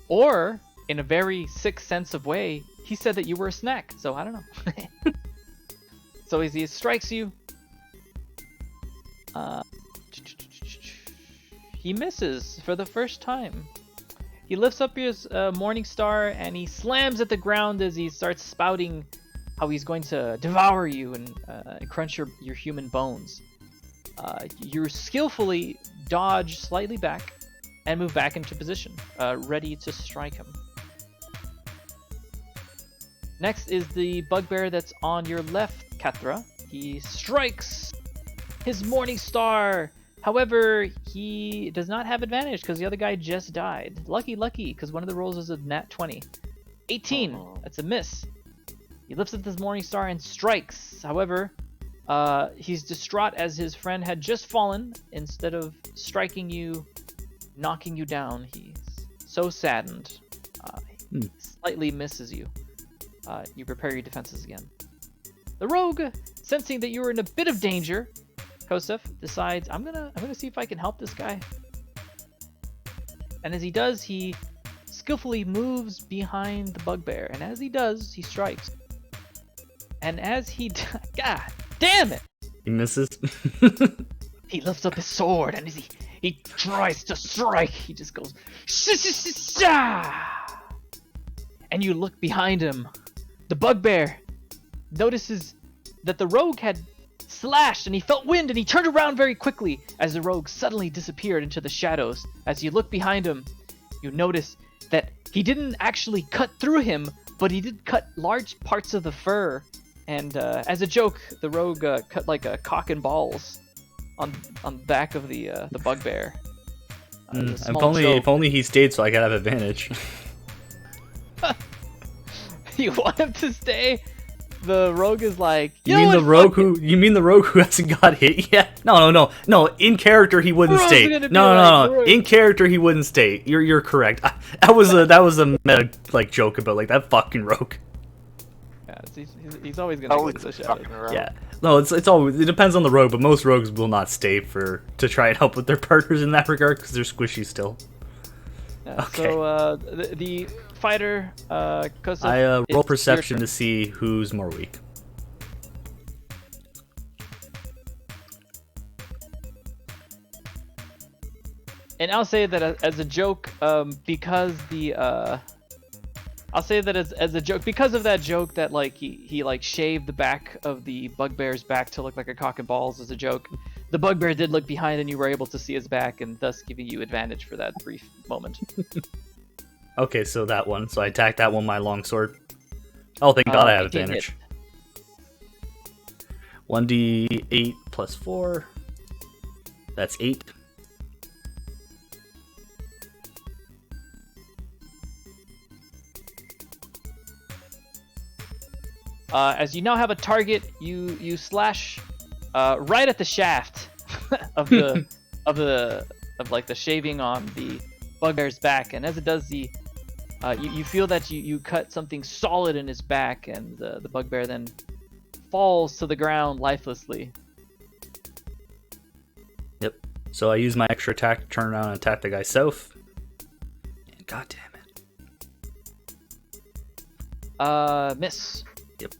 S1: Or, in a very sixth sense of way, he said that you were a snack, so I don't know. So as he strikes you, he misses for the first time. He lifts up his morning star and he slams at the ground as he starts spouting how he's going to devour you and crunch your human bones. You skillfully dodge slightly back and move back into position, ready to strike him. Next is the bugbear that's on your left, Kethra. He strikes his morning star. However, he does not have advantage because the other guy just died. Lucky, because one of the rolls is a nat 20. 18, that's a miss. He lifts up his morning star and strikes. However, he's distraught as his friend had just fallen. Instead of striking you, knocking you down, he's so saddened. He slightly misses you. You prepare your defenses again. The rogue, sensing that you're in a bit of danger, Kosef decides, I'm gonna see if I can help this guy. And as he does, he skillfully moves behind the bugbear, and as he does, he strikes. And as he God damn it!
S3: He misses.
S1: He lifts up his sword, and as he tries to strike, he just goes sha. And you look behind him. The bugbear notices that the rogue had slashed, and he felt wind, and he turned around very quickly as the rogue suddenly disappeared into the shadows. As you look behind him, you notice that he didn't actually cut through him, but he did cut large parts of the fur. And as a joke, the rogue cut like a cock and balls on the back of the bugbear.
S3: If only he stayed so I could have advantage.
S1: You want him to stay? The rogue is like,
S3: You mean the rogue who hasn't got hit yet? No. In character he wouldn't stay. No. In character he wouldn't stay. You're correct. That was a meta joke about that fucking rogue.
S1: Yeah, he's always gonna go to the shadows.
S3: Yeah. No, it depends on the rogue, but most rogues will not stay to try and help with their partners in that regard because they're squishy still.
S1: Yeah,
S3: Okay.
S1: So the fighter, Kosef,
S3: I roll
S1: it's
S3: perception
S1: your
S3: to see who's more weak.
S1: And I'll say that as a joke, because the I'll say that as a joke because of that joke that like he like shaved the back of the bugbear's back to look like a cock and balls as a joke. The bugbear did look behind, and you were able to see his back, and thus giving you advantage for that brief moment.
S3: Okay, so that one. So I attack that one with my longsword. Oh, thank God I have
S1: 18
S3: advantage.
S1: hit.
S3: 1d8 plus 4. That's 8.
S1: As you now have a target, you slash right at the shaft of the of like the shaving on the bugbear's back, and as it does, you feel that you cut something solid in his back, and the bugbear then falls to the ground lifelessly.
S3: Yep. So I use my extra attack to turn around and attack the guy south. And God damn it.
S1: Miss.
S3: Yep.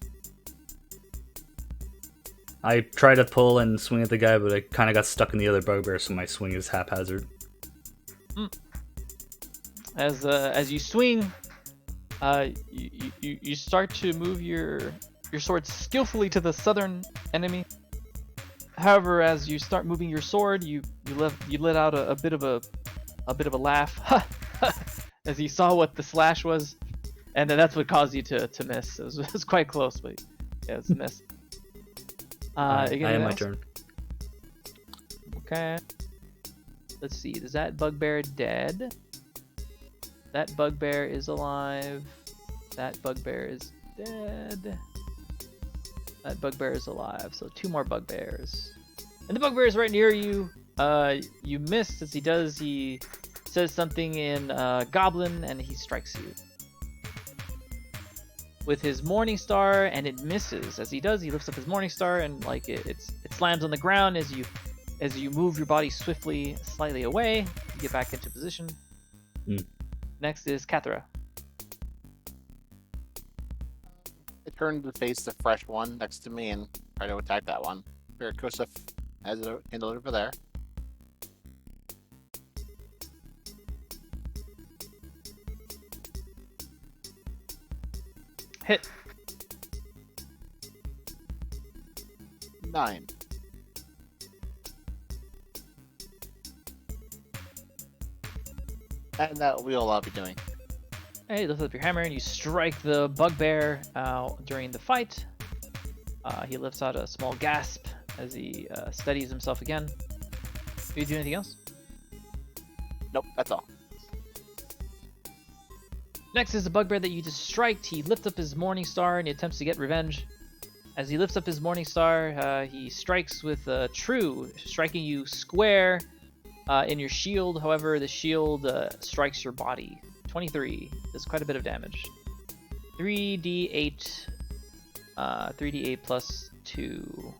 S3: I try to pull and swing at the guy, but I kind of got stuck in the other bugbear, so my swing is haphazard.
S1: As you swing, you start to move your sword skillfully to the southern enemy. However, as you start moving your sword, you let out a bit of a laugh as you saw what the slash was, and then that's what caused you to miss. It was quite close, but yeah, it's a miss.
S3: I have my turn.
S1: Okay. Let's see. Is that bugbear dead? That bugbear is alive. That bugbear is dead. That bugbear is alive. So 2 more bugbears. And the bugbear is right near you. You missed. As he does, he says something in Goblin, and he strikes you with his Morning Star, and it misses. As he does, he lifts up his Morning Star, and like it slams on the ground as you move your body swiftly, slightly away. You get back into position. Next is Kathra.
S2: I turn to face the fresh one next to me and try to attack that one. Kusif has it handled over there.
S1: Hit.
S2: 9. And that we'll be doing.
S1: Hey, you lift up your hammer and you strike the bugbear during the fight. He lifts out a small gasp as he steadies himself again. Do you do anything else?
S2: Nope, that's all.
S1: Next is the bugbear that you just striked. He lifts up his Morning Star and he attempts to get revenge. As he lifts up his Morning Star, he strikes with True, striking you square in your shield. However, the shield strikes your body. 23 does quite a bit of damage. 3d8 plus 2.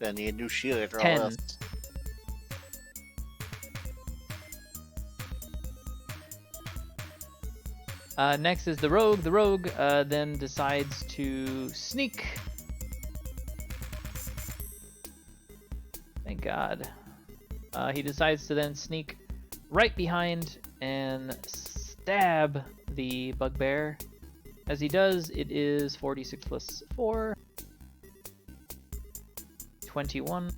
S2: Then need a new shield after
S1: 10.
S2: all this.
S1: Next is the rogue. The rogue then decides to sneak. Thank God. He decides to then sneak right behind and stab the bugbear. As he does, it is 46 plus 4. 21.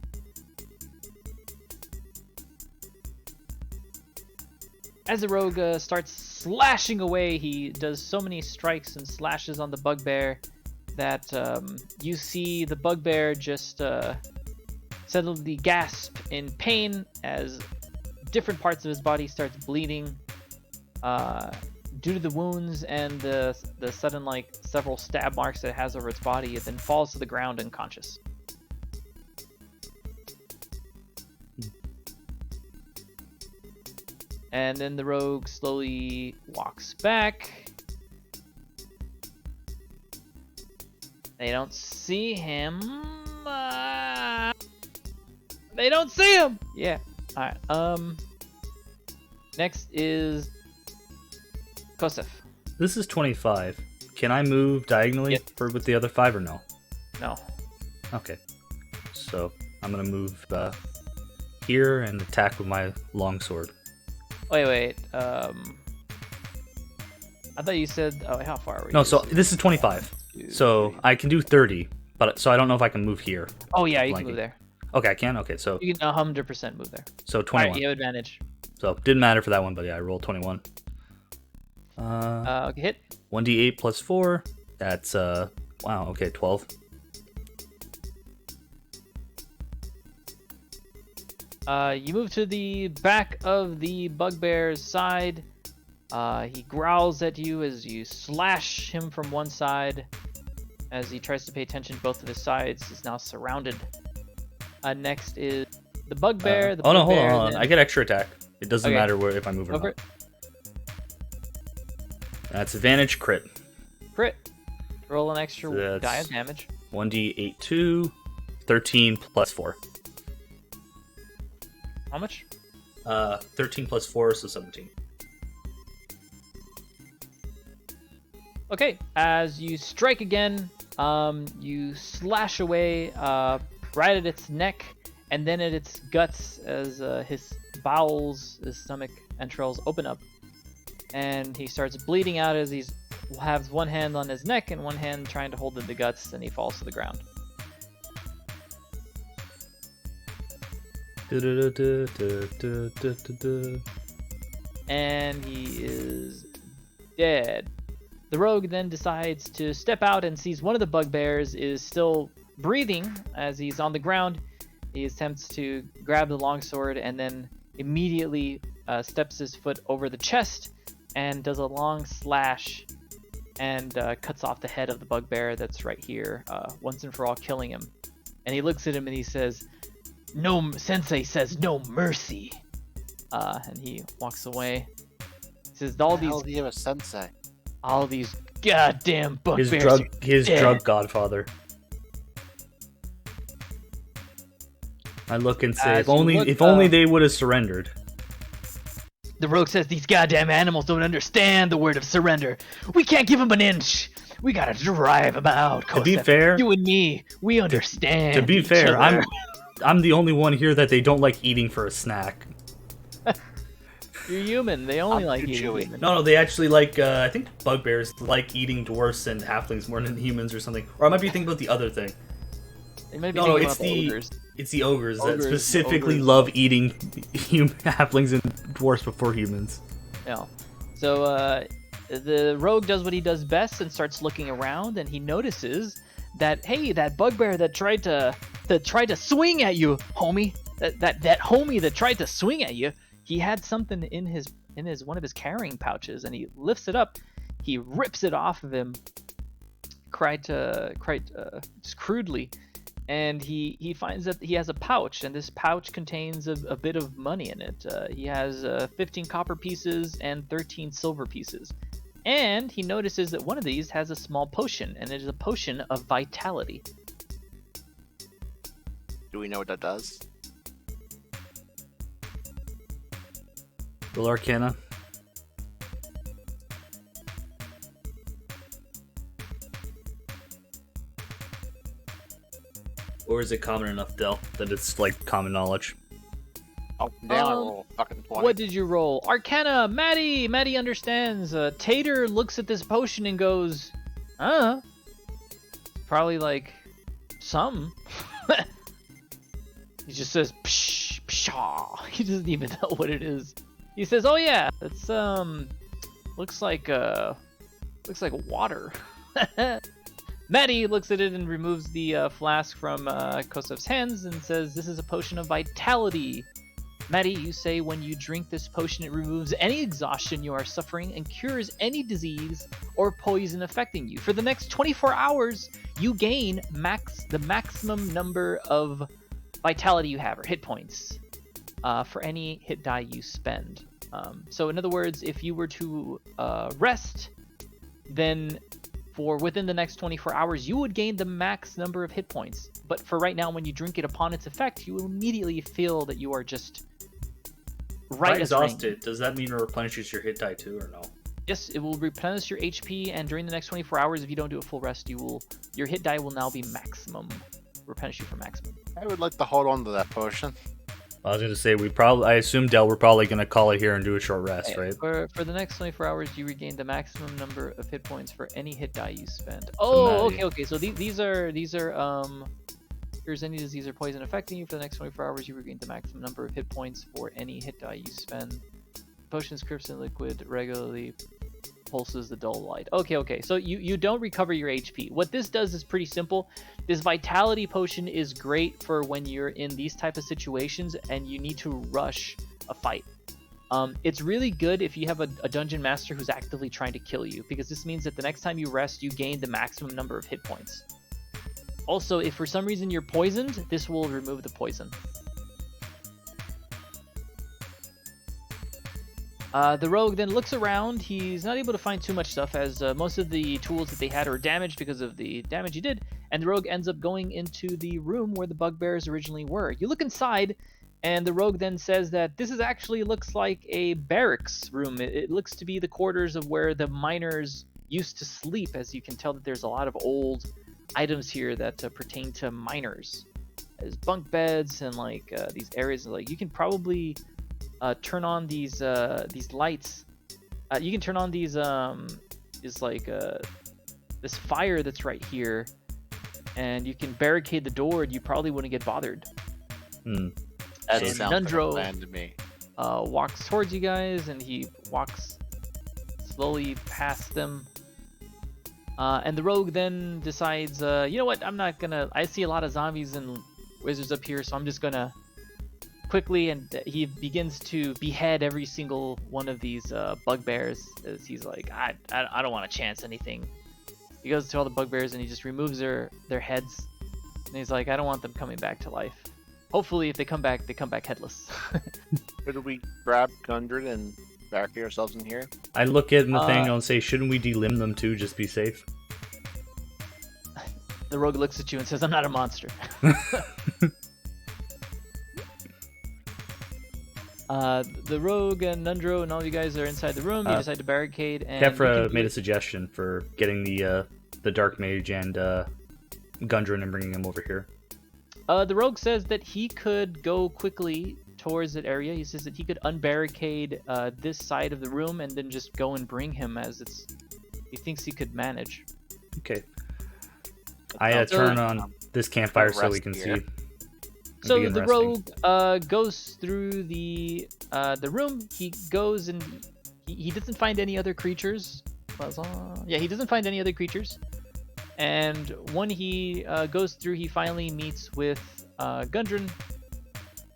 S1: As the rogue starts slashing away, he does so many strikes and slashes on the bugbear that you see the bugbear just suddenly gasp in pain as different parts of his body starts bleeding due to the wounds and the sudden several stab marks that it has over its body. It then falls to the ground unconscious. And then the rogue slowly walks back. They don't see him. They don't see him. Yeah. All right. Next is Kosef.
S3: This is 25. Can I move diagonally
S1: Yep.
S3: with the other 5 or no?
S1: No.
S3: Okay. So I'm gonna move here and attack with my longsword.
S1: Wait. I thought you said. Oh, how far were you?
S3: No, so this is 25. So I can do 30, but so I don't know if I can move here.
S1: Oh yeah, you can
S3: Blanking.
S1: move there.
S3: Okay, I can. Okay, so
S1: You can 100% move there.
S3: so
S1: All
S3: 21.
S1: right, you have advantage.
S3: So didn't matter for that one, but yeah, I rolled 21.
S1: Okay, hit.
S3: 1d8 plus 4. That's wow. Okay, 12.
S1: You move to the back of the bugbear's side. He growls at you as you slash him from one side. As he tries to pay attention to both of his sides, he's now surrounded. Next is the bugbear.
S3: Oh no, hold
S1: bugbear
S3: on.
S1: then-
S3: I get extra attack. It doesn't
S1: Okay.
S3: matter where if I move or
S1: Go for
S3: not.
S1: it.
S3: That's advantage crit.
S1: Crit. Roll an extra
S3: So
S1: die
S3: that's-
S1: of damage.
S3: 1d8 2, 13 plus 4.
S1: How much?
S3: 13 plus 4, so 17.
S1: Okay, as you strike again, you slash away right at its neck and then at its guts as his bowels, his stomach entrails open up. And he starts bleeding out as he has one hand on his neck and one hand trying to hold in the guts, and he falls to the ground. And he is dead. The rogue then decides to step out and sees one of the bugbears is still breathing as he's on the ground. He attempts to grab the longsword and then immediately steps his foot over the chest and does a long slash and cuts off the head of the bugbear that's right here, once and for all, killing him. And he looks at him and he says, "No, Sensei says no mercy." And he walks away. He says,
S2: How do you have a sensei?
S1: all these goddamn bugbears.
S3: His
S1: dead."
S3: drug godfather. I look and say,
S1: As
S3: if
S1: you
S3: only
S1: look
S3: if only
S1: up-
S3: they would have surrendered.
S1: The rogue says these goddamn animals don't understand the word of surrender. We can't give them an inch. We gotta drive them out.
S3: To be
S1: Kosef.
S3: fair-
S1: you and me, we understand.
S3: To be
S1: each
S3: fair,
S1: other.
S3: I'm the only one here that they don't like eating for a snack.
S1: You're human. They only
S2: I'm
S1: like
S2: too
S1: eating
S2: chewy.
S1: human.
S3: No, they actually like. I think bugbears like eating dwarfs and halflings more than humans or something. Or I might be thinking about the other thing.
S1: They might be
S3: No,
S1: thinking
S3: it's
S1: about
S3: the
S1: ogres.
S3: it's the ogres that
S1: Ogres,
S3: specifically
S1: ogres.
S3: love eating halflings and dwarfs before humans.
S1: Yeah. So the rogue does what he does best and starts looking around, and he notices that, hey, that bugbear that tried to swing at you, homie, that homie that tried to swing at you, he had something in his one of his carrying pouches, and he lifts it up, he rips it off of him, just crudely. And he finds that he has a pouch, and this pouch contains a bit of money in it. He has 15 copper pieces and 13 silver pieces. And he notices that one of these has a small potion, and it is a potion of vitality.
S2: Do we know what that does?
S3: Roll Arcana. Or is it common enough, Del, that it's like common knowledge?
S2: Oh, now I roll fucking 20.
S1: What did you roll? Arcana, Maddie! Maddie understands. Tater looks at this potion and goes, probably like some. He just says, psh, pshaw. He doesn't even know what it is. He says, oh yeah, it's, looks like water. Maddie looks at it and removes the flask from Kosev's hands and says, this is a potion of vitality. Maddie, you say when you drink this potion, it removes any exhaustion you are suffering and cures any disease or poison affecting you. For the next 24 hours, you gain the maximum number of vitality you have, or hit points, for any hit die you spend. So in other words, if you were to rest, then for within the next 24 hours, you would gain the max number of hit points. But for right now, when you drink it upon its effect, you will immediately feel that you are just right as rain.
S3: exhausted, does that mean it replenishes your hit die too, or no?
S1: Yes, it will replenish your HP, and during the next 24 hours, if you don't do a full rest, your hit die will now be maximum. Replenish you for maximum.
S2: I would like to hold on to that potion.
S3: I was gonna say I assume Del, we're probably gonna call it here and do a short rest, right?
S1: For the next 24 hours, you regain the maximum number of hit points for any hit die you spend. Oh, okay. So these are here's any disease or poison affecting you. For the next 24 hours, you regain the maximum number of hit points for any hit die you spend. Potions, krypton liquid regularly pulses the dull light. Okay. So you don't recover your HP. What this does is pretty simple. This vitality potion is great for when you're in these type of situations and you need to rush a fight. It's really good if you have a dungeon master who's actively trying to kill you, because this means that the next time you rest, you gain the maximum number of hit points. Also, if for some reason you're poisoned, this will remove the poison. The rogue then looks around. He's not able to find too much stuff, as most of the tools that they had are damaged because of the damage he did, and the rogue ends up going into the room where the bugbears originally were. You look inside, and the rogue then says that this actually looks like a barracks room. It looks to be the quarters of where the miners used to sleep, as you can tell that there's a lot of old items here that pertain to miners. There's bunk beds and like these areas. Like you can probably turn on these lights. You can turn on these this fire that's right here, and you can barricade the door, and you probably wouldn't get bothered.
S2: That
S1: And
S2: sounds like a
S1: Nundro
S2: plan to me.
S1: walks towards you guys, and he walks slowly past them. And the rogue then decides, you know what, I see a lot of zombies and wizards up here, so I'm just gonna quickly, and he begins to behead every single one of these bugbears, as he's like, I don't want to chance anything. He goes to all the bugbears and he just removes their heads, and he's like, I don't want them coming back to life. Hopefully, if they come back headless.
S2: Should we grab Gundred and barricade ourselves in here?
S3: I look at Nathaniel and say, shouldn't we delimb them too, just be safe?
S1: The rogue looks at you and says, I'm not a monster. The rogue and Nundro and all you guys are inside the room. You decide to barricade. And
S3: Kefra made a suggestion for getting the Dark Mage and Gundren and bringing him over here.
S1: The rogue says that he could go quickly towards that area. He says that he could unbarricade this side of the room and then just go and bring him, as he thinks he could manage.
S3: Okay. I turn on this campfire so we can see.
S1: So the rogue goes through the room. He goes and he doesn't find any other creatures. Yeah, he doesn't find any other creatures. And when he goes through, he finally meets with Gundren,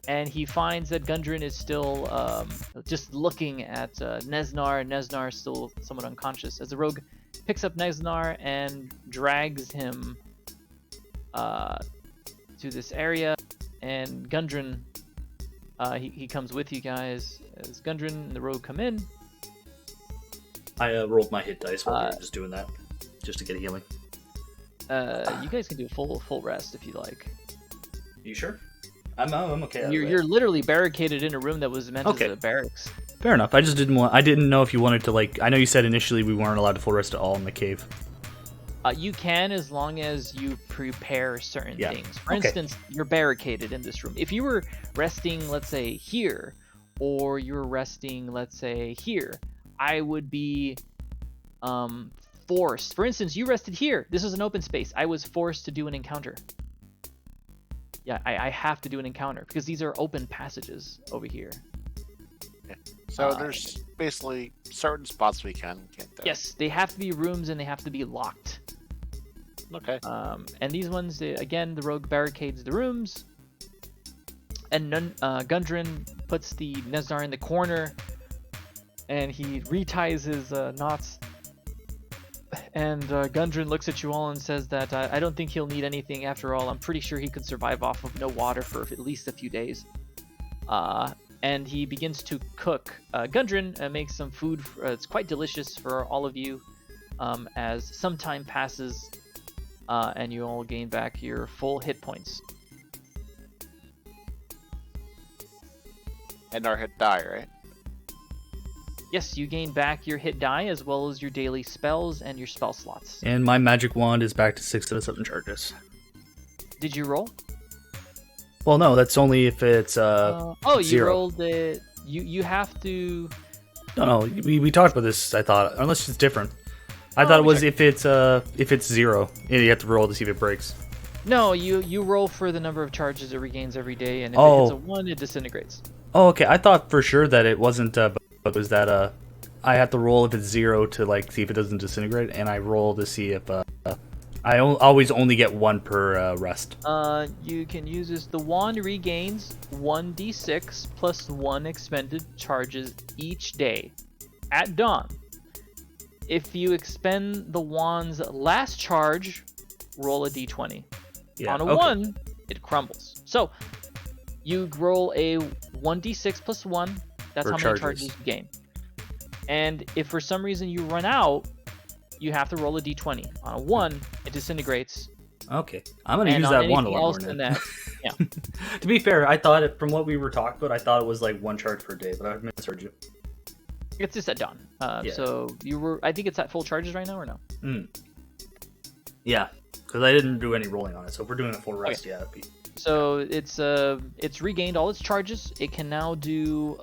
S1: and he finds that Gundren is still just looking at Neznar, and Neznar is still somewhat unconscious. As the rogue picks up Neznar and drags him to this area, and Gundren, he comes with you guys. As Gundren and the rogue come in,
S3: I rolled my hit dice while we were just doing that, just to get a healing.
S1: you guys can do a full rest if you like.
S3: You sure? I'm okay.
S1: You're literally barricaded in a room that was meant as a barracks.
S3: Fair enough. I just didn't know if you wanted to, like, I know you said initially we weren't allowed to full rest at all in the cave.
S1: You can, as long as you prepare certain things. For instance, you're barricaded in this room. If you were resting, let's say, here, or you were resting, let's say, here, I would be forced. For instance, you rested here. This is an open space. I was forced to do an encounter. Yeah, I have to do an encounter because these are open passages over here.
S2: Yeah. So there's basically certain spots we can't do.
S1: Yes, they have to be rooms and they have to be locked.
S2: Okay.
S1: And these ones, again, the rogue barricades the rooms, and Gundren puts the Neznar in the corner, and he reties his knots. And Gundren looks at you all and says that I don't think he'll need anything after all. I'm pretty sure he could survive off of no water for at least a few days. And he begins to cook. Gundren makes some food. It's quite delicious for all of you. As some time passes, and you all gain back your full hit points.
S2: And our hit die, right?
S1: Yes, you gain back your hit die as well as your daily spells and your spell slots.
S3: And my magic wand is back to 6 out of 7 charges.
S1: Did you roll?
S3: Well, no, that's only if it's
S1: you
S3: zero.
S1: rolled it. You have to.
S3: No, we talked about this. I thought, unless it's different. I
S1: Oh,
S3: thought
S1: let
S3: it
S1: me
S3: was
S1: check.
S3: if it's zero, and you have to roll to see if it breaks.
S1: No, you roll for the number of charges it regains every day, and if it
S3: Oh.
S1: hits a 1, it disintegrates.
S3: Oh, okay. I thought for sure that it wasn't. But it was that I have to roll if it's zero to like see if it doesn't disintegrate, and I roll to see if always only get one per rest.
S1: You can use this. The wand regains 1d6 plus 1 expended charges each day at dawn. If you expend the wand's last charge, roll a d20.
S3: Yeah.
S1: On a
S3: okay.
S1: 1, it crumbles. So, you roll a 1d6 plus 1. That's
S3: For
S1: how many charges you gain. And if for some reason you run out, you have to roll a d20. On a 1, it disintegrates.
S3: Okay, I'm gonna
S1: And
S3: use
S1: on
S3: that one a
S1: anything
S3: lot more
S1: else than
S3: now.
S1: that, yeah.
S3: To be fair, I thought from what we were talking about, I thought it was like one charge per day, but I misheard you.
S1: It's just at dawn.
S3: Yeah.
S1: So you were. I think it's at full charges right now, or no?
S3: Yeah, because I didn't do any rolling on it. So if we're doing a full rest, yeah. It'd be...
S1: So it's regained all its charges. It can now do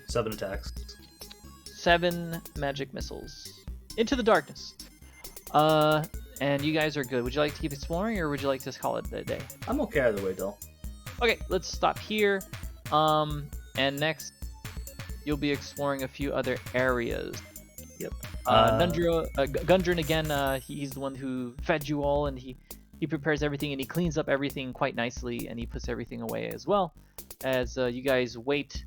S3: 7 attacks.
S1: 7 magic missiles into the darkness. And you guys are good. Would you like to keep exploring, or would you like to call it a day?
S3: I'm okay either way, Dill.
S1: Okay, let's stop here. And next, you'll be exploring a few other areas.
S3: Yep.
S1: Gundren again. He's the one who fed you all, and he prepares everything, and he cleans up everything quite nicely, and he puts everything away as well. As you guys wait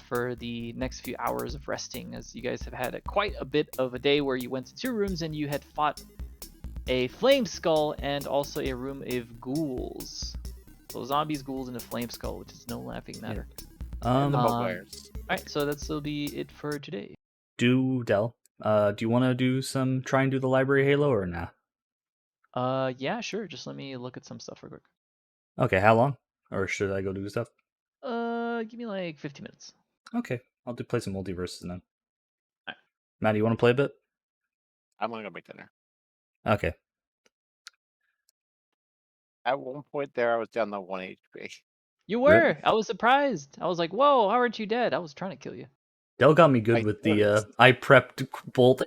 S1: for the next few hours of resting, as you guys have had quite a bit of a day where you went to 2 rooms and you had fought a flame skull and also a room of ghouls. So zombies, ghouls, and a flame skull, which is no laughing matter.
S2: And the
S3: Yeah.
S2: bugbears.
S1: Alright, so that'll be it for today.
S3: Del, do you want to try and do the library Halo or nah?
S1: Yeah, sure. Just let me look at some stuff real quick.
S3: Okay, how long? Or should I go do stuff?
S1: Give me like 15 minutes.
S3: Okay, I'll play some multiverses then.
S1: Alright.
S3: Matt, you want to play a bit?
S2: I'm gonna go make dinner.
S3: Okay.
S2: At one point there, I was down to 1 HP.
S1: You were! I was surprised. I was like, whoa, how aren't you dead? I was trying to kill you.
S3: Del got me good
S2: I
S3: with the
S2: noticed.
S3: I prepped bolt.